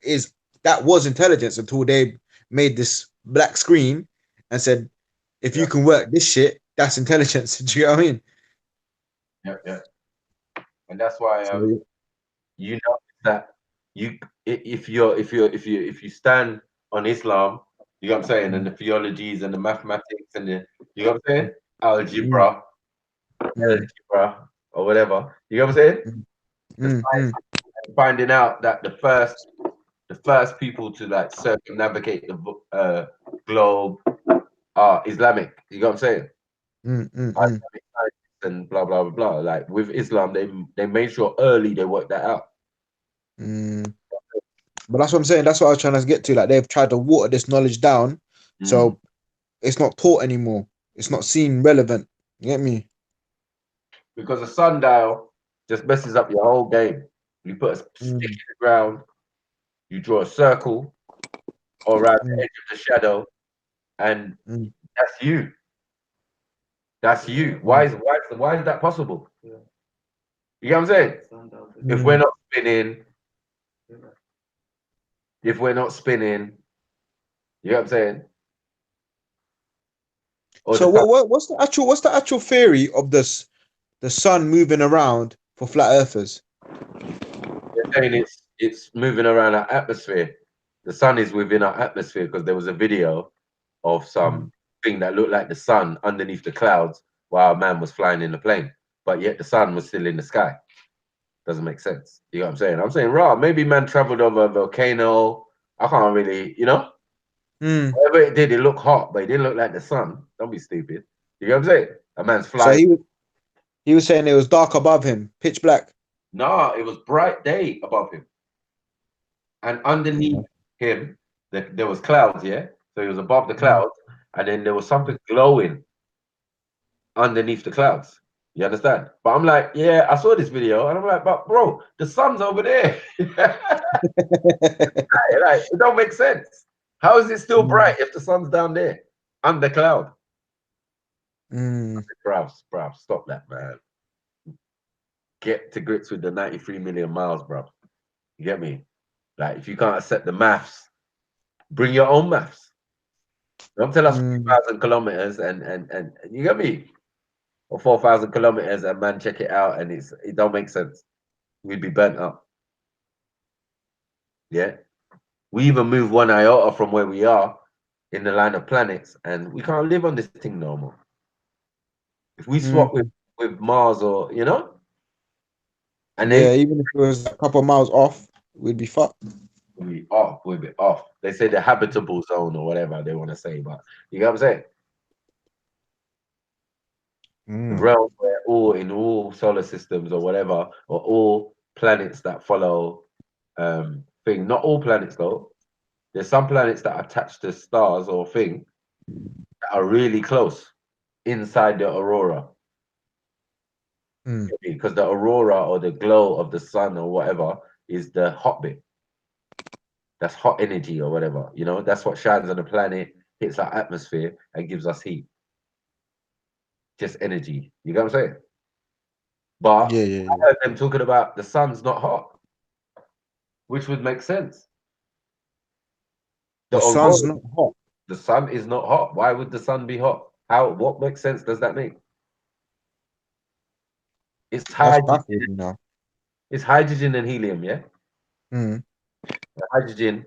S3: was intelligence until they made this black screen and said, if you can work this shit, that's intelligence. Do you know what I mean?
S1: Yeah. And that's why you know that if you stand on Islam, you know what I'm saying, and the theologies and the mathematics and the, you know what I'm saying, algebra or whatever, you know what I'm saying, finding out that the first people to like circumnavigate the globe are Islamic, you know what I'm saying, and blah blah blah blah. Like with Islam, they made sure early they worked that out.
S3: But that's what I'm saying. That's what I was trying to get to. Like, they've tried to water this knowledge down, so it's not taught anymore. It's not seen relevant. You get me?
S1: Because a sundial just messes up your whole game. You put a stick in the ground, you draw a circle around the edge of the shadow, and that's you. That's you. Why is that possible? You know what I'm saying? If we're not spinning, you know what I'm saying? Or
S3: So what's the actual theory of this, the sun moving around for flat earthers?
S1: They're saying it's moving around our atmosphere. The sun is within our atmosphere, because there was a video of some thing that looked like the sun underneath the clouds while a man was flying in the plane, but yet the sun was still in the sky. Doesn't make sense. You know what I'm saying? I'm saying, raw, maybe man traveled over a volcano. I can't really, you know? Whatever it did, it looked hot, but it didn't look like the sun. Don't be stupid. You know what I'm saying? A man's flying.
S3: So he was saying it was dark above him, pitch black.
S1: No, it was bright day above him. And underneath him, there was clouds, yeah? So he was above the clouds, and then there was something glowing underneath the clouds. You understand? But I'm like, yeah, I saw this video, and I'm like, but bro, the sun's over there. Like, it don't make sense. How is it still bright if the sun's down there under cloud? Bruv, stop that, man. Get to grips with the 93 million miles, bro. You get me? Like, if you can't accept the maths, bring your own maths. Don't tell us 3,000 kilometers and you get me? Or 4,000 kilometers, and man, check it out, and it don't make sense. We'd be burnt up. Yeah. We even move 1 iota from where we are in the line of planets, and we can't live on this thing no more. If we swap with Mars, or you know, and
S3: even if it was a couple of miles off, we'd be fucked.
S1: We'd be off. They say the habitable zone or whatever they want to say, but you know what I'm saying? The realm where in all solar systems or whatever, or all planets that follow thing. Not all planets though. There's some planets that are attached to stars or thing that are really close inside the aurora. Because the aurora, or the glow of the sun or whatever, is the hot bit. That's hot energy or whatever, you know, that's what shines on the planet, hits our atmosphere, and gives us heat. Just energy. You know what I'm saying? But I heard them talking about the sun's not hot, which would make sense.
S3: The sun's not hot.
S1: The sun is not hot. Why would the sun be hot? What makes sense does that make? It's high. It's hydrogen and helium, yeah?
S3: Mm.
S1: The hydrogen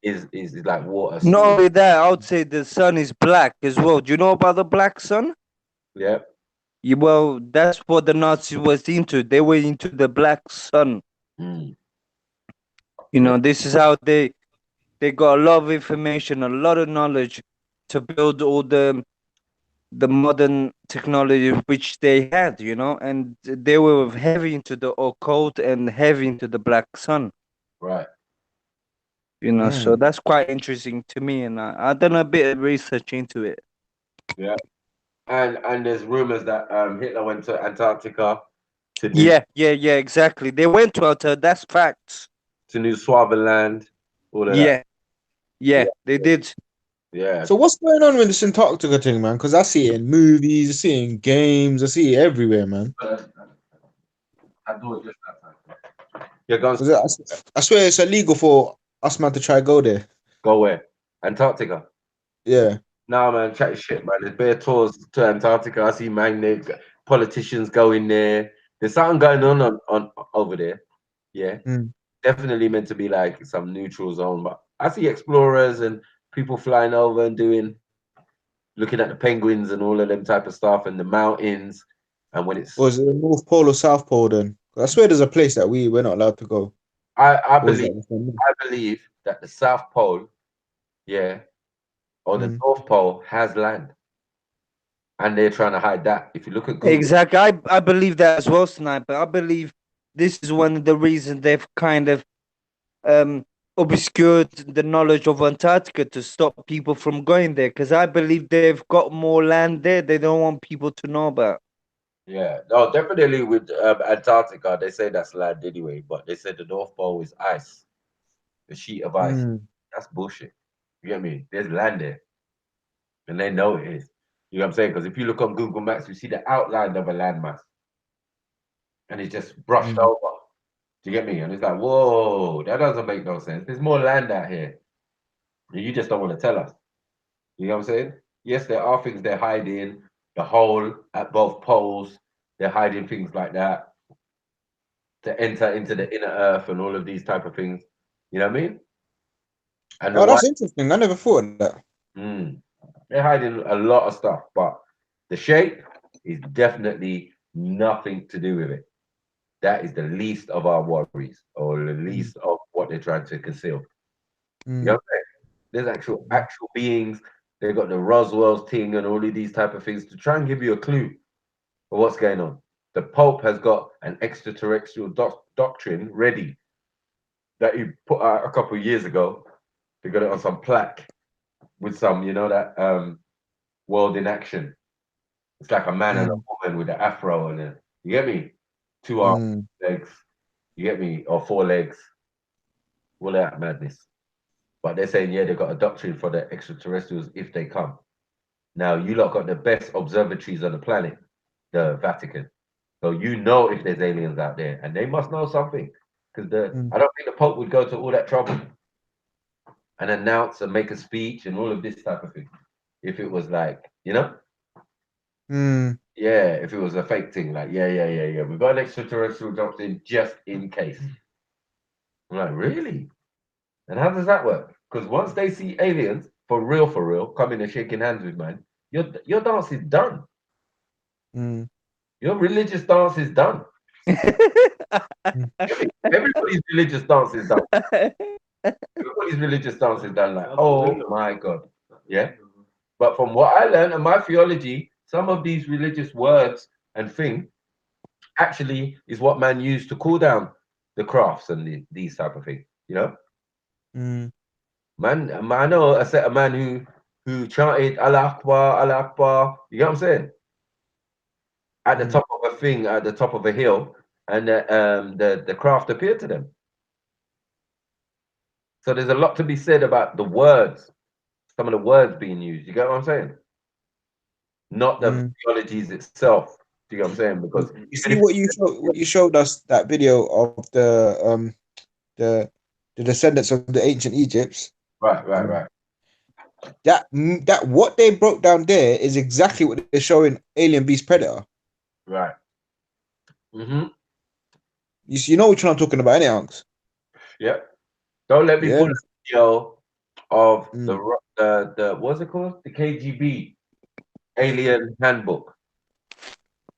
S1: is like water.
S6: Not
S1: steam.
S6: only that, I would say the sun is black as well. Do you know about the black sun?
S1: Yeah.
S6: Well, that's what the Nazis was into. They were into the black sun.
S1: Mm.
S6: You know, this is how they got a lot of information, a lot of knowledge to build all the modern technology which they had, you know, and they were heavy into the occult and heavy into the black sun.
S1: Right.
S6: You know, so that's quite interesting to me, and I've done a bit of research into it.
S1: Yeah. And there's rumors that Hitler went to Antarctica to
S6: Yeah, exactly. They went to Alta. That's facts.
S1: to New Swaziland, all of that.
S6: Yeah, they did.
S1: Yeah.
S3: So what's going on with this Antarctica thing, man? Because I see it in movies, I see it in games, I see it everywhere, man.
S1: I do it just that time. Yeah, go on.
S3: 'Cause I swear it's illegal for us, man, to try go there.
S1: Go where? Antarctica.
S3: Yeah.
S1: Nah, man, chat your shit, man. There's bare tours to Antarctica. I see politicians going there. There's something going on over there. Yeah.
S3: Mm.
S1: Definitely meant to be like some neutral zone, but I see explorers and people flying over and looking at the penguins and all of them type of stuff and the mountains. And when it's,
S3: Or is it the North Pole or South Pole then? 'Cause I swear there's a place that we're not allowed to go.
S1: I
S3: Or is
S1: believe
S3: that-
S1: I believe that the South Pole, yeah, or the
S3: Mm.
S1: North Pole has land, and they're trying to hide that. If you look at Google,
S6: Exactly. I believe that as well, Sniper. I believe this is one of the reasons they've kind of obscured the knowledge of Antarctica to stop people from going there. Because I believe they've got more land there they don't want people to know about.
S1: yeah, no, definitely with Antarctica, they say that's land anyway, but they said the North Pole is ice, a sheet of ice.
S3: Mm.
S1: That's bullshit. You get me? There's land there, and they know it is. You know what I'm saying? Because if you look on Google Maps, you see the outline of a landmass, and it's just brushed
S3: Mm.
S1: over. Do you get me? And it's like, whoa, that doesn't make no sense. There's more land out here. You just don't want to tell us. You know what I'm saying? Yes, there are things they're hiding, the hole at both poles, they're hiding things like that to enter into the inner earth and all of these type of things. You know what I mean? And
S3: Oh, that's interesting. I never thought of that.
S1: they're hiding a lot of stuff, but the shape is definitely nothing to do with it. That is the least of our worries, or the least of what they're trying to conceal. You know what I'm saying? There's actual beings. They've got the Roswell's thing and all of these type of things to try and give you a clue of what's going on. The Pope has got an extraterrestrial doctrine ready that he put out a couple of years ago. They got it on some plaque with some, you know, that world in action. It's like a man and a woman with an afro and a, you get me? 2 arms, legs, you get me? Or 4 legs. All that madness. But they're saying, yeah, they've got a doctrine for the extraterrestrials if they come. Now, you lot got the best observatories on the planet, the Vatican. So you know if there's aliens out there, and they must know something. Because I don't think the Pope would go to all that trouble and announce and make a speech and all of this type of thing. If it was like, you know? Yeah, if it was a fake thing, like, yeah. We've got an extraterrestrial doctrine just in case. I'm like, really? And how does that work? Because once they see aliens, for real, coming and shaking hands with man, your dance is done. Your religious dance is done. Everybody's religious dance is done. Everybody's religious dance is done. Like, oh my God. Yeah. But from what I learned in my theology, some of these religious words and things actually is what man used to cool down the crafts and these type of things, you know? Man, I know a set of man who chanted Allah Akbar, you know what I'm saying? At the top of a thing, at the top of a hill, and the craft appeared to them. So there's a lot to be said about the words, some of the words being used. You get what I'm saying? Not the theologies itself. Do you get what I'm saying? Because
S3: you see what you showed us, that video of the descendants of the ancient Egypts.
S1: Right.
S3: That what they broke down there is exactly what they're showing Alien Beast Predator.
S1: Right.
S3: You know which one I'm talking about, any Unks?
S1: Yeah. Don't let me
S3: Yeah.
S1: pull a video of
S3: Mm.
S1: the what's it called? The KGB alien handbook.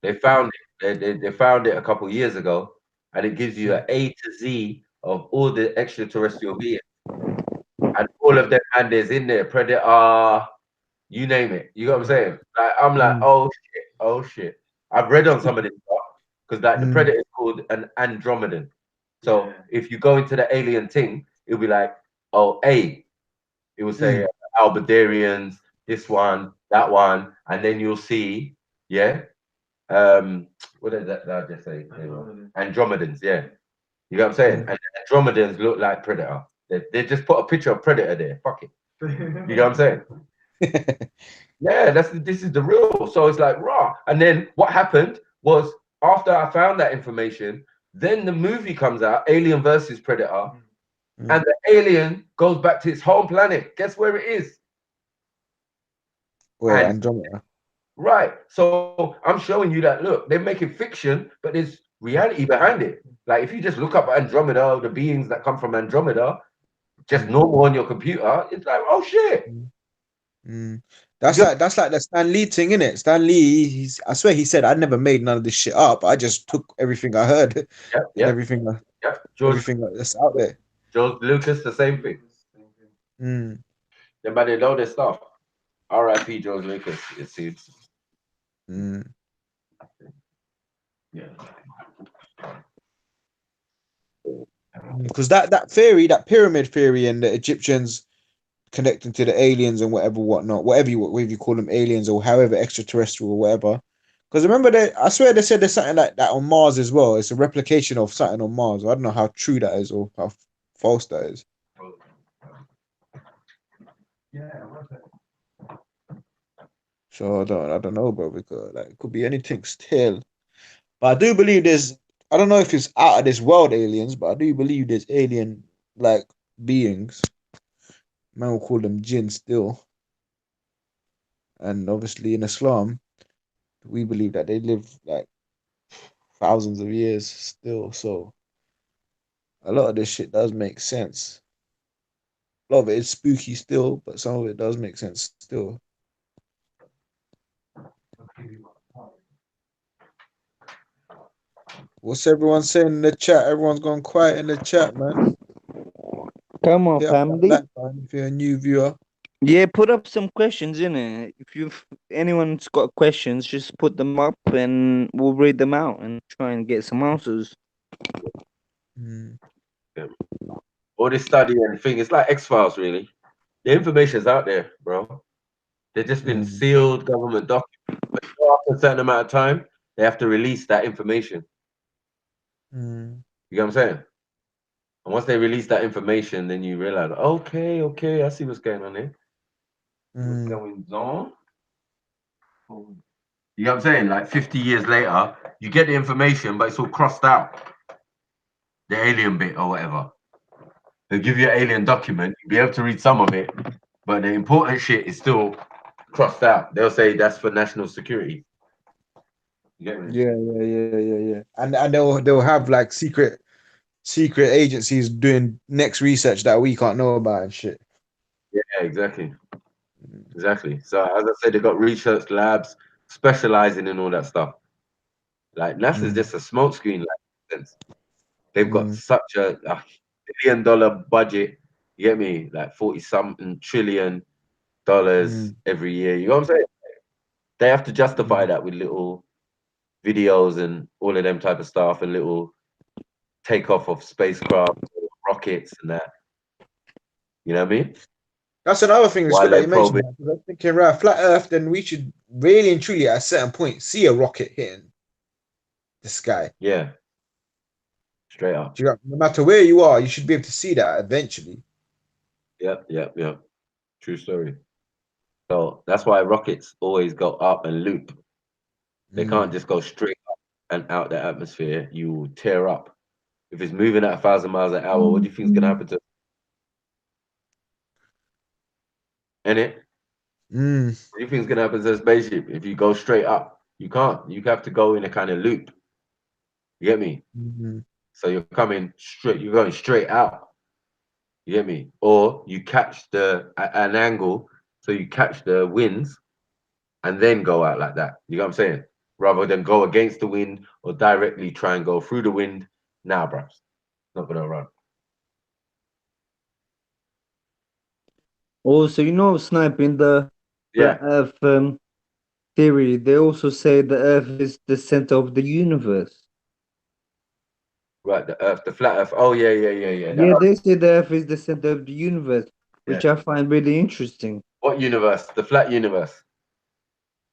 S1: They found it. They found it a couple years ago, and it gives you an A to Z of all the extraterrestrial beings, and all of them, and there's in there Predator, you name it. You know what I'm saying? Like I'm like, oh shit. I've read on some of this stuff because like the Predator is called an Andromedan. So if you go into the alien thing, it'll be like, oh, A. It will say Albadarians, this one, that one, and then you'll see, yeah. What did that I just say? Andromedans, yeah. You know what I'm saying? And Andromedans look like Predator. They just put a picture of Predator there. Fuck it. You know what I'm saying? Yeah, this is the real. So it's like raw. And then what happened was after I found that information, then the movie comes out, Alien versus Predator, and the alien goes back to its home planet. Guess where it is?
S3: Where Andromeda.
S1: Right. So I'm showing you that look, they're making fiction, but there's reality behind it. Like if you just look up Andromeda, the beings that come from Andromeda, just normal on your computer, it's like, oh shit.
S3: That's like the Stan Lee thing, innit? Stan Lee, I swear he said I never made none of this shit up. I just took everything I heard and everything everything that's out there.
S1: George Lucas, the same thing. Everybody know this stuff. R.I.P. George Lucas, it seems. Yeah.
S3: Because that theory, that pyramid theory, and the Egyptians connecting to the aliens and whatever you call them, aliens or however extraterrestrial or whatever. Because remember, I swear they said there's something like that on Mars as well. It's a replication of something on Mars. I don't know how true that is or how false that is. So I don't know, bro. Because like it could be anything still. But I do believe I don't know if it's out of this world aliens, but I do believe there's alien like beings. Man will call them Jinn still. And obviously in Islam, we believe that they live like thousands of years still. So a lot of this shit does make sense. A lot of it is spooky still, but some of it does make sense still. What's everyone saying in the chat? Everyone's gone quiet in the chat, man.
S6: Come on, family.
S3: If you're a new viewer.
S6: Yeah, put up some questions in it. If anyone's got questions, just put them up and we'll read them out and try and get some answers.
S1: All this study and thing, it's like X-Files, really. The information's out there, bro. They've just been sealed government documents. But after a certain amount of time, they have to release that information. You know what I'm saying? And once they release that information, then you realize, okay, I see what's going on here. What's going on? You know what I'm saying? Like 50 years later, you get the information, but it's all crossed out. The alien bit or whatever. They'll give you an alien document, you'll be able to read some of it, but the important shit is still crossed out. They'll say that's for national security. You get me?
S3: Yeah. And they'll have like secret agencies doing next research that we can't know about and shit.
S1: Yeah, exactly. So as I said, they've got research labs specializing in all that stuff. Like NASA's just a smokescreen, like they've got such a $1 billion budget. You get me? Like 40-something trillion dollars every year. You know what I'm saying? They have to justify that with little videos and all of them type of stuff and little takeoff of spacecraft, rockets and that. You know what I mean?
S3: That's another thing
S1: While
S3: that you
S1: they're
S3: mentioned. I was thinking, right, flat Earth, then we should really and truly at a certain point see a rocket hitting the sky.
S1: Yeah. Straight up.
S3: No matter where you are, you should be able to see that eventually.
S1: Yep. True story. So that's why rockets always go up and loop. They can't just go straight up and out the atmosphere. You will tear up. If it's moving at 1,000 miles an hour, what do you think is going to happen to it? Innit? What do you think is going to happen to a spaceship? If you go straight up, you can't. You have to go in a kind of loop. You get me? So you're coming straight, you're going straight out. You get me? Or you catch an angle, so you catch the winds and then go out like that. You know what I'm saying? Rather than go against the wind or directly try and go through the wind. Nah, bro. Not gonna run.
S6: Also, you know, sniping the
S1: Yeah.
S6: Earth theory, they also say the Earth is the center of the universe.
S1: Right, the Earth, the flat Earth. Oh yeah.
S6: Yeah, they say the Earth is the center of the universe, which I find really interesting.
S1: What universe? The flat universe.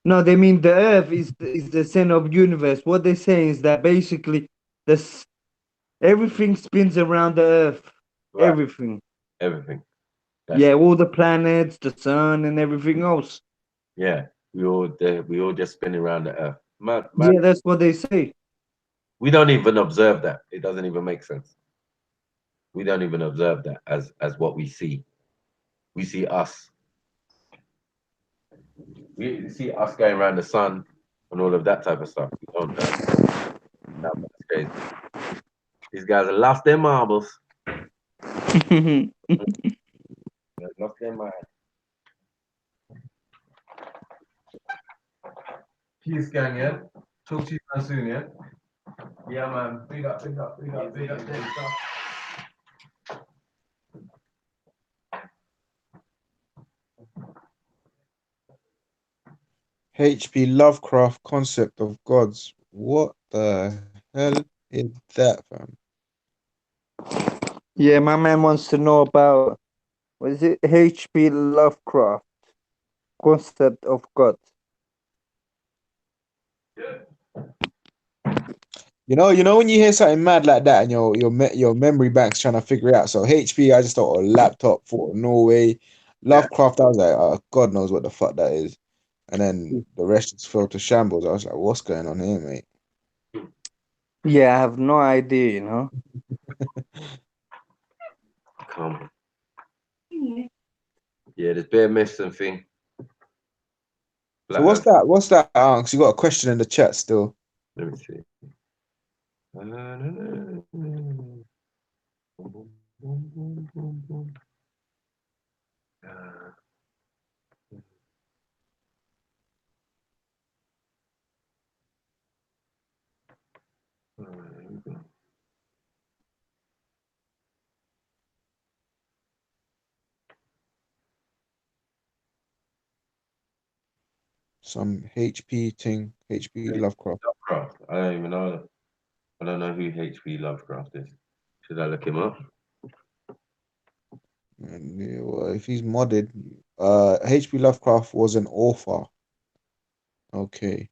S6: No, they mean the Earth is the center of the universe. What they say is that basically everything spins around the Earth.
S1: Right.
S6: Everything.
S1: Everything.
S6: Yeah, all the planets, the sun, and everything else.
S1: Yeah, we all just spin around the Earth. Man,
S6: Yeah, that's what they say.
S1: we don't even observe that. It doesn't even make sense. We don't even observe that as what we see. We see us. We see us going around the sun and all of that type of stuff. We don't know. That's crazy. These guys have lost their marbles. They've lost their mind. Peace, gang, yeah? Talk to you man soon, yeah? Yeah, man. Big up.
S3: H.P. Lovecraft concept of gods. What the hell is that, fam?
S6: Yeah, my man wants to know about, what is it? H.P. Lovecraft concept of God.
S3: You know when you hear something mad like that and your memory bank's trying to figure it out. So HP, I just thought a laptop for Norway. Lovecraft, I was like, oh, God knows what the fuck that is. And then the rest just fell to shambles. I was like, what's going on here, mate?
S6: Yeah, I have no idea, you know.
S1: Come on. Yeah, there's bare myths and thing.
S3: So what's that? What's that? Because you got a question in the chat still.
S1: Let me see.
S3: Some HP thing. HP Lovecraft.
S1: I don't even know. I don't know who HP Lovecraft is. Should I look him up?
S3: Yeah, well, if he's modded, HP Lovecraft was an author. Okay.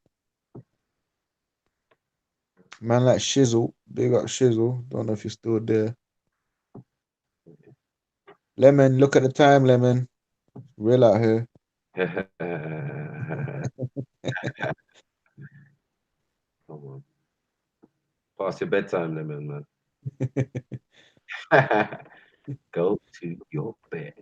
S3: Man like Shizzle, big up Shizzle. Don't know if you're still there. Lemon, look at the time, Lemon. Real out here.
S1: Come on. Past your bedtime, Lemon, man. Go to your bed.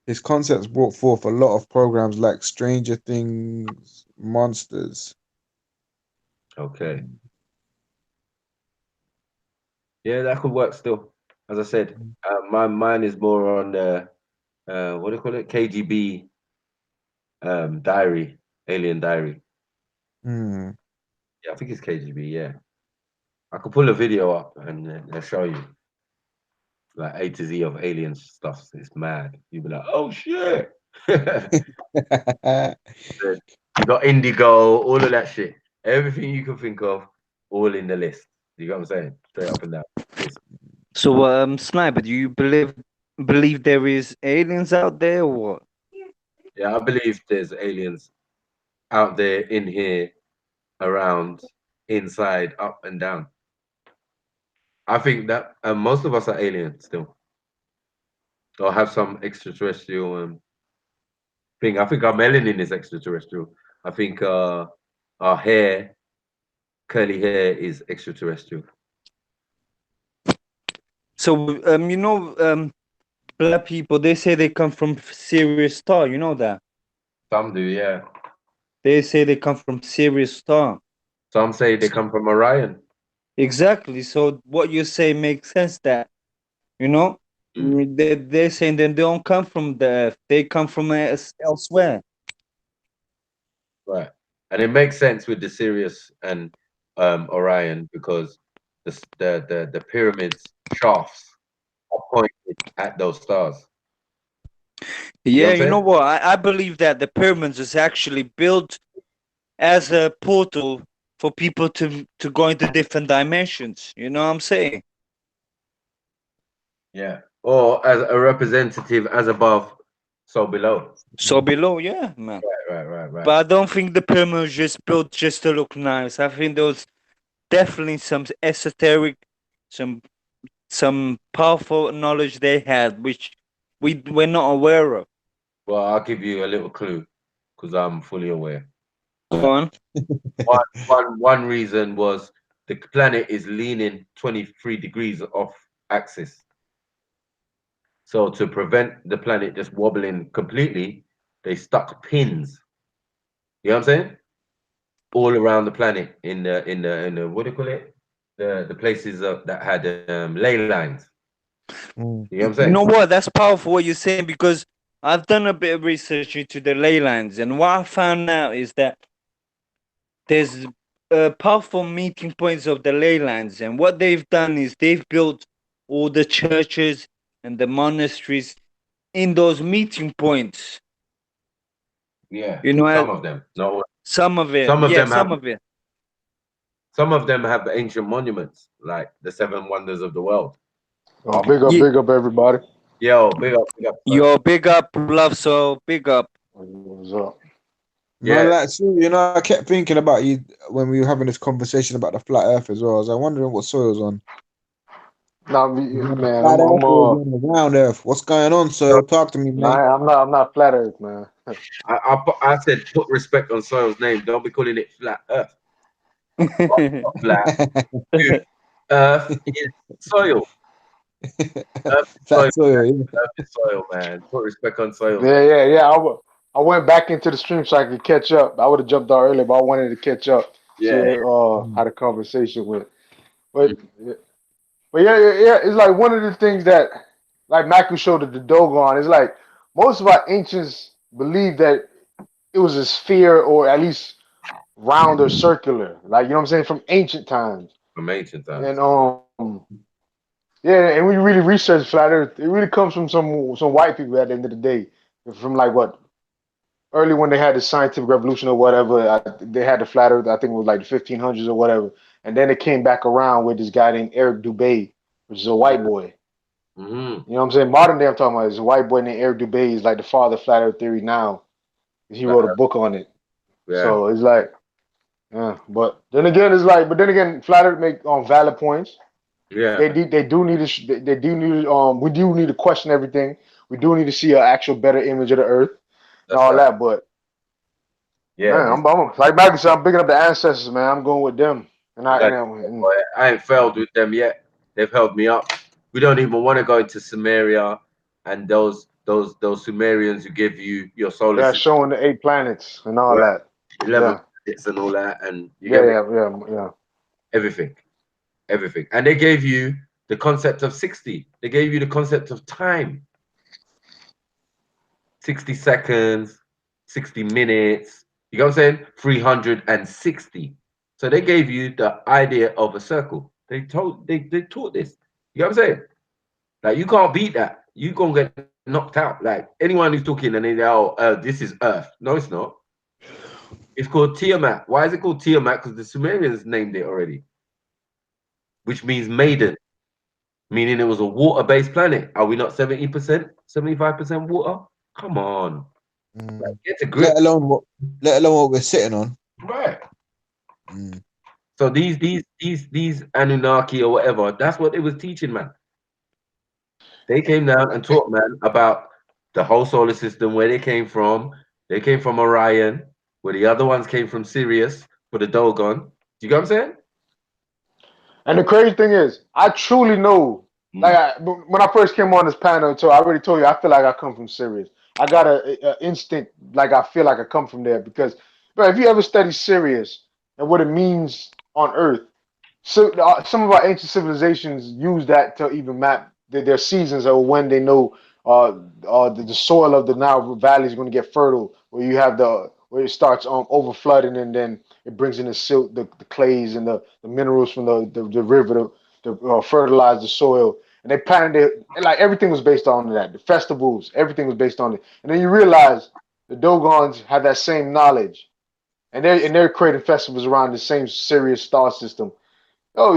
S3: His concepts brought forth a lot of programs like Stranger Things, Monsters.
S1: Okay. Yeah, that could work still. As I said, mine is more on the what do you call it? KGB diary, alien diary.
S3: Hmm.
S1: Yeah, I think it's KGB. Yeah, I could pull a video up and I'll show you like A to Z of alien stuff. It's mad. You'll be like, oh shit. You got Indigo, all of that shit. Everything you can think of, all in the list. You got what I'm saying? Straight up and down.
S6: So, Sniper, do you believe there is aliens out there or what?
S1: Yeah, I believe there's aliens out there, in here, around, inside, up and down. I think that most of us are aliens still, or have some extraterrestrial thing. I think our melanin is extraterrestrial. I think our hair, curly hair, is extraterrestrial.
S6: So, you know, black people, they say they come from Sirius Star. You know that?
S1: Some do, yeah.
S6: They say they come from Sirius star.
S1: Some say they come from Orion.
S6: Exactly. So what you say makes sense. That you know, they're saying that they don't come from the Earth. They come from elsewhere.
S1: Right. And it makes sense with the Sirius and Orion because the pyramids shafts are pointed at those stars.
S6: Yeah,
S1: You know what I'm saying?
S6: I believe that the pyramids is actually built as a portal for people to go into different dimensions. You know what I'm saying?
S1: Yeah. Or as a representative as above, so below.
S6: So below, yeah, man.
S1: Right.
S6: But I don't think the pyramids just built just to look nice. I think there was definitely some esoteric, some powerful knowledge they had, which we're not aware of.
S1: Well, I'll give you a little clue because I'm fully aware.
S6: Go on.
S1: One reason was the planet is leaning 23 degrees off axis. So to prevent the planet just wobbling completely, they stuck pins. You know what I'm saying? All around the planet in the what do you call it? The places that had ley lines. You know what I'm
S6: You
S1: saying?
S6: know what? That's powerful what you're saying because I've done a bit of research into the ley lines, and what I found out is that there's powerful meeting points of the ley lines, and what they've done is they've built all the churches and the monasteries in those meeting points.
S1: Yeah.
S6: You know,
S1: Some of them. No.
S6: some of it.
S1: Some of
S6: Yeah,
S1: them
S6: some
S1: have.
S6: of it.
S1: Some of them have ancient monuments, like the Seven Wonders of the World.
S13: Oh, big up, everybody.
S1: Yo, big up, big up.
S6: Yo, big up, love, so big up.
S13: What's up?
S3: No, like, so, you know, I kept thinking about you when we were having this conversation about the flat Earth as well. I was wondering what soil's on.
S13: Nah, man,
S3: Flat Earth or on the round Earth? What's going on? So talk to me, man.
S13: I'm not flat Earth, man.
S1: I said put respect on soil's name. Don't be calling it flat Earth. Not flat. Dude, Earth is soil. Earth is soil. Earth is soil, man. Put respect on soil.
S13: Yeah. I went back into the stream so I could catch up. I would have jumped out earlier, but I wanted to catch up. See how the conversation went. But yeah. It's like one of the things that, like MAKU showed at the Dogon, it's like most of our ancients believed that it was a sphere or at least round or circular. Like, you know what I'm saying? From ancient times.
S1: From ancient times.
S13: And yeah, and we really researched flat Earth. It really comes from some white people at the end of the day. From like what? Early when they had the scientific revolution or whatever, they had the flat Earth, I think it was like the 1500s or whatever. And then it came back around with this guy named Eric Dubé, which is a white boy.
S1: Mm-hmm.
S13: You know what I'm saying? Modern day I'm talking about is a white boy named Eric Dubé. He's like the father of flat Earth theory now. He wrote a book on it.
S1: Yeah.
S13: So it's like, yeah. But then again, flat Earth make valid points.
S1: Yeah.
S13: They do need to we do need to question everything. We do need to see an actual better image of the Earth and all that. But
S1: yeah,
S13: man, I'm like Maggie said, I'm picking up the ancestors, man. I'm going with them. And
S1: I ain't failed with them yet. They've held me up. We don't even want to go into Sumeria and those Sumerians who give you your solar system.
S13: Showing the 8 planets and all that.
S1: 11 planets and all that, and
S13: yeah.
S1: Everything. And they gave you the concept of 60. They gave you the concept of time. 60 seconds, 60 minutes. You know what I'm saying? 360. So they gave you the idea of a circle. They taught this. You know what I'm saying? Like, you can't beat that. You gonna get knocked out. Like, anyone who's talking and they say, this is Earth. No, it's not. It's called Tiamat. Why is it called Tiamat? Because the Sumerians named it already, which means maiden, meaning it was a water-based planet. Are we not 70%, 75% water? Come on. Like, get a grip.
S3: Let alone what we're sitting on.
S1: Right. So these Anunnaki or whatever, that's what they was teaching, man. They came down and taught man about the whole solar system, where they came from. They came from Orion, where the other ones came from Sirius for the Dogon. Do you get what I'm saying?
S13: And the crazy thing is, I truly know, like when I first came on this panel, so I already told you, I feel like I come from Sirius. I got an instinct, like I feel like I come from there because But if you ever study Sirius and what it means on Earth, so some of our ancient civilizations use that to even map their seasons or when they know the soil of the Nile Valley is going to get fertile, where you have where it starts over flooding and then it brings in the silt, the clays and the minerals from the river to fertilize the soil. And they planned it, and like everything was based on that. The festivals, everything was based on it. And then you realize the Dogons have that same knowledge, and they're creating festivals around the same Sirius star system. Oh,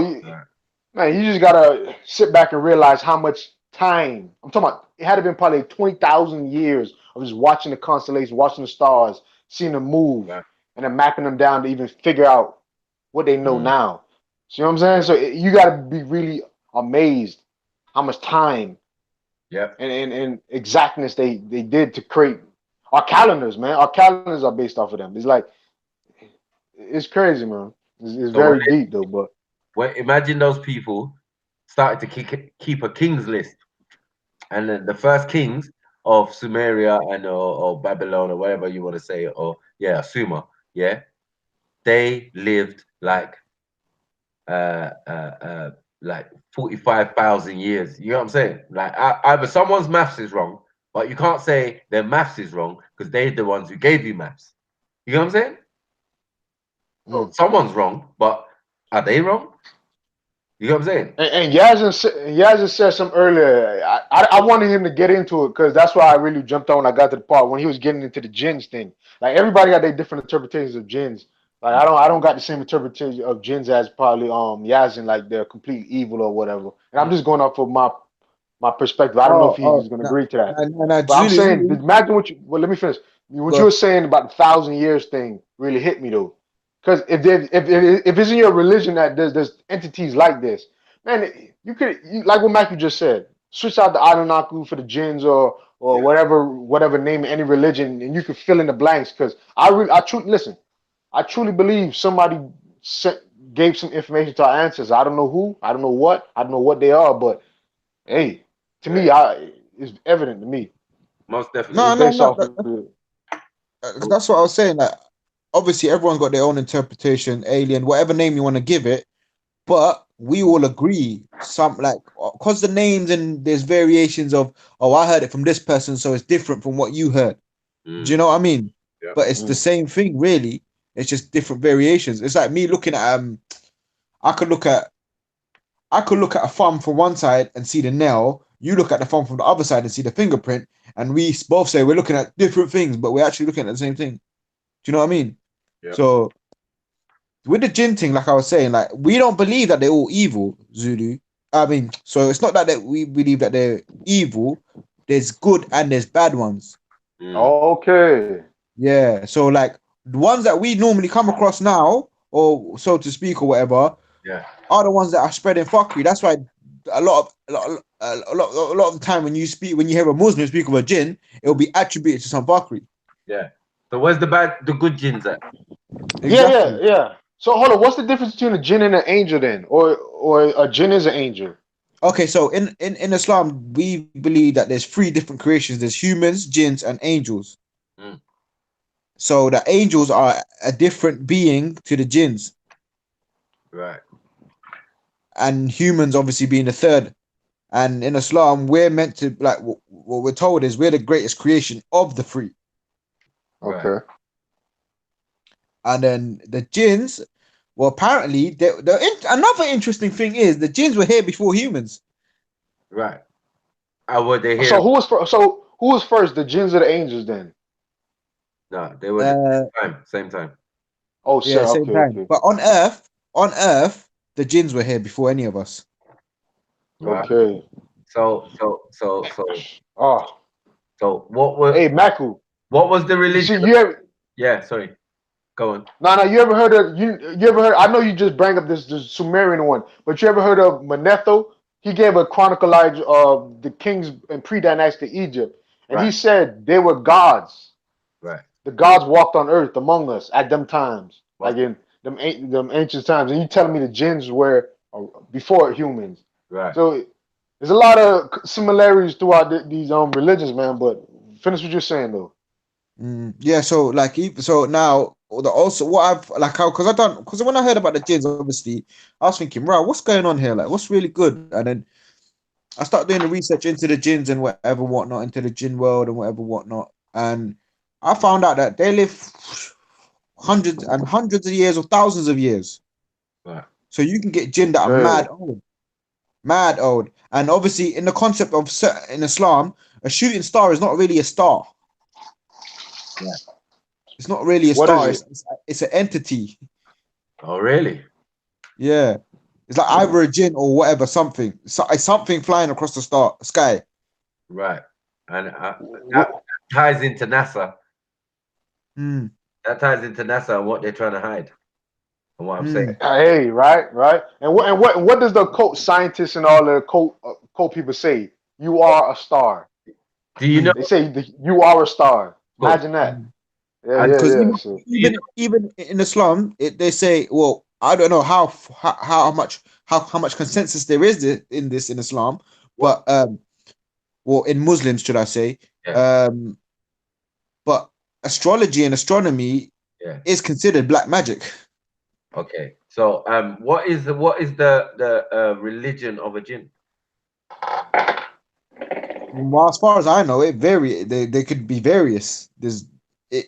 S13: man, you just gotta sit back and realize how much time. I'm talking about. It had to been probably 20,000 years of just watching the constellations, watching the stars, seeing them move, and then mapping them down to even figure out what they know now. See what I'm saying? So you gotta be really amazed how much time, and exactness they did to create our calendars, man. Our calendars are based off of them. It's like it's crazy, man. It's very deep though, but.
S1: Well, imagine those people started to keep a king's list, and then the first kings of Sumeria and or Babylon or whatever you want to say, or Sumer, they lived like 45,000 years. You know what I'm saying? Like either someone's maths is wrong, but you can't say their maths is wrong because they're the ones who gave you maths. You know what I'm saying? Well, someone's wrong, but are they wrong? You know what I'm saying?
S13: And Yazin said something earlier. I wanted him to get into it because that's why I really jumped on when I got to the part when he was getting into the jinns thing. Like everybody got their different interpretations of jinns. Like I don't got the same interpretation of jinns as probably Yazin, like they're complete evil or whatever. And I'm just going off of my perspective. I don't know if he's going to agree to that. But I'm saying, imagine well, let me finish. What you were saying about the 1,000 years thing really hit me though. Because if it's in your religion that there's entities like this, man, you could like what MAKU just said, switch out the Anunnaki for the jinns or whatever name any religion, and you could fill in the blanks. Because I truly believe somebody gave some information to our ancestors. I don't know who, I don't know what they are, but hey, to me, it's evident to me.
S1: Most definitely.
S3: That's what I was saying. Like, obviously, everyone's got their own interpretation, alien, whatever name you want to give it, but we all agree, because the names and there's variations of, I heard it from this person, so it's different from what you heard. Do you know what I mean? Yeah. But it's the same thing, really. It's just different variations. It's like me looking at I could look at a thumb from one side and see the nail. You look at the thumb from the other side and see the fingerprint, and we both say we're looking at different things, but we're actually looking at the same thing. Do you know what I mean? Yeah. So with the jinn thing, like I was saying, like we don't believe that they're all evil, Zulu. I mean, so it's not that we believe that they're evil. There's good and there's bad ones.
S13: Okay.
S3: Yeah. So like the ones that we normally come across now, or so to speak, or whatever, are the ones that are spreading fuckery. That's why a lot of the time when you hear a Muslim speak of a jinn, it'll be attributed to some fuckery.
S1: Yeah. So where's the good jinns at?
S13: Exactly. Yeah. So hold on, what's the difference between a jinn and an angel then, or a jinn is an angel?
S3: Okay, so in Islam we believe that there's 3 different creations. There's humans, jinns, and angels. So the angels are a different being to the jinns.
S1: Right.
S3: And humans obviously being the third. And in Islam, we're meant to, like, what we're told is we're the greatest creation of the 3.
S13: Okay.
S3: And then the jinns, well, apparently, another interesting thing is the jinns were here before humans.
S1: Right. How were they here?
S13: So who was first, the jinns or the angels then?
S1: No, they were same time.
S13: Oh,
S3: yeah, same time.
S13: Okay.
S3: But on Earth, the jinns were here before any of us.
S1: Right.
S13: Okay.
S1: So what was?
S13: Hey, MAKU.
S1: What was the religion? Yeah, sorry. Go on.
S13: No, you ever heard of you ever heard? I know you just bring up this Sumerian one, but you ever heard of Manetho? He gave a chronicle of the kings in pre-dynastic Egypt, and he said they were gods.
S1: Right.
S13: The gods walked on earth among us at them times, like in them ancient times. And you telling me the jinns were before humans?
S1: Right.
S13: So there's a lot of similarities throughout these religions, man. But finish what you're saying though.
S3: Yeah. So now also what I've like how because when I heard about the jinns, obviously I was thinking, right, what's going on here? Like, what's really good? And then I started doing the research into the jinns and whatever whatnot, into the jinn world and whatever whatnot, and I found out that they live hundreds and hundreds of years or thousands of years.
S1: Right.
S3: So you can get jinn that are mad old, and obviously in the concept of in Islam, a shooting star is not really a star.
S1: Yeah.
S3: It's not really a
S13: What
S3: star.
S13: is
S3: It's an entity.
S1: Oh, really?
S3: Yeah. It's like either a jinn or whatever, something. So, it's something flying across the sky.
S1: Right. And that ties into NASA.
S3: Mm.
S1: That ties into NASA and what they're trying to hide. And what I'm saying.
S13: Hey, right. And what does the cult scientists and all the cult people say? You are a star.
S1: Do you know?
S13: They say you are a star. Imagine that. Yeah.
S3: Because
S13: So,
S3: even in Islam, they say, well, I don't know how much consensus there is in this in Islam, but well, in Muslims, should I say?
S1: Yeah.
S3: But astrology and astronomy is considered black magic.
S1: Okay. So what is the religion of a jinn?
S3: Well, as far as I know, it vary. They could be various. There's it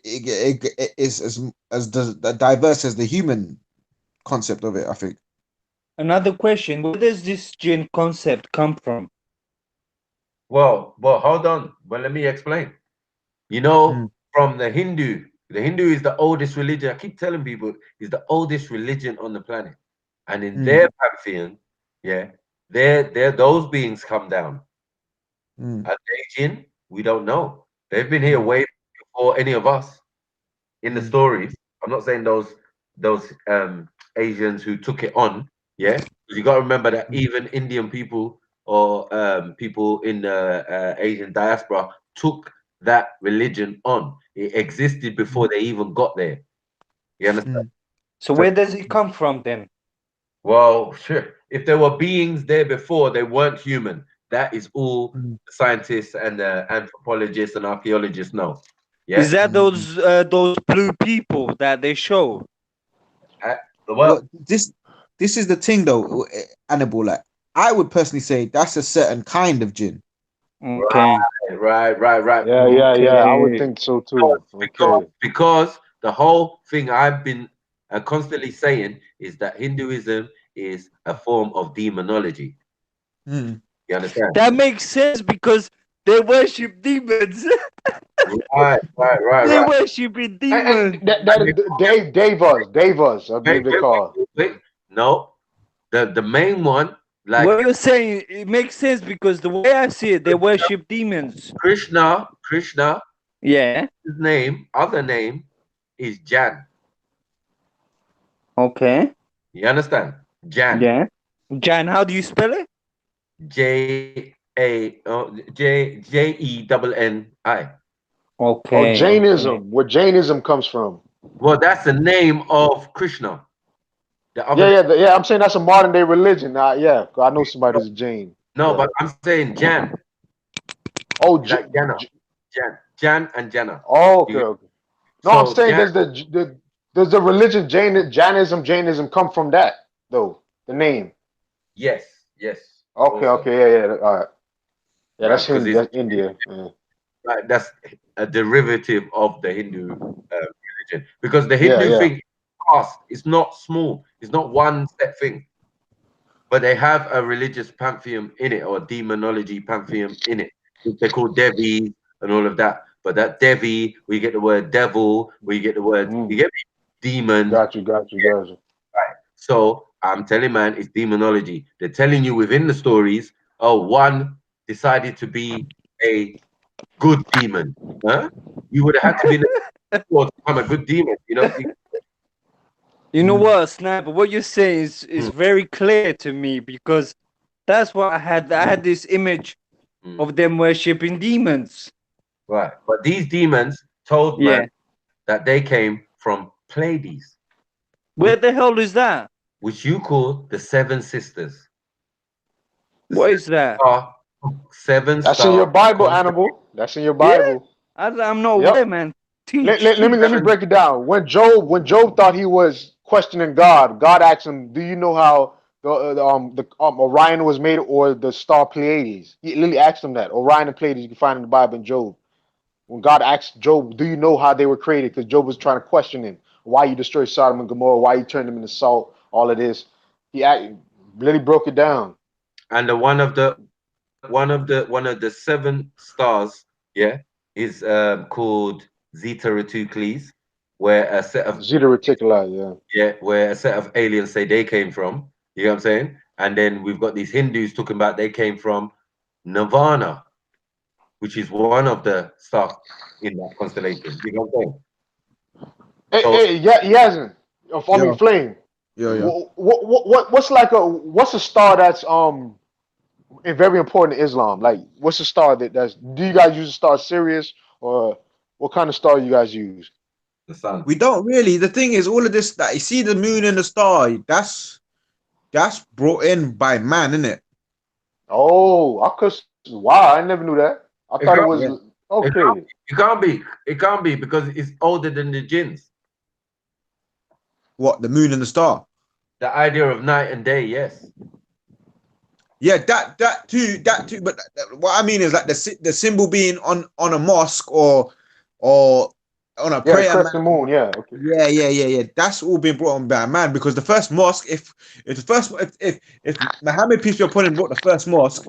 S3: is as diverse as the human concept of it, I think.
S6: Another question: where does this jinn concept come from?
S1: Well, hold on. Well, let me explain. You know, from the Hindu. The Hindu is the oldest religion. I keep telling people is the oldest religion on the planet, and in their pantheon, those beings come down. Are they jinn? We don't know. They've been here way before any of us. In the stories, I'm not saying those Asians who took it on. Yeah, because you got to remember that even Indian people or people in the Asian diaspora took that religion on. It existed before they even got there. You understand?
S6: So where does it come from then?
S1: Well, sure. If there were beings there before, they weren't human. That is all the scientists and the anthropologists and archaeologists know. Yeah.
S6: Is that those blue people that they show?
S3: Well, this is the thing though, Annabelle. Like, I would personally say that's a certain kind of jinn.
S6: Okay.
S1: Right.
S13: Yeah. I would think so too.
S1: Because the whole thing I've been constantly saying is that Hinduism is a form of demonology. You understand?
S6: That makes sense because they worship demons.
S1: Right.
S6: They worship demons.
S13: Devas, I believe they call.
S1: No, the main one. Like
S6: what you're saying, it makes sense because the way I see it, they worship demons.
S1: Krishna.
S6: Yeah.
S1: His other name is Jan.
S6: Okay.
S1: You understand? Jan.
S6: Yeah. Jan, how do you spell it?
S1: J-E-N-N-I.
S6: Okay.
S13: Oh, Jainism. Where Jainism comes from.
S1: Well, that's the name of Krishna.
S13: Yeah. I'm saying that's a modern day religion. Yeah, I know somebody who's a Jain.
S1: No, but I'm saying Jan.
S13: Oh,
S1: like Jan and Jana.
S13: Oh, okay. No,
S1: So
S13: I'm saying does the religion Jainism come from that though? The name.
S1: Yes.
S13: Okay. Yeah. All right. Yeah, that's
S1: Hindi,
S13: that's India. Yeah.
S1: Right, that's a derivative of the Hindu religion because the Hindu thing is vast. It's not small. It's not one set thing. But they have a religious pantheon in it, or a demonology pantheon in it. They call Devi and all of that. But that Devi, we get the word devil, we get the word you get me? Demon.
S13: Got you.
S1: Right. So I'm telling man, it's demonology. They're telling you within the stories, one decided to be a good demon. Huh? You would have had to be to become a good demon, you know.
S6: You know what, Sniper? What you're saying is very clear to me because that's what I had. I had this image of them worshipping demons.
S1: Right, but these demons told man that they came from Pleiades.
S6: Where the hell is that?
S1: Which you call the Seven Sisters.
S6: What is that?
S1: Seven.
S13: That's in your Bible, Animal. That's in your Bible.
S6: I'm not aware, man.
S13: Let me break it down. When Job thought he was questioning God, God asked him, "Do you know how the Orion was made, or the star Pleiades?" He literally asked him that. Orion and Pleiades you can find in the Bible in Job. When God asked Job, "Do you know how they were created?" Because Job was trying to question him, why you destroyed Sodom and Gomorrah, why you turned them into salt, all of this. He literally broke it down.
S1: And one of the 7 stars, yeah, is called Zeta Reticuli, where a set of
S13: Zeta Reticuli,
S1: where a set of aliens say they came from. You know what I'm saying? And then we've got these Hindus talking about they came from Nirvana, which is one of the stars in that constellation. You know what I'm saying?
S13: He hasn't. I mean, Flame.
S3: Yeah.
S13: What's a star that's very important in Islam? Like, what's a star that's? Do you guys use a star Sirius, or what kind of star you guys use?
S1: The sun.
S3: We don't really. The thing is, all of this that you see, the moon and the star, that's brought in by man, isn't it?
S13: Oh, wow, I never knew that. I thought it was okay.
S1: It can't be because it's older than the jinns.
S3: What, the moon and the star?
S1: The idea of night and day, yes.
S3: Yeah, that too. But what I mean is like the symbol being on a mosque or on a prayer
S13: crescent moon. Yeah. Okay.
S3: Yeah. That's all been brought on by man, because the first mosque, if Muhammad, peace be upon him, brought the first mosque,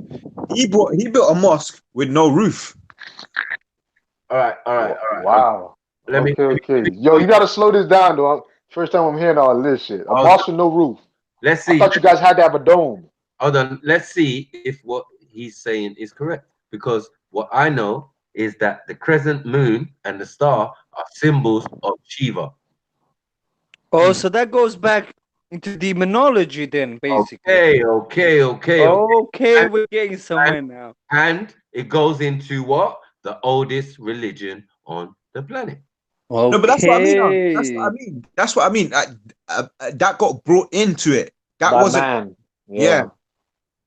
S3: he built a mosque with no roof.
S1: All right.
S13: Wow. Okay. Yo, you gotta slow this down, though. First time I'm hearing all this shit. A mosque with no roof.
S1: Let's see.
S13: I thought you guys had to have a dome.
S1: Hold on. Let's see if what he's saying is correct. Because what I know is that the crescent moon and the star are symbols of Shiva.
S6: Oh, so that goes back into demonology then, basically.
S1: Okay.
S6: Okay, we're getting somewhere now.
S1: And it goes into what? The oldest religion on the planet.
S3: Okay. No, but that's what I mean. That got brought into it. That
S13: by
S3: wasn't.
S13: Man.
S3: Yeah.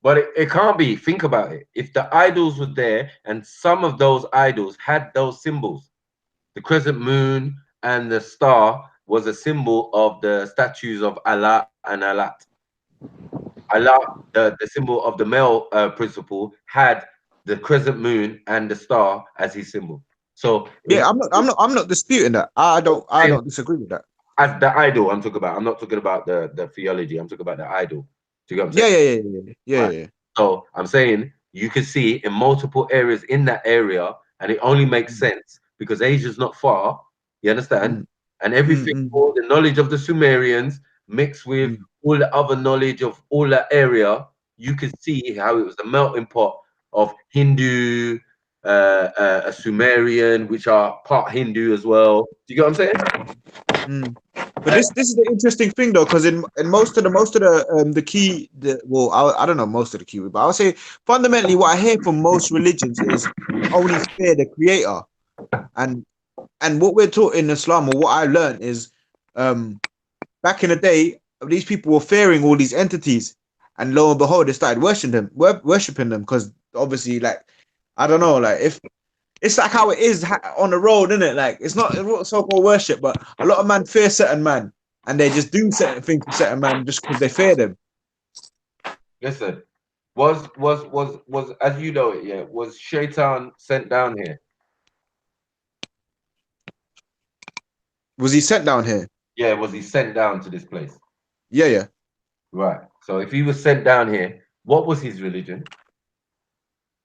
S1: But it can't be. Think about it. If the idols were there and some of those idols had those symbols, the crescent moon and the star was a symbol of the statues of Allah and Alat. Allah, the symbol of the male principle, had the crescent moon and the star as his symbol. So
S3: yeah, I'm not disputing that. I don't disagree with that.
S1: As the idol, I'm talking about. I'm not talking about the theology. I'm talking about the idol. Do you get what I'm saying?
S3: Yeah.
S1: So I'm saying you can see in multiple areas in that area, and it only makes sense because Asia's not far. You understand? And everything, all the knowledge of the Sumerians mixed with all the other knowledge of all that area, you can see how it was a melting pot of Hindu, a Sumerian, which are part Hindu as well. Do you get what I'm saying?
S3: But this is the interesting thing though, because in most of the key, I don't know most of the key, but I would say fundamentally what I hear from most religions is only fear the creator, and what we're taught in Islam, or what I learned is, back in the day, these people were fearing all these entities, and lo and behold, they started worshiping them, because obviously, like, I don't know, like if. It's like how it is on the road, isn't it? Like it's not so-called worship, but a lot of man fear certain man, and they just do certain things to certain man just because they fear them.
S1: Listen, was as you know it, yeah? Was Shaitan sent down here?
S3: Was he sent down here?
S1: Yeah, was he sent down to this place?
S3: Yeah.
S1: Right. So if he was sent down here, what was his religion?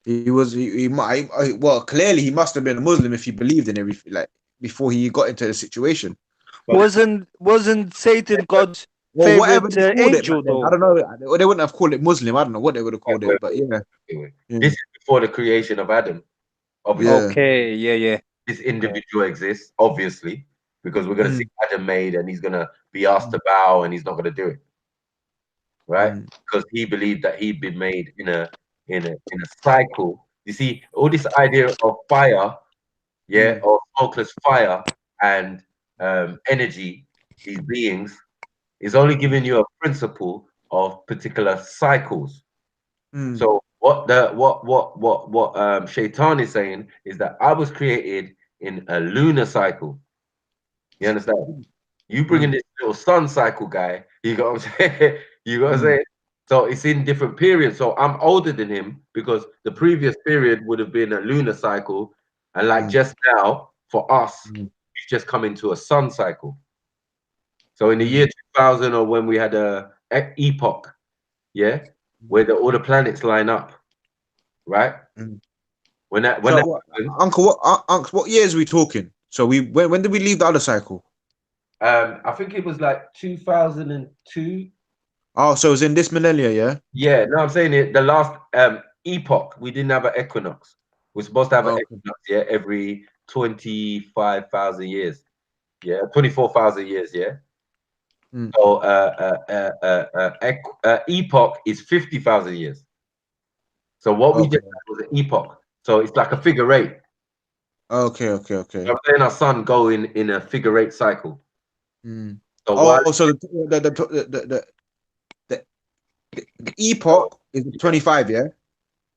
S3: Well, clearly he must have been a Muslim if he believed in everything, like before he got into the situation.
S6: Wasn't Satan God's favorite angel though?
S3: I don't know. They wouldn't have called it Muslim. I don't know what they would have called it, but yeah.
S1: This is before the creation of Adam.
S6: Obviously. Okay, yeah.
S1: This individual exists, obviously, because we're gonna see Adam made, and he's gonna be asked to bow, and he's not gonna do it, right? Because he believed that he'd been made in a cycle. You see, all this idea of fire, or smokeless fire and energy, these beings, is only giving you a principle of particular cycles. So what Shaitan is saying is that I was created in a lunar cycle. You understand? You bring in this little sun cycle guy, you got what I'm saying? You got what I'm saying? So it's in different periods. So I'm older than him because the previous period would have been a lunar cycle. And like just now, for us, we've just come into a sun cycle. So in the year 2000, or when we had a epoch, yeah, where all the planets line up, right? When that
S3: Uncle, what years are we talking? So when did we leave the other cycle?
S1: I think it was like 2002.
S3: Oh, so it was in this millennia, yeah?
S1: Yeah, no, I'm saying it. The last epoch, we didn't have an equinox. We're supposed to have an equinox, yeah, every 25,000 years. Yeah, 24,000 years, yeah. So epoch is 50,000 years. So what we did was an epoch. So it's like a figure eight.
S3: Okay.
S1: So I'm saying our sun go in a figure eight cycle.
S3: So so the epoch is 25, yeah?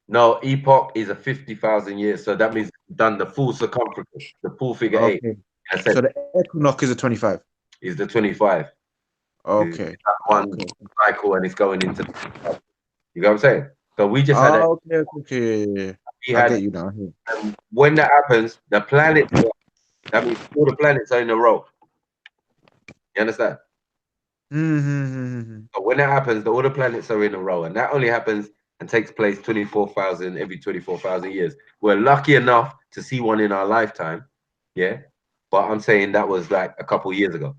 S1: No, epoch is a 50,000 years. So that means done the full circumference, the full figure eight.
S3: So the equinox is a 25.
S1: Is the 25.
S3: Okay.
S1: One cycle, and it's going into. You know what I'm saying? So we just had.
S3: Okay. I get you now.
S1: When that happens, the planets. That means all the planets are in a row. You understand? So when that happens, all the planets are in a row, and that only happens and takes place every 24,000 years. We're lucky enough to see one in our lifetime, yeah. But I'm saying that was like a couple years ago.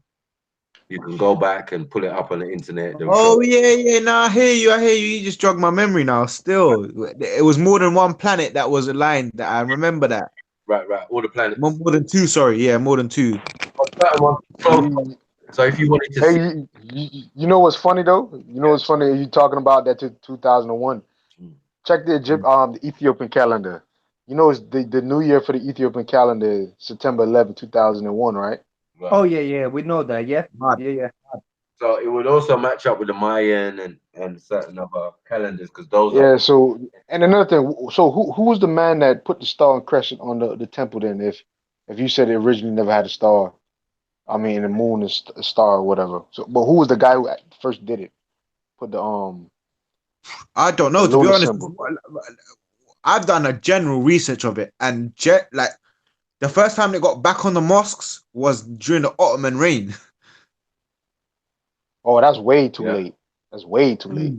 S1: You can go back and pull it up on the internet.
S3: Oh yeah. No, I hear you. You just jogged my memory now. Still, it was more than one planet that was aligned. That I remember that.
S1: Right. All the planets.
S3: More than two. Sorry, yeah, more than two.
S1: So if you wanted to,
S13: you know what's funny though? You know what's funny? You talking about that to 2001. Check the the Ethiopian calendar. You know, it's the new year for the Ethiopian calendar is September 11, 2001, right?
S6: Oh yeah, we know that. Yeah.
S1: So it would also match up with the Mayan and certain other calendars because those.
S13: Yeah. So and another thing. So who was the man that put the star and crescent on the temple? Then, if you said it originally never had a star, I mean the moon is a star or whatever. So, but who was the guy who first did it? Put the
S3: I don't know, to be honest. I've done a general research of it, and like the first time they got back on the mosques was during the Ottoman reign.
S13: Oh, that's way too late. That's way too late.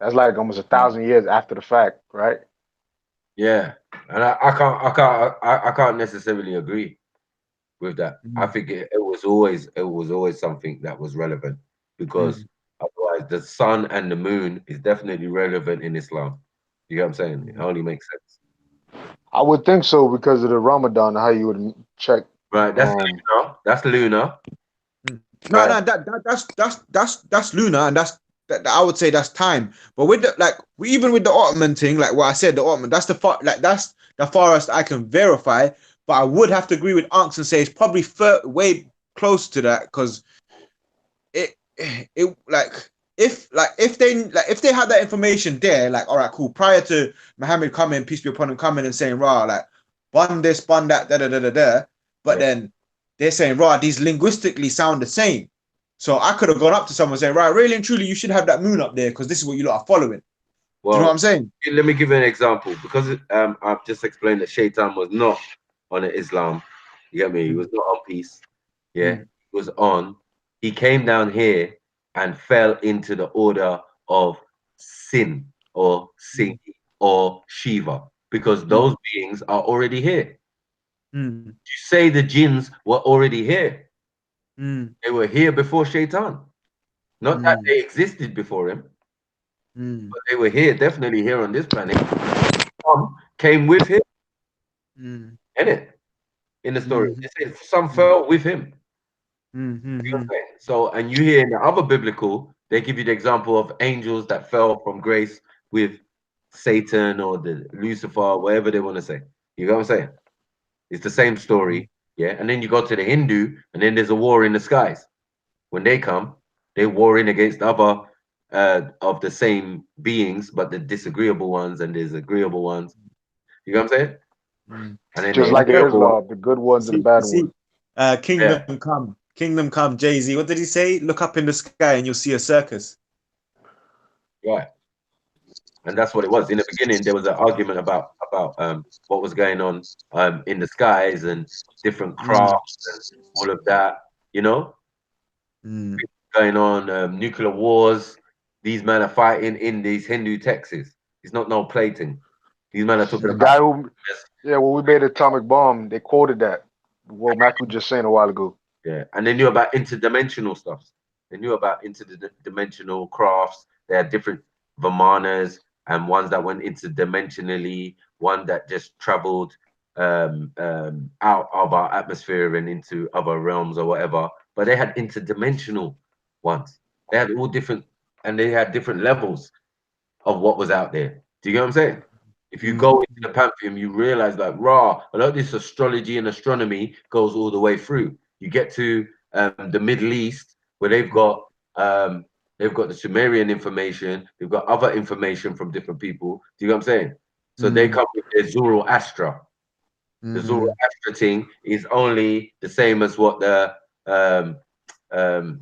S13: That's like almost 1,000 years after the fact, right?
S1: Yeah, and I can't necessarily agree with that. I think it was always something that was relevant because otherwise the sun and the moon is definitely relevant in Islam. You know what I'm saying? It only makes sense.
S13: I would think so because of the Ramadan, how you would check.
S1: Right, that's lunar. That's lunar.
S3: No, that's lunar, and that I would say that's time. But with the even with the Ottoman thing, like what I said, the Ottoman, that's the farthest I can verify. But I would have to agree with Unks and say it's probably way close to that because if they had that information there, like, all right, cool, prior to Muhammad coming, peace be upon him, coming and saying, rah, like, bun this, bun that, but then they're saying, rah, these linguistically sound the same. So I could have gone up to someone saying, right, really and truly, you should have that moon up there because this is what you lot are following.
S1: Well,
S3: do you know what I'm saying?
S1: Let me give you an example because I've just explained that Shaitan was not on Islam. You get me? He was not on peace. Yeah, he was on. He came down here and fell into the order of Sin or Singh or Shiva because those beings are already here. You say the jinns were already here. They were here before Shaitan. Not that they existed before him, but they were here, definitely here on this planet. Some came with him. In it, in the story, they say some fell with him. So, and you hear in the other biblical, they give you the example of angels that fell from grace with Satan or the Lucifer, whatever they want to say. You know what I'm saying? It's the same story, yeah. And then you go to the Hindu, and then there's a war in the skies. When they come, they're warring against other of the same beings, but the disagreeable ones and there's agreeable ones. You know what I'm saying? And then
S13: Just
S1: the
S13: like in
S1: incredible one,
S13: Islam, the good ones and the bad ones.
S3: Kingdom come, Jay-Z. What did he say? Look up in the sky and you'll see a circus.
S1: right? And that's what it was. In the beginning, there was an argument about what was going on in the skies and different crafts and all of that, you know, going on, nuclear wars. These men are fighting in these Hindu texts. It's not no plating. These men are talking
S13: The
S1: about.
S13: guy who, when we made the atomic bomb, they quoted that. What MAKU just saying a while ago.
S1: Yeah, and they knew about interdimensional stuff. They knew about interdimensional crafts. They had different Vimanas and ones that went interdimensionally, one that just traveled out of our atmosphere and into other realms or whatever. But they had interdimensional ones. They had all different, and they had different levels of what was out there. Do you get what I'm saying? If you go into the pantheon, you realize like, a lot of this astrology and astronomy goes all the way through. You get to the Middle East where they've got the Sumerian information, they've got other information from different people. Do you know what I'm saying? So they come with their Zoroastra. The Zoroastra thing is only the same as what the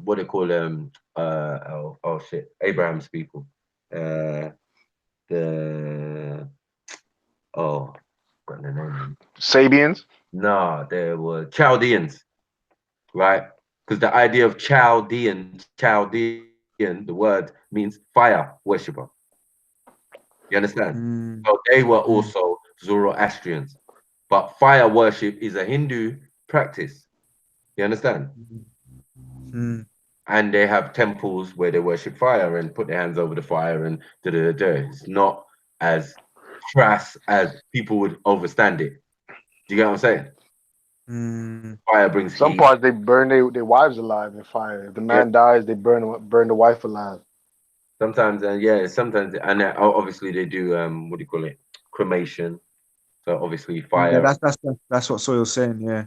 S1: what they call Abraham's people. Got the name.
S13: Sabians?
S1: No, they were Chaldeans, right? Because the idea of Chaldean, the word means fire worshipper. You understand? So they were also Zoroastrians, but fire worship is a Hindu practice. You understand? And they have temples where they worship fire and put their hands over the fire and It's not as crass as people would overstand it. Do you get what I'm saying? Fire brings
S13: Some
S1: heat.
S13: parts they burn their wives alive in fire. If the man dies, they burn the wife alive.
S1: Sometimes, sometimes, and obviously they do what do you call it? Cremation. So obviously fire.
S3: Yeah, that's what Soil's saying. Yeah.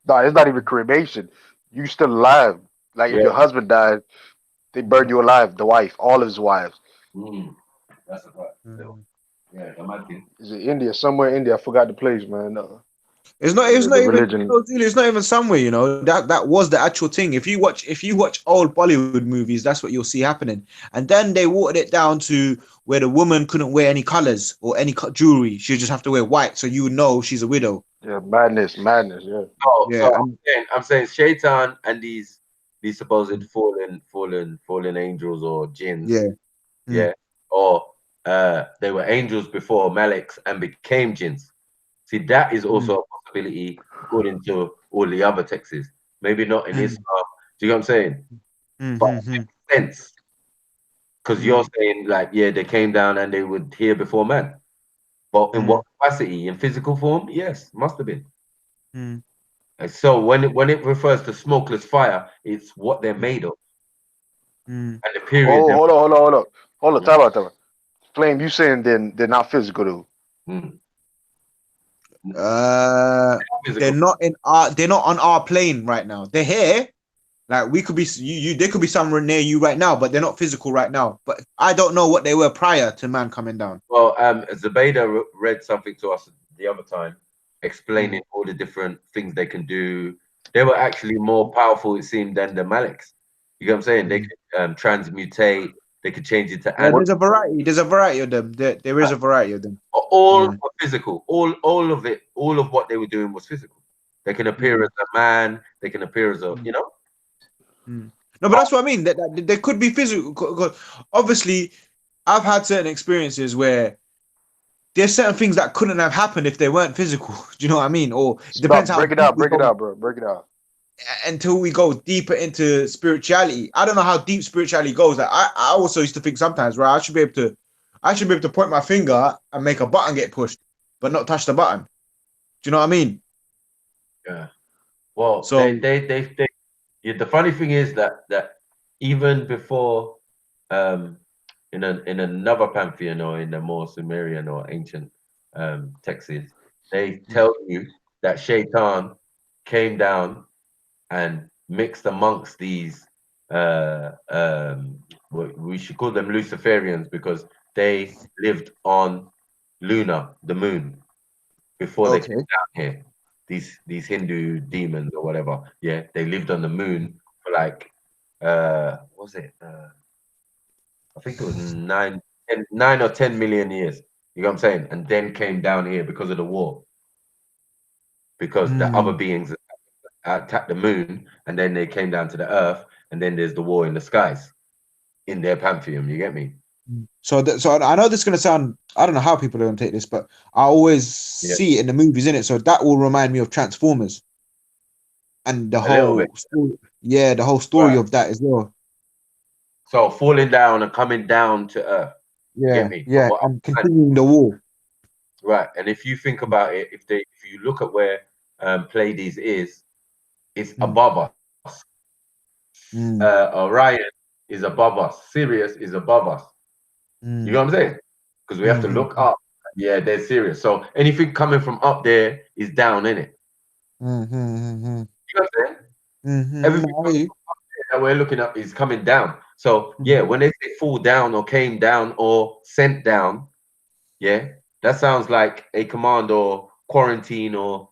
S13: No, it's not even cremation. You still alive. Like if your husband died, they burn you alive. The wife, all of his wives.
S1: That's a fact. Yeah, imagine.
S13: Is it India? Somewhere in India. I forgot the place, man.
S3: It's not even somewhere, you know. That was the actual thing. If you watch old Bollywood movies, that's what you'll see happening. And then they watered it down to where the woman couldn't wear any colors or any jewelry. She'd just have to wear white, so you would know she's a widow.
S13: Yeah, madness. Yeah.
S1: Oh, yeah. So I'm saying Shaitan and these supposed fallen angels or jinns. Yeah. Or they were angels before Maleks and became jinns. See, that is also a possibility according to all the other texts. Maybe not in Islam. Do you know what I'm saying? But it makes sense. Because you're saying, like, they came down and they were here before man. But in what capacity? In physical form? Yes, must have been. And so when it refers to smokeless fire, it's what they're made of. And the period.
S13: Oh, hold on. Time out. Flame, you saying they're not physical though?
S3: They're not on our plane right now. They're here. Like we could be they could be somewhere near you right now, but they're not physical right now. But I don't know what they were prior to man coming down.
S1: Well, Zubaydah read something to us the other time, explaining all the different things they can do. They were actually more powerful, it seemed, than the Maleks. You know what I'm saying? They could transmutate. They could change it to
S3: there's a variety. There's a variety of them. There is a variety of them.
S1: All are physical. All of it. All of what they were doing was physical. They can appear as a man. They can appear as a
S3: No, but that's what I mean. That they could be physical. Obviously, I've had certain experiences where there's certain things that couldn't have happened if they weren't physical. Do you know what I mean? Or it depends how.
S13: Break it out, bro. Break it out.
S3: Until we go deeper into spirituality, I don't know how deep spirituality goes. Like I also used to think sometimes, right? I should be able to point my finger and make a button get pushed, but not touch the button. Do you know what I mean?
S1: Yeah. Well,
S3: so
S1: the funny thing is that even before in another pantheon or in the more Sumerian or ancient texts, they tell you that Shaitan came down and mixed amongst these we should call them Luciferians because they lived on Luna, the moon. before they
S3: Okay.
S1: came down here. These Hindu demons or whatever. Yeah, they lived on the moon for like what was it? I think it was 9 or 10 million years. You know what I'm saying? And then came down here because of the war. Because the other beings attacked the moon, and then they came down to the earth, and then there's the war in the skies in their pantheon. You get me?
S3: So I know this is gonna sound, I don't know how people are gonna take this, but I always see it in the movies, in it. So that will remind me of Transformers and the
S1: A little
S3: whole
S1: bit.
S3: story, the whole story
S1: Right.
S3: of that as well.
S1: So falling down and coming down to earth. You
S3: Yeah,
S1: get me?
S3: yeah, and continuing the war.
S1: Right. And if you think about it, if you look at where Pleiades is, it's above us. Orion is above us. Sirius is above us. You know what I'm saying? Because we have to look up. Yeah, they're serious. So anything coming from up there is down, in it. You know what I'm saying? Everything that we're looking up is coming down. So yeah, when they say fall down or came down or sent down, yeah, that sounds like a command or quarantine or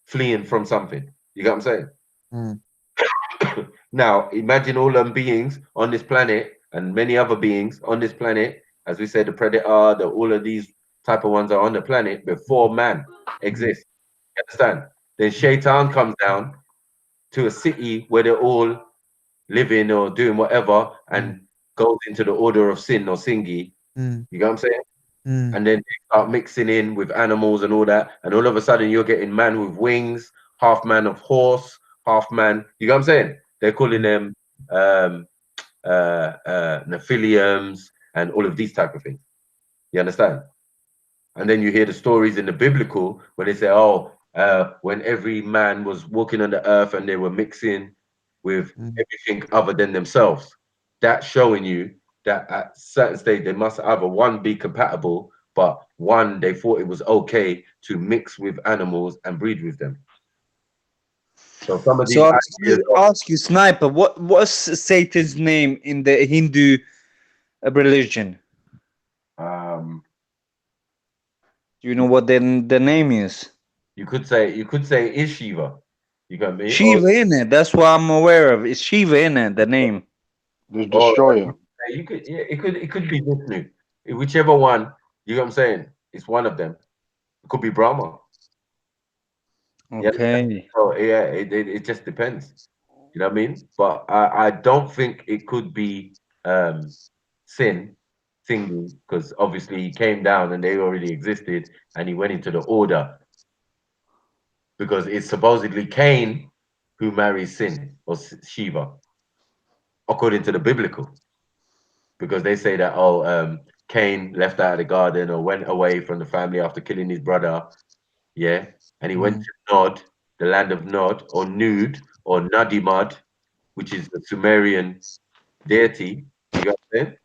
S1: fleeing from something. You get what I'm saying? Now, imagine all them beings on this planet and many other beings on this planet. As we said, the Predator, all of these type of ones are on the planet before man exists. You understand? Then Shaitan comes down to a city where they're all living or doing whatever and goes into the order of sin or singi. You know what I'm saying? And then they start mixing in with animals and all that. And all of a sudden you're getting man with wings, half man of horse, half man. You know what I'm saying? They're calling them Nephilims and all of these type of things. You understand? And then you hear the stories in the biblical when they say, oh, when every man was walking on the earth and they were mixing with everything other than themselves. That's showing you that at certain stage they must either one be compatible, but one they thought it was okay to mix with animals and breed with them. So some of these
S6: So I'm going to ask you, Sniper, what's Satan's name in the Hindu religion? Do you know what the name is?
S1: You could say is Shiva. You got me?
S6: Shiva in it. That's what I'm aware of. It's Shiva in it, the name.
S13: The destroyer.
S1: You could, yeah, it could be Vishnu. Whichever one, you know what I'm saying? It's one of them. It could be Brahma.
S6: Okay.
S1: Yeah. So yeah, it just depends. You know what I mean? But I don't think it could be sin thingy, because obviously he came down and they already existed and he went into the order. Because it's supposedly Cain who marries Sin or Shiva, according to the biblical. Because they say that, Cain left out of the garden or went away from the family after killing his brother. Yeah. And he went to Nod, the land of Nod, or Nud, or Nadimad, which is the Sumerian deity. You got it?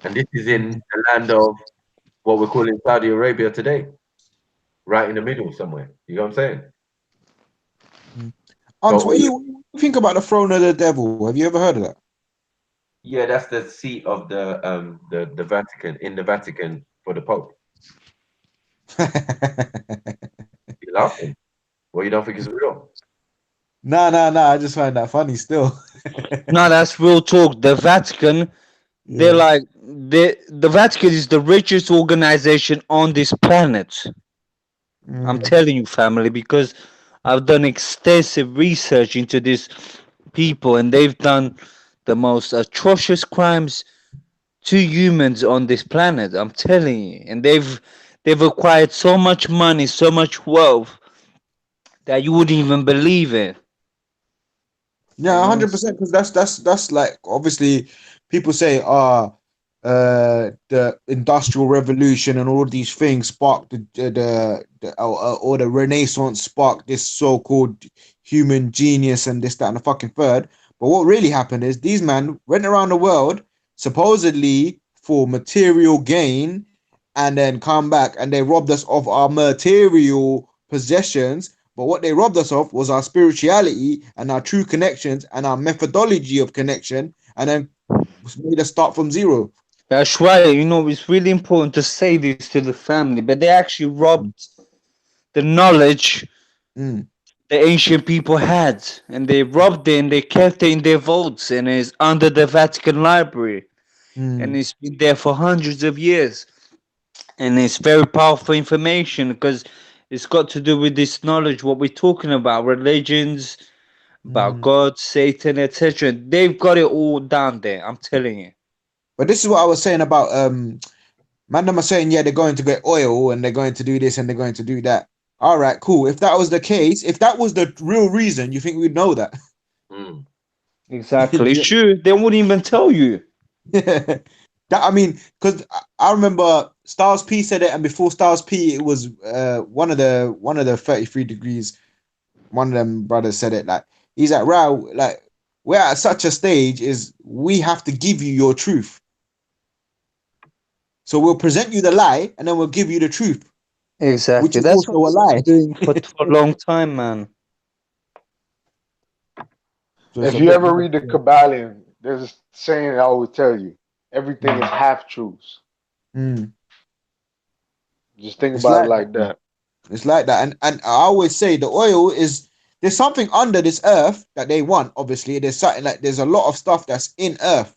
S1: And this is in the land of what we're calling Saudi Arabia today. Right in the middle somewhere. You know what I'm saying?
S3: Hans, what do you think about the throne of the devil? Have you ever heard of that?
S1: Yeah, that's the seat of the Vatican, in the Vatican for the Pope. You're laughing. Well, you don't think it's real?
S3: No, I just find that funny still.
S6: No, that's real talk. The Vatican, they're like the Vatican is the richest organization on this planet. I'm telling you, family, because I've done extensive research into these people, and they've done the most atrocious crimes to humans on this planet. I'm telling you, and they've acquired so much money, so much wealth that you wouldn't even believe it.
S3: Yeah, 100%. Because that's like, obviously people say, the Industrial Revolution and all of these things sparked the Renaissance sparked this so-called human genius and this, that, and the fucking third. But what really happened is these men went around the world supposedly for material gain, and then come back and they robbed us of our material possessions. But what they robbed us of was our spirituality and our true connections and our methodology of connection, and then made us start from zero.
S6: That's right. You know, it's really important to say this to the family, but they actually robbed the knowledge
S3: Mm.
S6: the ancient people had, and they robbed it and they kept it in their vaults, and it's under the Vatican Library, and
S3: Mm.
S6: it's been there for hundreds of years, and it's very powerful information because it's got to do with this knowledge, what we're talking about, religions, about
S3: Mm.
S6: God, Satan, etc. They've got it all down there. I'm telling you.
S3: But this is what I was saying about man, them are saying, yeah, they're going to get oil and they're going to do this and they're going to do that. All right, cool. If that was the case, if that was the real reason, you think we'd know that?
S1: Mm.
S6: Exactly. Sure, they wouldn't even tell you.
S3: That, I mean, because I remember Styles P said it, and before Styles P, it was one of the 33 degrees. One of them brothers said it, like he's like, Rao, like we're at such a stage is we have to give you your truth. So we'll present you the lie, and then we'll give you the truth.
S6: Exactly.
S3: Which is
S6: That's
S3: also
S6: what
S3: a lie.
S6: we've been doing for a long time, man.
S3: So it's
S13: If
S3: a
S13: you
S3: bit
S13: ever read the Kabbalion, there's a saying I always tell you: everything is half truths.
S3: Mm.
S13: Just think
S3: It's
S13: about it
S3: like
S13: like
S3: that.
S13: that.
S3: It's like that. And I always say the oil is there's something under this earth that they want. Obviously, there's something like there's a lot of stuff that's in earth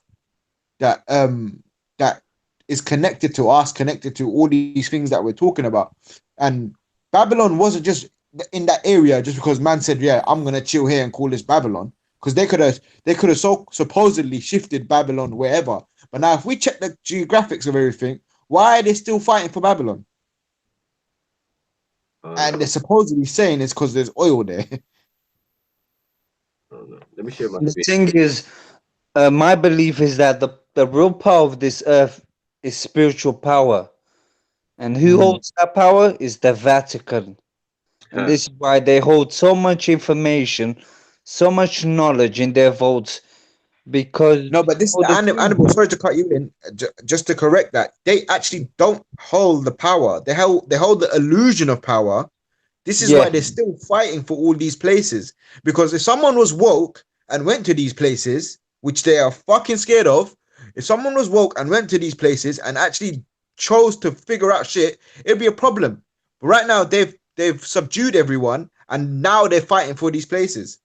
S3: that that is connected to us, connected to all these things that we're talking about. And Babylon wasn't just in that area just because man said, yeah, I'm gonna chill here and call this Babylon. Because they could have so supposedly shifted Babylon wherever. But now if we check the geographics of everything, why are they still fighting for Babylon? And they're supposedly saying it's because there's oil there.
S1: Let me share my
S6: The
S1: screen.
S6: thing is, my belief is that the real power of this earth is spiritual power. And who holds that power is the Vatican. And this is why they hold so much information, so much knowledge in their vaults. Because
S3: No, but this is
S6: oh,
S3: the animal. Sorry to cut you in. Just to correct that, they actually don't hold the power. They hold the illusion of power. This is why they're still fighting for all these places. Because if someone was woke and went to these places, which they are fucking scared of, if someone was woke and went to these places and actually chose to figure out shit, it'd be a problem. But right now they've subdued everyone and now they're fighting for these places.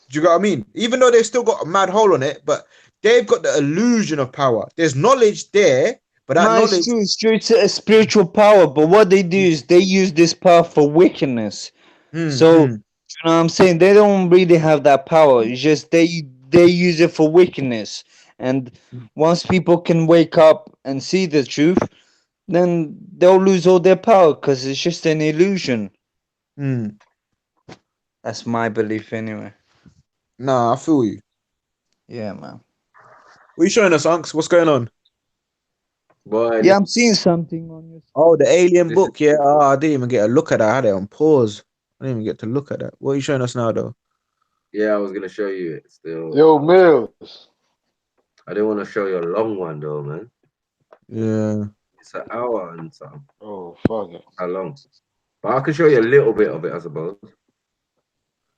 S3: Do you get what I mean? Even though they've still got a mad hole on it, but they've got the illusion of power. There's knowledge there, but that
S6: no,
S3: knowledge.
S6: it's true. It's a spiritual power. But what they do is they use this power for wickedness. So you know what I'm saying? They don't really have that power. It's just they use it for wickedness. And once people can wake up and see the truth, then they'll lose all their power because it's just an illusion. That's my belief anyway.
S3: Nah, I feel you.
S6: Yeah, man.
S3: What are you showing us, Unks? What's going on?
S1: Boy,
S6: Yeah, I'm seeing something on your.
S3: Oh, the alien book. Yeah. Oh, I didn't even get a look at that. I had it on pause. I didn't even get to look at that. What are you showing us now, though?
S1: Yeah, I was gonna show you it still.
S13: Yo, Mills.
S1: I didn't want to show you a long one though, man.
S3: Yeah.
S1: It's an hour and something.
S13: Oh, fuck it.
S1: How long? But I can show you a little bit of it, I suppose.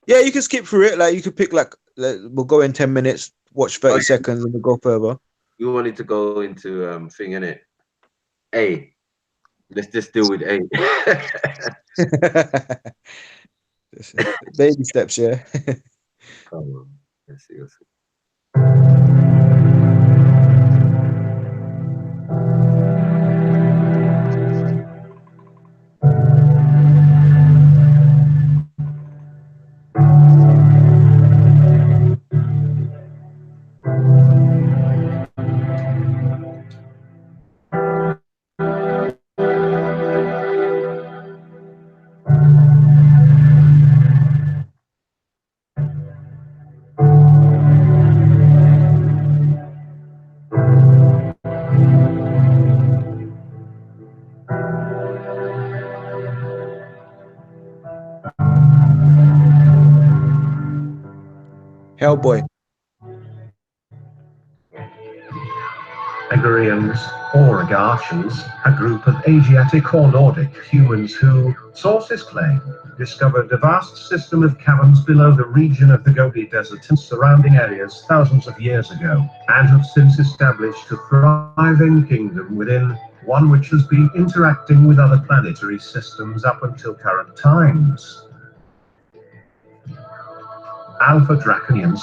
S3: Yeah, you can skip through it. Like you could pick we'll go in 10 minutes, watch 30 seconds, and we'll go further.
S1: You wanted to go into thing, innit? A. Let's just deal with A.
S3: Baby steps, yeah.
S1: Come on. Let's see.
S3: Hellboy.
S9: Pythagoreans or Agarshans, a group of Asiatic or Nordic humans who, sources claim, discovered a vast system of caverns below the region of the Gobi Desert and surrounding areas thousands of years ago, and have since established a thriving kingdom within, one which has been interacting with other planetary systems up until current times. Alpha Draconians,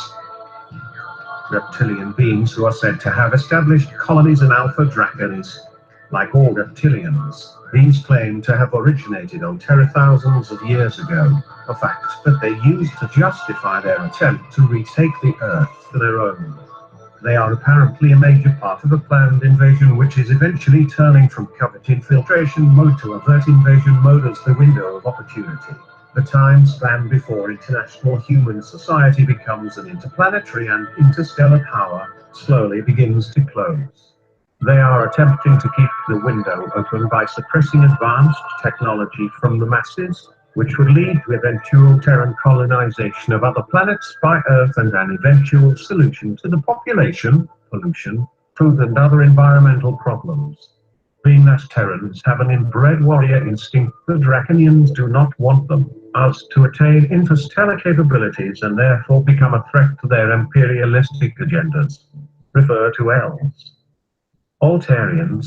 S9: reptilian beings who are said to have established colonies in Alpha Draconis. Like all reptilians, these claim to have originated on Terra thousands of years ago, a fact that they used to justify their attempt to retake the Earth for their own. They are apparently a major part of a planned invasion which is eventually turning from covert infiltration mode to overt invasion mode as the window of opportunity. The time span before international human society becomes an interplanetary and interstellar power slowly begins to close. They are attempting to keep the window open by suppressing advanced technology from the masses, which would lead to eventual Terran colonization of other planets by Earth and an eventual solution to the population, pollution, food and other environmental problems. Being that Terrans have an inbred warrior instinct, the Draconians do not want them as to attain interstellar capabilities and therefore become a threat to their imperialistic agendas. Refer to L's. Altarians,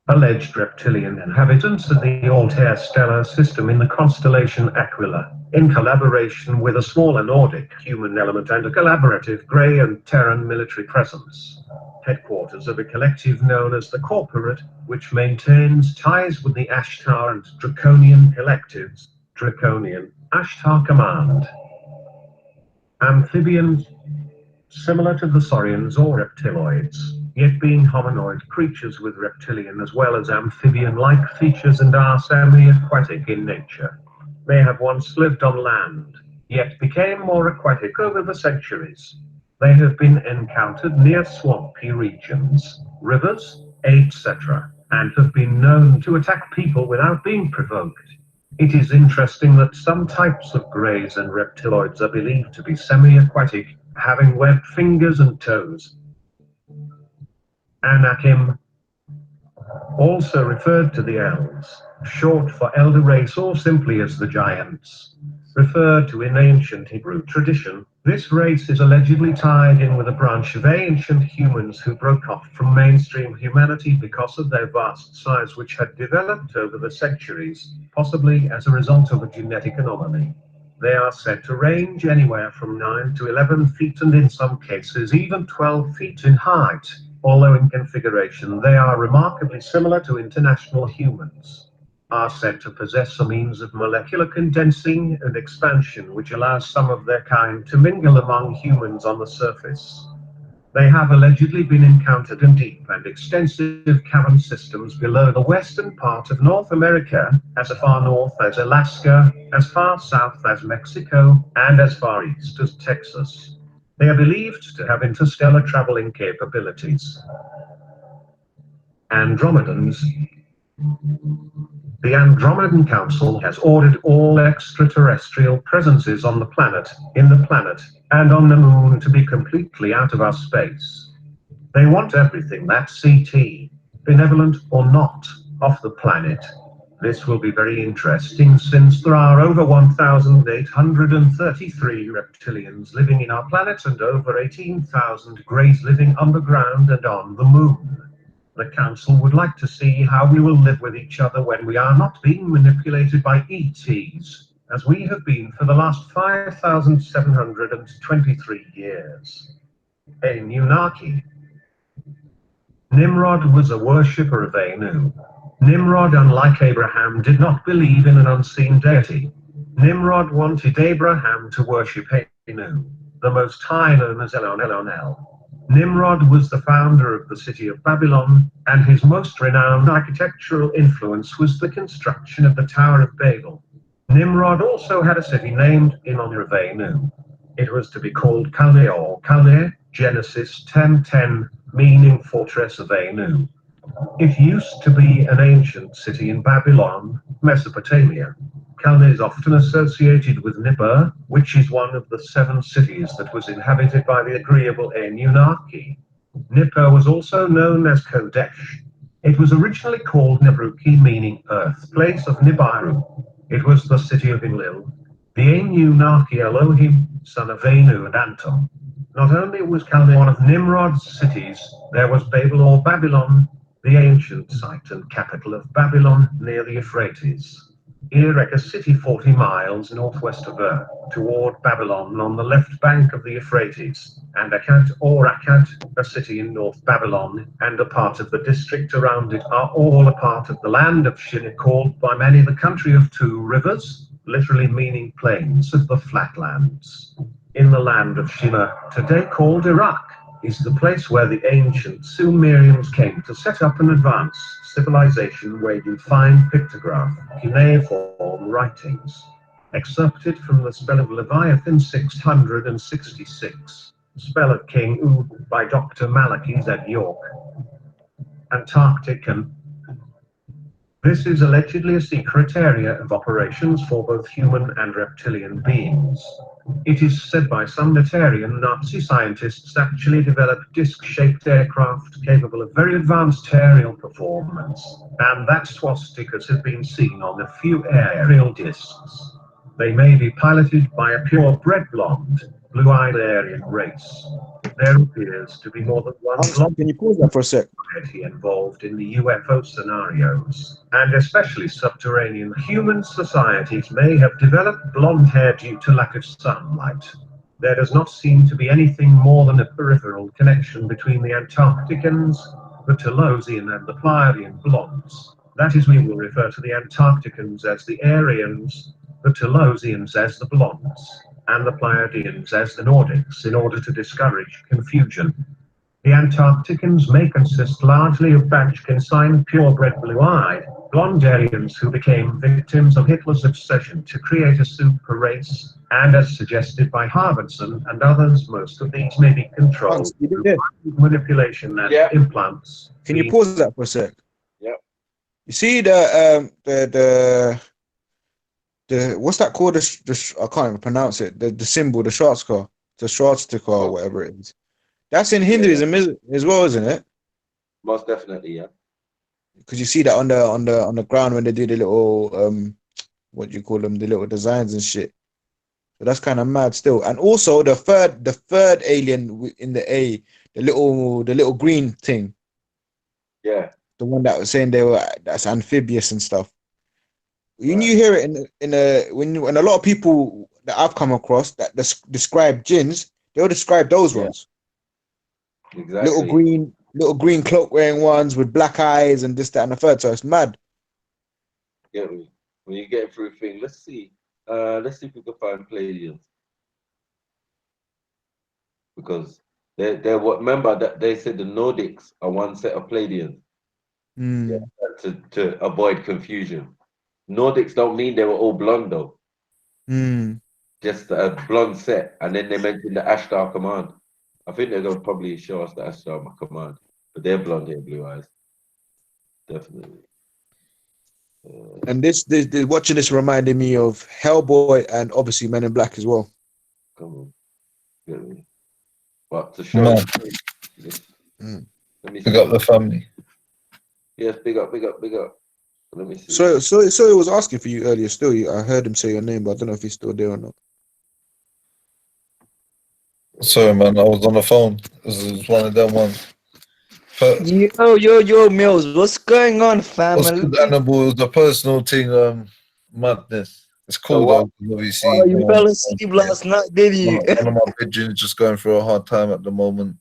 S9: alleged reptilian inhabitants of the Altair stellar system in the constellation Aquila, in collaboration with a smaller Nordic human element and a collaborative Grey and Terran military presence. Headquarters of a collective known as the Corporate, which maintains ties with the Ashtar and Draconian collectives, Draconian, Ashtar Command. Amphibians, similar to the saurians or reptiloids, yet being hominoid creatures with reptilian as well as amphibian-like features and are semi-aquatic in nature. They have once lived on land, yet became more aquatic over the centuries. They have been encountered near swampy regions, rivers, etc., and have been known to attack people without being provoked. It is interesting that some types of greys and reptiloids are believed to be semi-aquatic, having webbed fingers and toes. Anakim, also referred to the elves, short for elder race or simply as the giants. Referred to in ancient Hebrew tradition, this race is allegedly tied in with a branch of ancient humans who broke off from mainstream humanity because of their vast size which had developed over the centuries, possibly as a result of a genetic anomaly. They are said to range anywhere from 9 to 11 feet and in some cases even 12 feet in height, although in configuration they are remarkably similar to international humans. Are said to possess a means of molecular condensing and expansion which allows some of their kind to mingle among humans on the surface. They have allegedly been encountered in deep and extensive cavern systems below the western part of North America, as far north as Alaska, as far south as Mexico, and as far east as Texas. They are believed to have interstellar traveling capabilities. Andromedans. The Andromedan Council has ordered all extraterrestrial presences on the planet, in the planet, and on the moon to be completely out of our space. They want everything that's CT, benevolent or not, off the planet. This will be very interesting since there are over 1,833 reptilians living in our planet and over 18,000 greys living underground and on the moon. The Council would like to see how we will live with each other when we are not being manipulated by ETs, as we have been for the last 5,723 years. Anunnaki. Nimrod was a worshipper of Anu. Nimrod, unlike Abraham, did not believe in an unseen deity. Nimrod wanted Abraham to worship Anu, the Most High, known as Elon. Nimrod was the founder of the city of Babylon, and his most renowned architectural influence was the construction of the Tower of Babel. Nimrod also had a city named in honor of Anu. It was to be called Calne or Calne, Genesis 10:10, meaning fortress of Anu. It used to be an ancient city in Babylon, Mesopotamia. Calne is often associated with Nippur, which is one of the 7 cities that was inhabited by the agreeable Anunnaki. Nippur was also known as Kodesh, It was originally called Nibruki, meaning earth, place of Nibiru. It was the city of Enlil, the Anu-Naki Elohim, son of Anu and Anton. Not only was Chaldea one of Nimrod's cities, there was Babel or Babylon, the ancient site and capital of Babylon near the Euphrates. Erech, a city 40 miles northwest of Ur, toward Babylon on the left bank of the Euphrates, and Akkad or Akkad, a city in North Babylon, and a part of the district around it are all a part of the land of Shin, called by many the country of two rivers, literally meaning plains of the flatlands. In the land of Shima, today called Iraq, is the place where the ancient Sumerians came to set up an advanced civilization weighed in fine pictograph, cuneiform writings. Excerpted from the spell of Leviathan 666, spell of King U by Dr. Malachi Z. York. Antarctic. This is allegedly a secret area of operations for both human and reptilian beings. It is said by some Natarian Nazi scientists actually developed disc-shaped aircraft capable of very advanced aerial performance, and that swastikas have been seen on a few aerial discs. They may be piloted by a purebred blonde, blue-eyed Aryan race. There appears to be more than one blonde.
S3: Can you pause that for a sec?
S9: Involved in the UFO scenarios, and especially subterranean human societies may have developed blonde hair due to lack of sunlight. There does not seem to be anything more than a peripheral connection between the Antarcticans, the Telosian and the Pleiadian blondes. That is, we will refer to the Antarcticans as the Aryans, the Telosians as the blondes, and the Pleiadians as the Nordics, in order to discourage confusion. The Antarcticans may consist largely of badge-consigned purebred blue-eyed, blonde aliens who became victims of Hitler's obsession to create a super race, and as suggested by Harbinson and others, most of these may be controlled through manipulation and implants.
S3: Can you pause that for a sec?
S1: Yep.
S3: You see the what's that called? The I can't even pronounce it. The symbol, the swastika or whatever it is. That's in Hinduism as well, isn't it?
S1: Most definitely, yeah.
S3: Because you see that on the ground when they do the little what do you call them, the little designs and shit. So that's kind of mad still. And also the third alien in the A, the little green thing.
S1: Yeah.
S3: The one that was saying that's amphibious and stuff. When you hear it when a lot of people that I've come across that describe jinns, they'll describe those ones.
S1: Exactly.
S3: Little green cloak wearing ones with black eyes and this, that, and the third. So it's mad.
S1: Get me? When you get through things, let's see if we can find Pleiadians. Because they're what, remember that they said the Nordics are one set of Pleiadians. Yeah, to avoid confusion. Nordics don't mean they were all blonde though. Just a blonde set, and then they mentioned the Ashtar command. I think they're gonna probably show us the Ashtar command, but they're blonde hair, blue eyes, definitely.
S3: And this watching this reminded me of Hellboy and obviously Men in Black as well.
S1: Come on, get me. But to show, let me
S10: Big up the family.
S1: Yes, big up. Let me see.
S3: So he was asking for you earlier. Still, I heard him say your name, but I don't know if he's still there or not.
S10: Sorry, man, I was on the phone. It was one of them ones.
S6: Yo, Mills, what's going on, family?
S10: What's good, Annabelle? It was a personal thing, madness. It's cool, though, obviously.
S6: Oh, you fell asleep last night, did you?
S10: One of my bedrooms is just going through a hard time at the moment.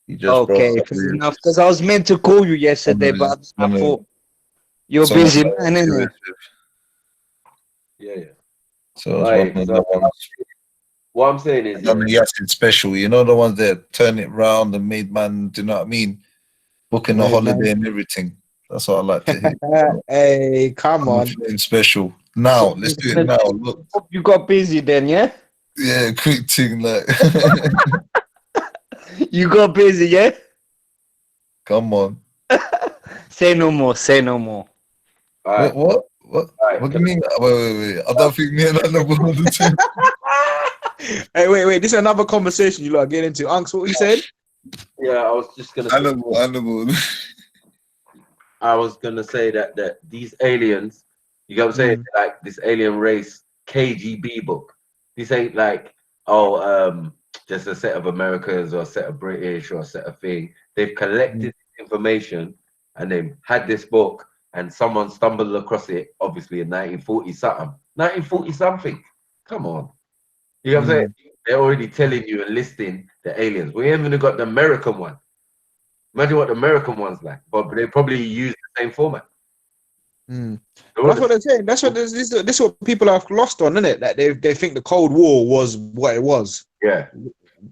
S10: He just
S6: okay, fair enough, because I was meant to call you yesterday, but I thought you're busy, man, innit?
S1: Yeah.
S10: So it's one of the ones.
S1: What I'm saying is,
S10: done the acid special, you know, the ones that turn it round and made man, do you know what I mean? Booking a holiday and everything. That's what I like to hear.
S3: Hey, come on.
S10: Special. Now, let's do it now. Look.
S6: Hope you got busy then, yeah?
S10: Yeah, quick thing, like.
S6: You got busy, yeah?
S10: Come on.
S6: Say no more.
S1: Right.
S10: What do you mean? Wait. I don't think me and Annabelle are the same.
S3: Hey, wait. This is another conversation you lot get into. Unks, what you said?
S1: Yeah, I was just gonna.
S10: Animal.
S1: I was gonna say that these aliens, you got what I'm saying, like this alien race KGB book. This ain't like just a set of Americans or a set of British or a set of thing. They've collected information and they've had this book, and someone stumbled across it, obviously in 1940 something, 1940 something. Come on, you know what I'm saying? They're already telling you and listing the aliens. We haven't even got the American one. Imagine what the American one's like, but they probably use the same format.
S3: That's what they're saying. That's what this is what people have lost on, isn't it? That they think the Cold War was what it was.
S1: Yeah.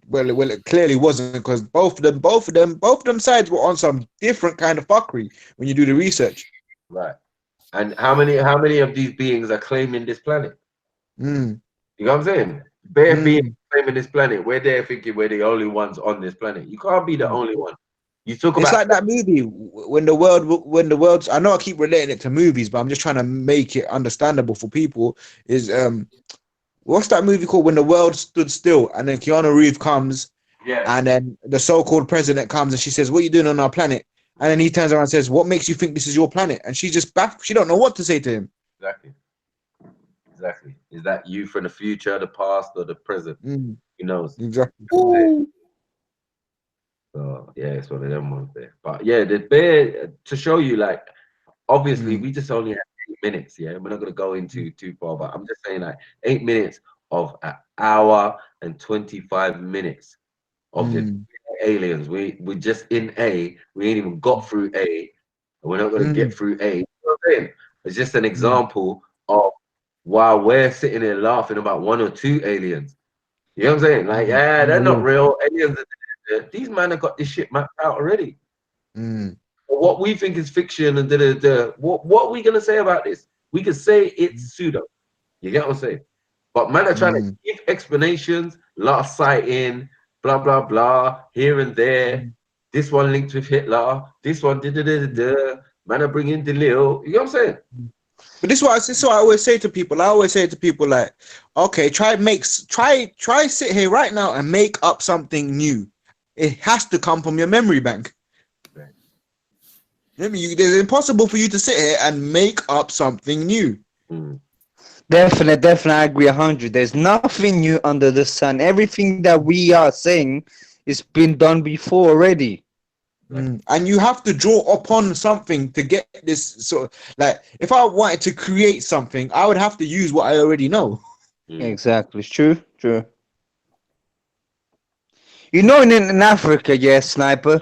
S3: Well, it clearly wasn't, because both of them sides were on some different kind of fuckery when you do the research.
S1: Right. And how many of these beings are claiming this planet? You know what I'm saying? Bare beings claiming this planet. We're there thinking we're the only ones on this planet. You can't be the only one. You talk about,
S3: it's like that movie when the world's, I know I keep relating it to movies, but I'm just trying to make it understandable for people. Is what's that movie called, When the World Stood Still, and then Keanu Reeves comes, and then the so-called president comes and she says, "What are you doing on our planet?" And then he turns around and says, "What makes you think this is your planet?" And she just baffled. She don't know what to say to him.
S1: Exactly. Is that you from the future, the past, or the present? Who knows?
S3: Exactly.
S1: So yeah, it's one of them ones there. But yeah, the bear, to show you, like, obviously we just only have 8 minutes. Yeah, we're not gonna go into too far, but I'm just saying, like, 8 minutes of an hour and 25 minutes of the aliens. We're just in A. We ain't even got through A. And we're not gonna get through A. You know what I'm saying? It's just an example of while we're sitting there laughing about 1 or 2 aliens. You know what I'm saying? Like, yeah, they're not real aliens. These men have got this shit mapped out already. What we think is fiction and what are we gonna say about this? We can say it's pseudo. You get what I'm saying? But man are trying to give explanations, last sighting, blah blah blah, here and there. This one linked with Hitler. This one Man are bringing Delil. You know what I'm saying?
S3: But this is what I always say to people. I always say to people, like, okay, try sit here right now and make up something new. It has to come from your memory bank. It's impossible for you to sit here and make up something new.
S6: Definitely, I agree 100. There's nothing new under the sun. Everything that we are saying is been done before already.
S3: And you have to draw upon something to get this sort of, like, if I wanted to create something, I would have to use what I already know.
S6: Exactly, true. You know, in Africa, Sniper.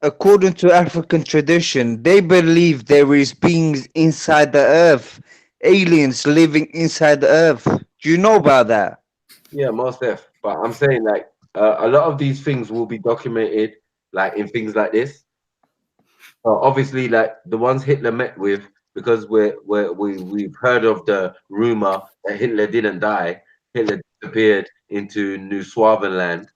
S6: According to African tradition, they believe there is beings inside the earth, aliens living inside the earth. Do you know about that?
S1: Yeah, most def. But I'm saying, like, a lot of these things will be documented, like, in things like this. Obviously, like the ones Hitler met with, because we've heard of the rumor that Hitler didn't die. Hitler disappeared into New Swaziland,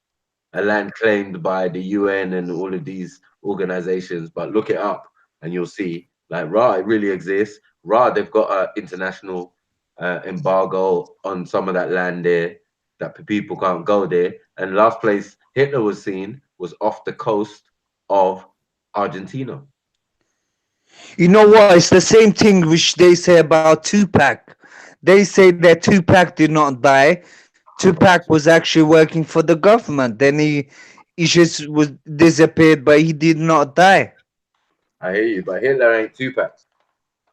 S1: a land claimed by the UN and all of these organizations. But look it up and you'll see, like, it really exists. They've got an international embargo on some of that land there, that people can't go there. And last place Hitler was seen was off the coast of Argentina.
S6: You know what? It's the same thing which they say about Tupac. They say that Tupac did not die. Tupac was actually working for the government. Then he just was disappeared, but he did not die.
S1: I hear you, but Hitler ain't Tupac.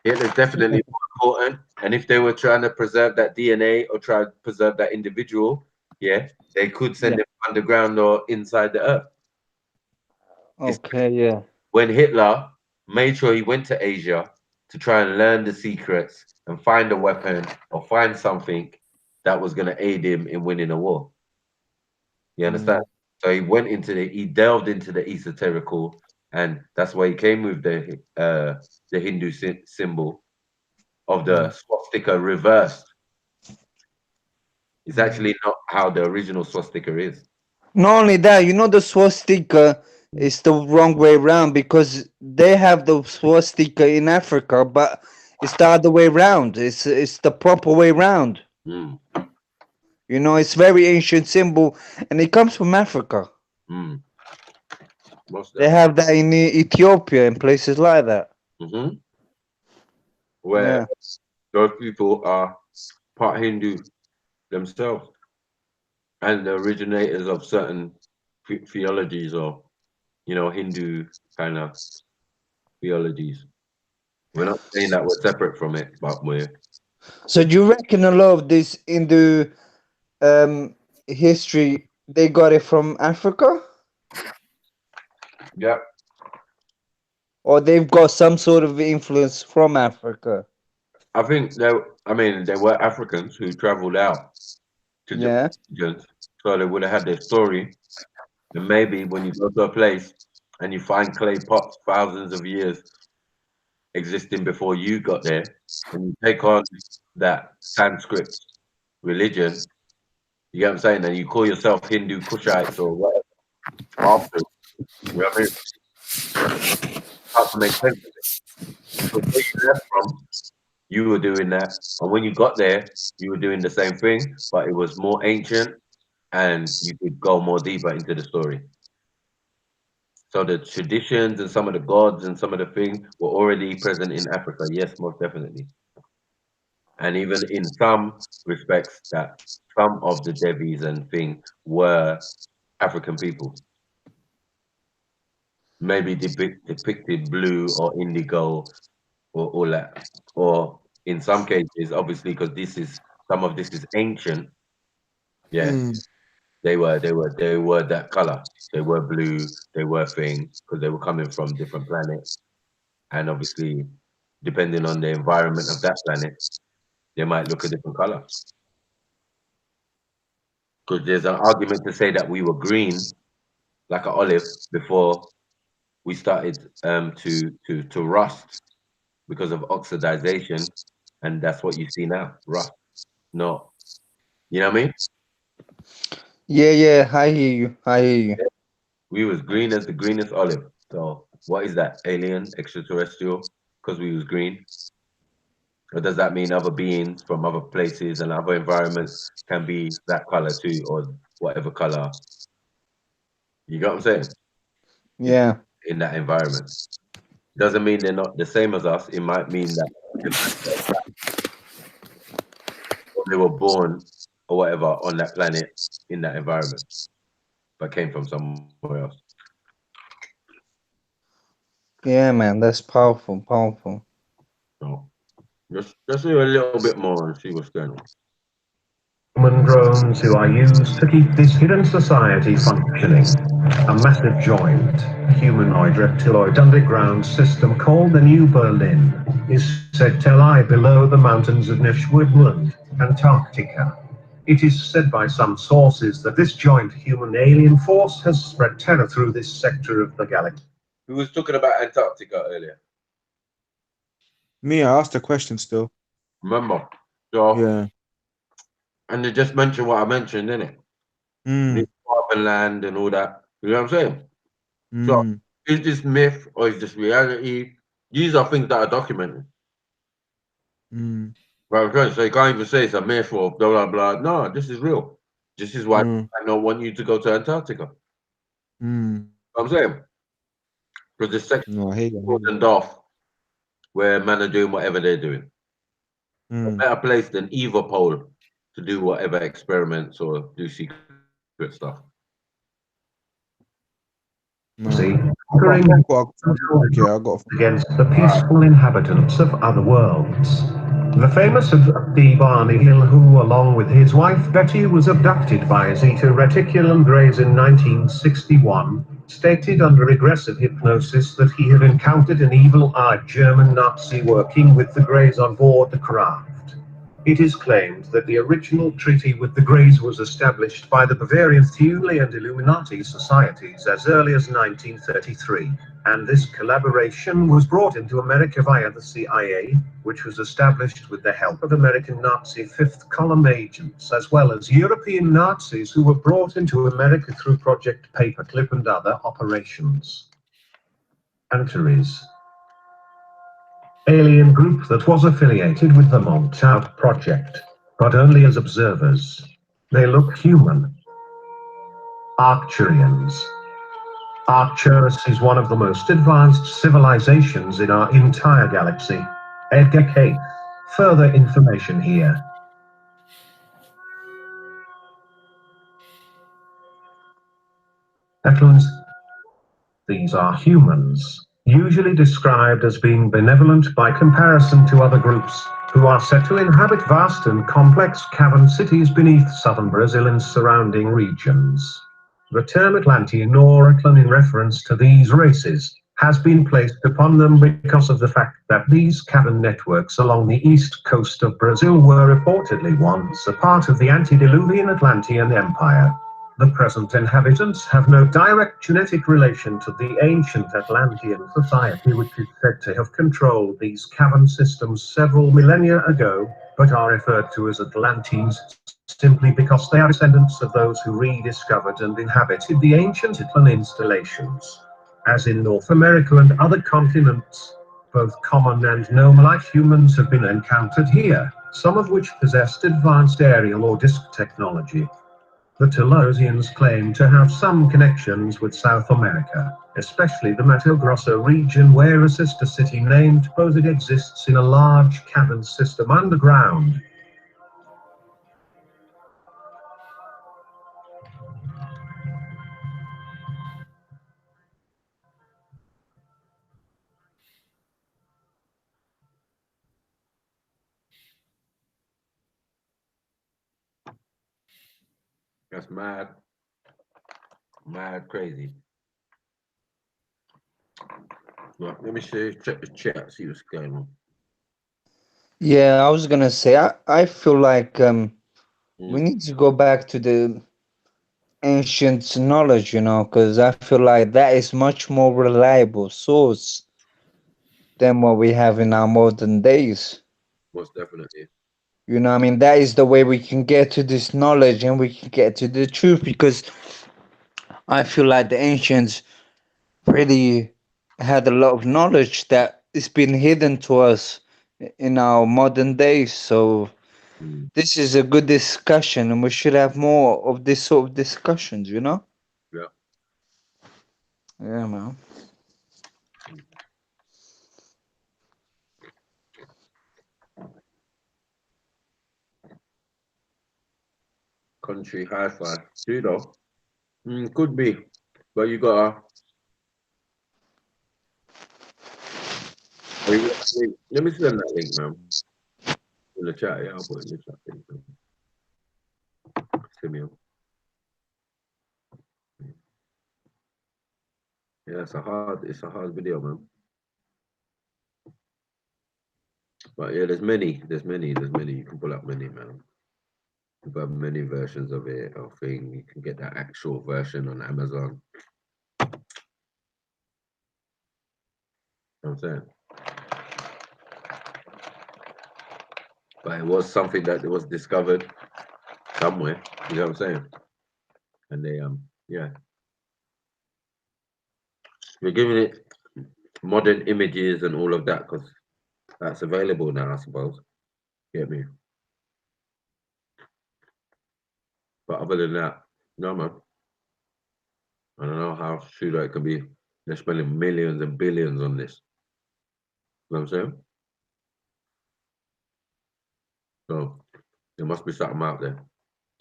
S1: Hitler's definitely more important. And if they were trying to preserve that DNA or try to preserve that individual, they could send him underground or inside the earth.
S6: Okay,
S1: When Hitler made sure he went to Asia to try and learn the secrets and find a weapon or find something that was going to aid him in winning a war. You understand? So he delved into the esoterical, and that's why he came with the Hindu symbol of the swastika reversed. It's actually not how the original swastika is.
S6: Not only that, you know, the swastika is the wrong way around, because they have the swastika in Africa, but it's the other way around. It's the proper way around. You know, it's very ancient symbol, and it comes from Africa.
S1: Most
S6: They have that in Ethiopia and places like that.
S1: Mm-hmm. Where
S6: Yeah.
S1: those people are part Hindu themselves and the originators of certain theologies or, you know, Hindu kind of theologies. We're not saying that we're separate from it, but we're.
S6: So do you reckon a lot of this Hindu history, they got it from Africa?
S1: Yeah.
S6: Or they've got some sort of influence from Africa?
S1: I think there were Africans who traveled out to different regions, so they would have had their story. And maybe when you go to a place and you find clay pots thousands of years existing before you got there, and you take on that Sanskrit religion, you get what I'm saying? And you call yourself Hindu Kushites or whatever after, you know what I mean? Hard to make sense of it. Because where you left from, you were doing that. And when you got there, you were doing the same thing, but it was more ancient and you could go more deeper into the story. So the traditions and some of the gods and some of the things were already present in Africa. Yes, most definitely. And even in some respects, that some of the Devis and things were African people. Maybe depicted blue or indigo or all that. Or in some cases, obviously, because some of this is ancient. Yeah, they were that color. They were blue. They were thing because they were coming from different planets, and obviously, depending on the environment of that planet, they might look a different color. Because there's an argument to say that we were green, like an olive, before we started to rust because of oxidization, and that's what you see now, rust. No, you know what I mean?
S6: Yeah, I hear you.
S1: We was green as the greenest olive. So what is that? Alien, extraterrestrial? Because we was green? Or does that mean other beings from other places and other environments can be that color too, or whatever color? You got what I'm saying?
S6: Yeah.
S1: In that environment. Doesn't mean they're not the same as us. It might mean that they were born or whatever on that planet in that environment, but came from somewhere else.
S6: Yeah, man, that's powerful.
S1: So let's do a little bit more and see what's going on.
S9: Human drones who are used to keep this hidden society functioning. A massive joint, humanoid reptiloid underground system called the New Berlin is said to lie below the mountains of Nephilim, Antarctica. It is said by some sources that this joint human alien force has spread terror through this sector of the galaxy.
S1: We was talking about Antarctica earlier.
S3: Me, I asked a question still.
S1: Remember? So,
S3: yeah.
S1: And they just mentioned what I mentioned, didn't it? Carbon land and all that. You know what I'm saying? So is this myth or is this reality? These are things that are documented. Right, I'm trying to say, you can't even say it's a myth or blah, blah, blah. No, this is real. This is why I don't want you to go to Antarctica. You know what I'm saying? Because this section is cordoned off where men are doing whatever they're doing. A better place than either pole to do whatever experiments or do secret stuff.
S9: Against the peaceful inhabitants of other worlds. The famous Debunking, who along with his wife Betty was abducted by Zeta Reticulum Greys in 1961, stated under aggressive hypnosis that he had encountered an evil-eyed German Nazi working with the Greys on board the craft. It is claimed that the original treaty with the Greys was established by the Bavarian Thule and Illuminati societies as early as 1933, and this collaboration was brought into America via the CIA, which was established with the help of American Nazi fifth column agents, as well as European Nazis who were brought into America through Project Paperclip and other operations. Antares. Alien group that was affiliated with the Montauk Project, but only as observers. They look human. Arcturians. Arcturus is one of the most advanced civilizations in our entire galaxy. Edgar Cayce. Further information here. Veterans. These are humans, usually described as being benevolent by comparison to other groups, who are said to inhabit vast and complex cavern cities beneath southern Brazil and surrounding regions. The term Atlantean or Atlan in reference to these races has been placed upon them because of the fact that these cavern networks along the east coast of Brazil were reportedly once a part of the antediluvian Atlantean Empire. The present inhabitants have no direct genetic relation to the ancient Atlantean society, which is said to have controlled these cavern systems several millennia ago, but are referred to as Atlanteans simply because they are descendants of those who rediscovered and inhabited the ancient Atlan installations. As in North America and other continents, both common and nommo-like humans have been encountered here, some of which possessed advanced aerial or disc technology. The Telosians claim to have some connections with South America, especially the Mato Grosso region, where a sister city named Posid exists in a large cavern system underground.
S1: That's mad, mad crazy. Well, let me see, check the chat, see what's going on.
S6: Yeah, I was gonna say I feel like we need to go back to the ancient knowledge, you know, because I feel like that is much more reliable source than what we have in our modern days.
S1: Most definitely.
S6: You know, I mean, that is the way we can get to this knowledge and we can get to the truth, because I feel like the ancients really had a lot of knowledge that is been hidden to us in our modern days. So this is a good discussion, and we should have more of this sort of discussions, you know?
S1: Yeah.
S6: Yeah, man.
S1: Country hi-fi. Pseudo. Could be. But you gotta let me send that link, man. In the chat, yeah, I'll put it in the chat. Simeon. Yeah, it's a hard video, man. But yeah, there's many. You can pull up many, man. You've got many versions of it. I think you can get that actual version on Amazon. You know what I'm saying? But it was something that was discovered somewhere. You know what I'm saying? And they yeah. We're giving it modern images and all of that because that's available now, I suppose. Get me? But other than that, no, man. I don't know how true that could be. They're spending millions and billions on this. You know what I'm saying? So there must be something out there.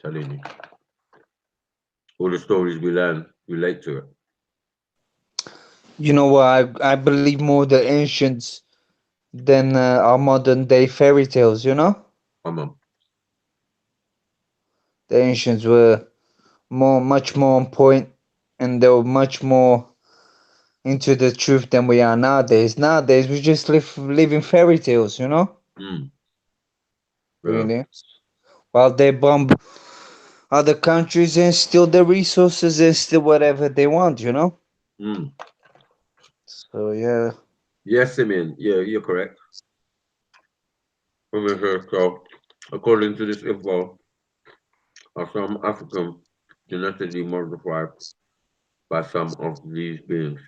S1: Telling you. All the stories we learn relate to it.
S6: You know what? I believe more the ancients than our modern day fairy tales, you know?
S1: Come on.
S6: The ancients were much more on point, and they were much more into the truth than we are nowadays. Nowadays, we just live in fairy tales, you know?
S1: Yeah.
S6: Really? While they bomb other countries and steal their resources and steal whatever they want, you know? So, yeah.
S1: Yes, Simeon. Yeah, you're correct. So, according to this info, are some African genetically modified by some of these beings,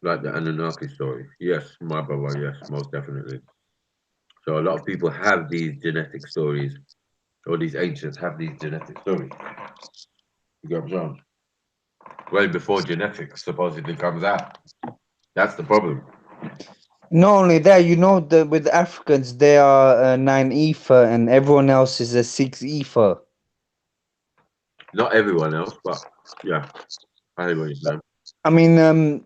S1: like the Anunnaki story. Yes, my brother, yes, most definitely. So a lot of people have these genetic stories, or these ancients have these genetic stories. You got John. Way before genetics supposedly comes out. That's the problem.
S6: Not only that, you know, with Africans, they are 9 ether and everyone else is a 6 ether.
S1: Not everyone else, but yeah, I hear what you're saying.
S6: I mean,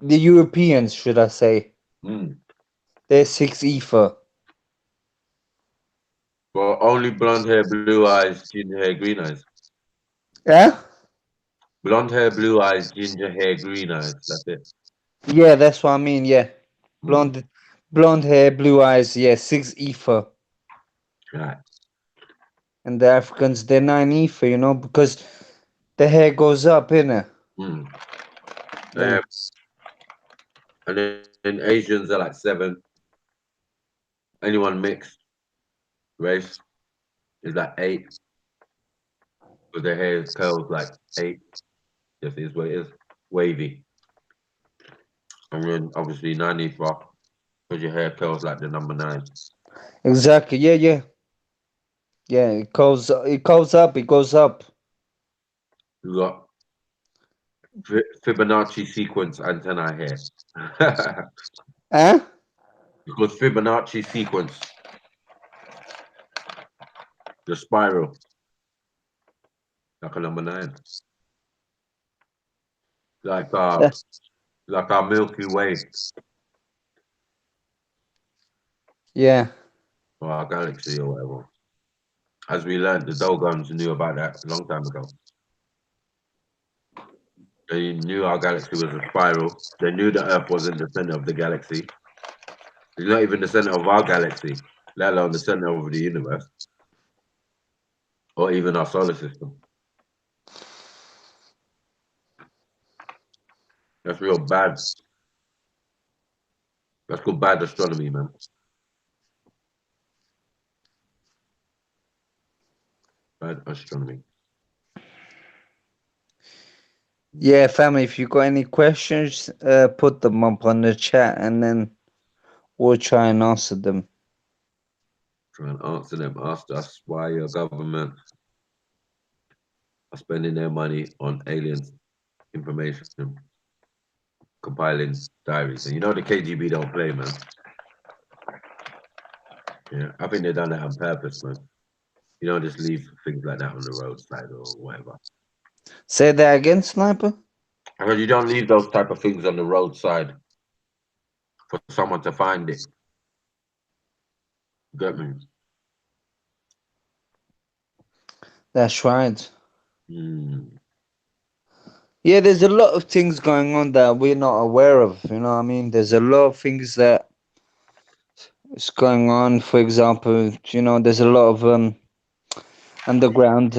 S6: the Europeans, should I say.
S1: Mm.
S6: They're 6 ether.
S1: Well, only blonde hair, blue eyes, ginger hair, green eyes.
S6: Yeah?
S1: Blonde hair, blue eyes, ginger hair, green eyes. That's it.
S6: Yeah, that's what I mean, yeah. Blonde hair, blue eyes, yeah, 6 ether.
S1: Right.
S6: And the Africans, they're 9 ether, you know, because the hair goes up, innit?
S1: Mm.
S6: Yeah.
S1: And then Asians are like 7. Anyone mixed race is like 8. But their hair curls like 8. Just is what it is. Wavy. And then obviously 9 ether, because your hair curls like the number 9.
S6: Exactly, yeah, yeah. Yeah, it goes up, it goes up.
S1: You got Fibonacci sequence antennae hair.
S6: Huh?
S1: Because Fibonacci sequence, the spiral, like a number 9. Like our Milky Way.
S6: Yeah.
S1: Or our galaxy or whatever. As we learned, the Dogons knew about that a long time ago. They knew our galaxy was a spiral. They knew the Earth wasn't the center of the galaxy. It's not even the center of our galaxy, let alone the center of the universe. Or even our solar system. That's real bad. That's called bad astronomy, man. Bad astronomy.
S6: Yeah, family, if you got any questions, put them up on the chat and then we'll try and answer them.
S1: Try and answer them. Ask us why your government are spending their money on aliens information, compiling diaries. And you know the KGB don't play, man. Yeah, I think they've done that on purpose, man. You don't just leave things like that on the roadside or whatever.
S6: Say that again, Sniper?
S1: Because you don't leave those type of things on the roadside for someone to find it. Get me?
S6: That's right.
S1: Mm.
S6: Yeah, there's a lot of things going on that we're not aware of, you know what I mean? There's a lot of things that is going on. For example, you know, there's a lot of underground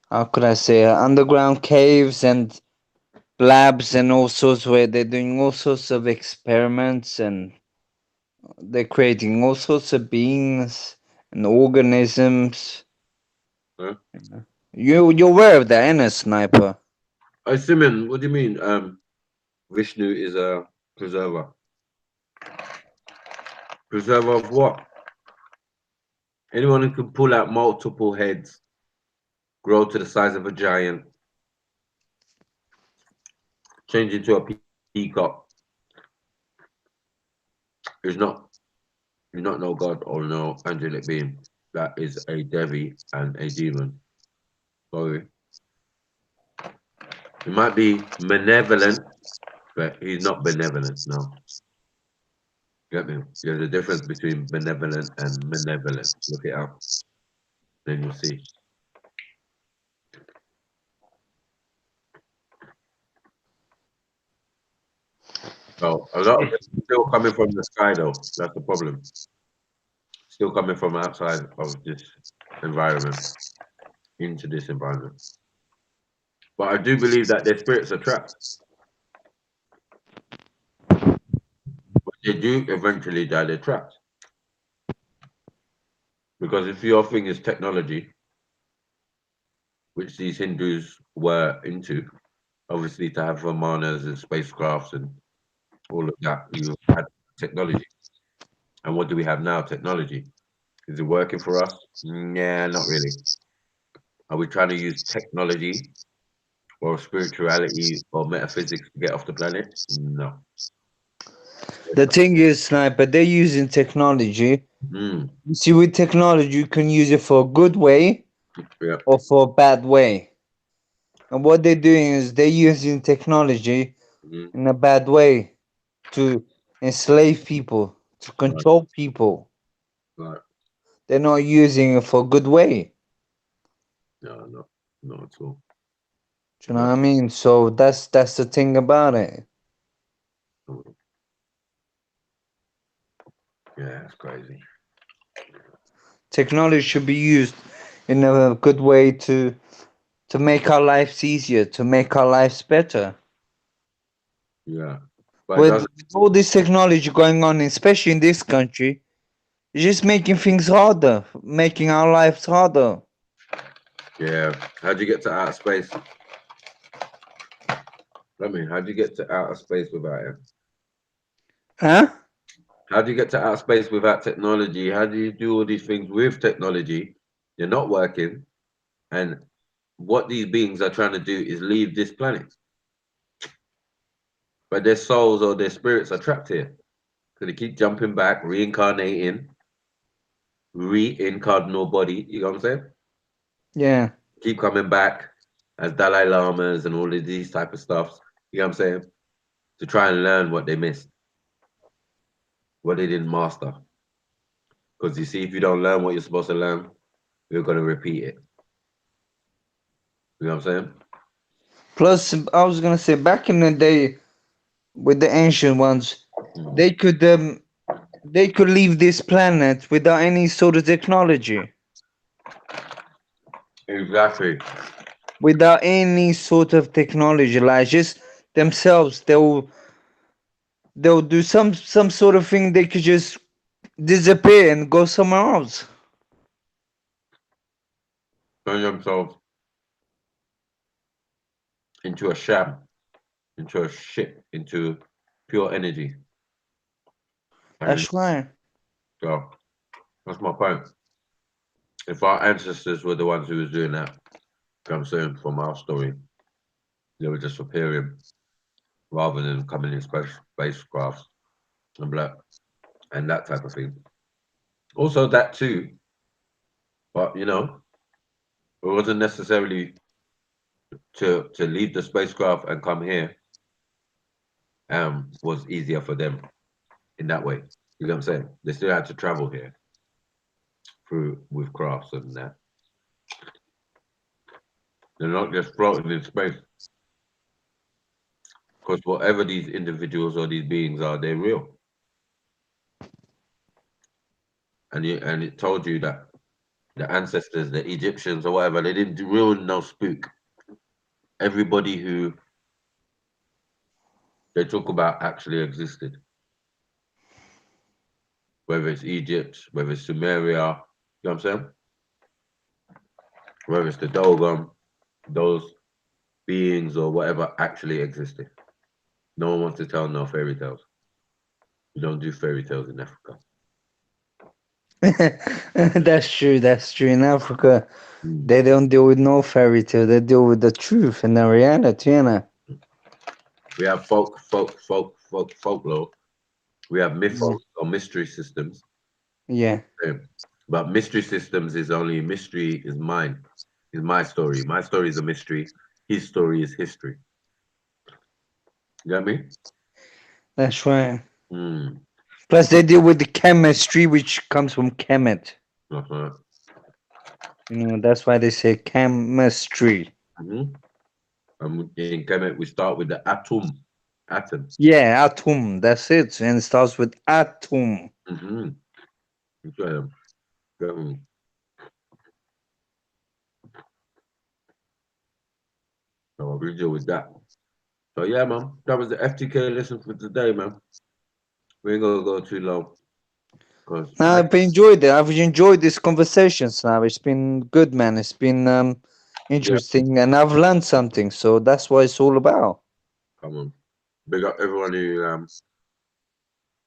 S6: how could I say underground caves and labs and all sorts where they're doing all sorts of experiments and they're creating all sorts of beings and organisms.
S1: Huh?
S6: You're aware of that, ain't it, Sniper?
S1: Simon, what do you mean? Vishnu is a preserver. Preserver of what? Anyone who can pull out multiple heads, grow to the size of a giant, change into a peacock, is not no god or no angelic being. That is a Devi and a demon. Sorry. He might be malevolent, but he's not benevolent, no. Get me? There's a difference between benevolent and malevolent. Look it up. Then you'll see. So a lot of it is still coming from the sky though. That's the problem. Still coming from outside of this environment into this environment. But I do believe that their spirits are trapped. But they do eventually die, they're trapped. Because if your thing is technology, which these Hindus were into, obviously to have Vimanas and spacecrafts and all of that, you had technology. And what do we have now? Technology. Is it working for us? Yeah, not really. Are we trying to use technology or spirituality or metaphysics to get off the planet? No.
S6: The thing is, Sniper, they're using technology.
S1: Mm.
S6: You see, with technology, you can use it for a good way
S1: Yeah.
S6: or for a bad way. And what they're doing is they're using technology
S1: Mm.
S6: in a bad way to enslave people, to control people.
S1: Right.
S6: They're not using it for a good way.
S1: No, not at all.
S6: Do you know what I mean? So that's the thing about it.
S1: Yeah, it's crazy.
S6: Technology should be used in a good way to make our lives easier, to make our lives better.
S1: Yeah. But
S6: With all this technology going on, especially in this country, it's just making things harder, making our lives harder.
S1: yeah. How'd you get to outer space? I mean, how'd you get to outer space without it?
S6: Huh?
S1: How do you get to outer space without technology? How do you do all these things with technology? You're not working. And what these beings are trying to do is leave this planet. But their souls or their spirits are trapped here. So they keep jumping back, reincarnating, no body. You know what I'm saying?
S6: Yeah.
S1: Keep coming back as Dalai Lamas and all of these type of stuff. You know what I'm saying? To try and learn what they missed, what they didn't master. Because you see, if you don't learn what you're supposed to learn, you're going to repeat it. You know what I'm saying?
S6: Plus, I was gonna say, back in the day, with the ancient ones, they could leave this planet without any sort of technology.
S1: Exactly.
S6: Without any sort of technology, like just themselves, they'll do some sort of thing. They could just disappear and go somewhere else.
S1: Turn themselves into a sham, into a ship, into pure energy.
S6: That's right.
S1: So that's my point. If our ancestors were the ones who was doing that, I'm saying from our story, they were just appearing rather than coming in spacecrafts and black and that type of thing. Also that too, but you know, it wasn't necessarily to leave the spacecraft and come here. Was easier for them in that way. You know what I'm saying? They still had to travel here through with crafts and that. They're not just floating in space. Because whatever these individuals or these beings are, they're real. And it told you that the ancestors, the Egyptians or whatever, they didn't do real no spook. Everybody who they talk about actually existed. Whether it's Egypt, whether it's Sumeria, you know what I'm saying? Whether it's the Dogon, those beings or whatever actually existed. No one wants to tell no fairy tales. You don't do fairy tales in Africa.
S6: That's true. That's true. In Africa, they don't deal with no fairy tale. They deal with the truth and the reality, you know.
S1: We have folklore. We have mythos or mystery systems.
S6: Yeah.
S1: But mystery systems is only mystery is mine. Is my story. My story is a mystery. His story is history. You get me?
S6: That's right. Plus, they deal with the chemistry, which comes from chemet.
S1: Uh-huh.
S6: You know, that's why they say chemistry.
S1: In Kemet, we start with the atom. Atom.
S6: Yeah, atom. That's it. And it starts with atom.
S1: So we deal with that. So yeah, man, that was the FTK lesson for today, man. We ain't gonna go too long.
S6: I've enjoyed it. I've enjoyed these conversations now. It's been good, man. It's been interesting, and I've learned something. So that's what it's all about.
S1: Come on. Big up everyone who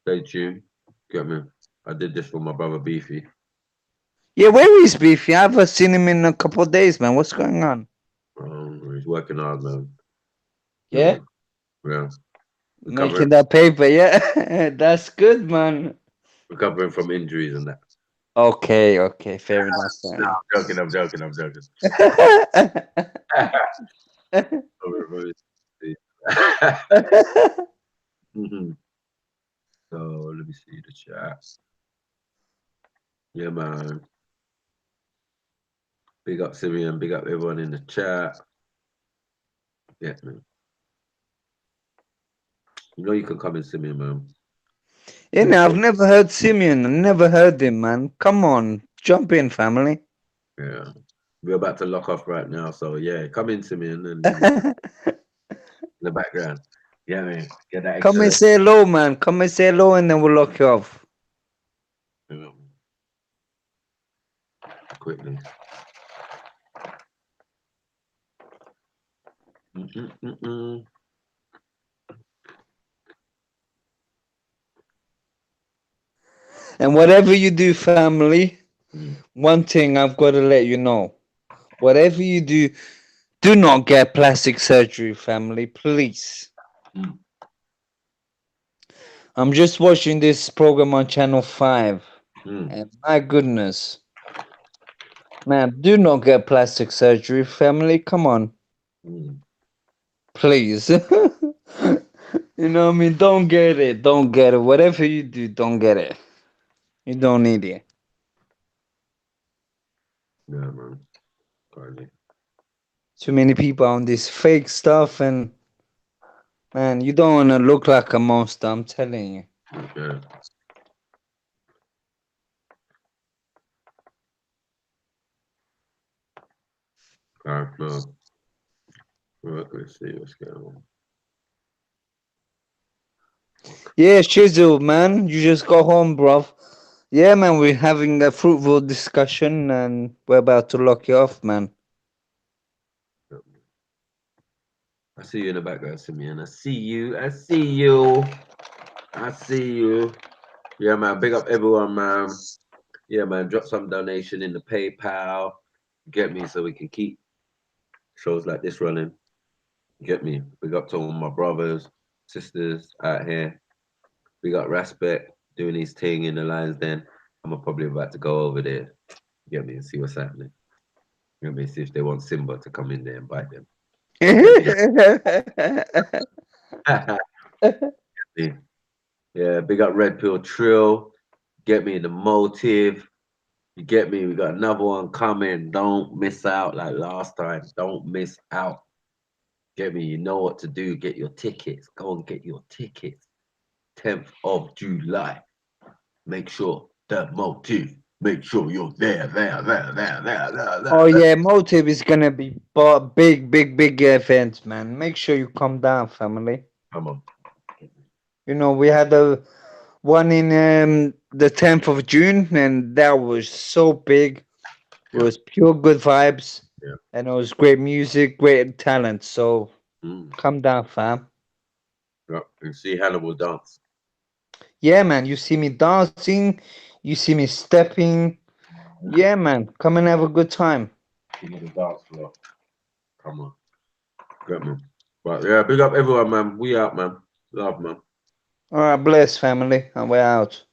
S1: stay tuned. Get me. I did this for my brother Beefy.
S6: Yeah, where is Beefy? I haven't seen him in a couple of days, man. What's going on?
S1: He's working hard, man.
S6: Yeah?
S1: Yeah.
S6: Making that paper, yeah. That's good, man.
S1: Recovering from injuries and that.
S6: Okay, okay, fair enough.
S1: No, I'm joking. Mhm. So let me see the chat. Yeah, man. Big up Simeon, big up everyone in the chat. Yeah, man. You know you can come in, Simeon, man.
S6: Yeah, no, I've never heard Simeon. I never heard him, man. Come on, jump in, family.
S1: Yeah. We're about to lock off right now, so yeah, come in, Simeon, and in the background. Yeah, man. Get that
S6: Come and say hello, man. Come and say hello, and then we'll lock you off.
S1: Yeah. Quickly.
S6: And whatever you do, family, one thing I've got to let you know. Whatever you do, do not get plastic surgery, family, please. I'm just watching this program on Channel 5. And my goodness. Man, do not get plastic surgery, family. Come on. Please. You know what I mean? Don't get it. Don't get it. Whatever you do, don't get it. You don't need it.
S1: Yeah, man. Crazy.
S6: Too many people on this fake stuff, and man, you don't want to look like a monster. I'm telling you.
S1: Okay. Alright, no. Well, let's see what's going on.
S6: Yeah, Shizu, man, you just got home, bruv. Yeah, man, we're having a fruitful discussion, and we're about to lock you off, man.
S1: I see you in the background, Simeon. I see you. I see you. Yeah, man. Big up everyone, man. Yeah, man. Drop some donation in the PayPal. Get me so we can keep shows like this running. Get me. Big up to all my brothers, sisters out here. Big up Respect doing his thing in the Lions Den. I'm probably about to go over there. Get me and see what's happening. Get me, see if they want Simba to come in there and bite them. Yeah, big up Red Pill Trill. Get me the motive. You get me? We got another one coming. Don't miss out like last time. Don't miss out. Get me? You know what to do. Get your tickets. Go and get your tickets. 10th of July. Make sure the motive. Make sure you're there.
S6: Oh yeah, Motive is gonna be big event, man. Make sure you come down, family.
S1: Come on.
S6: You know, we had a one in the 10th of June, and that was so big. It was pure good vibes, and it was great music, great talent. So come down, fam.
S1: Yep. And see Hannibal dance.
S6: Yeah, man. You see me dancing, you see me stepping. Yeah, man. Come and have a good time.
S1: Give me the dance floor. Come on. Get me. But yeah, big up everyone, man. We out, man. Love, man.
S6: All right, bless, family, and we're out.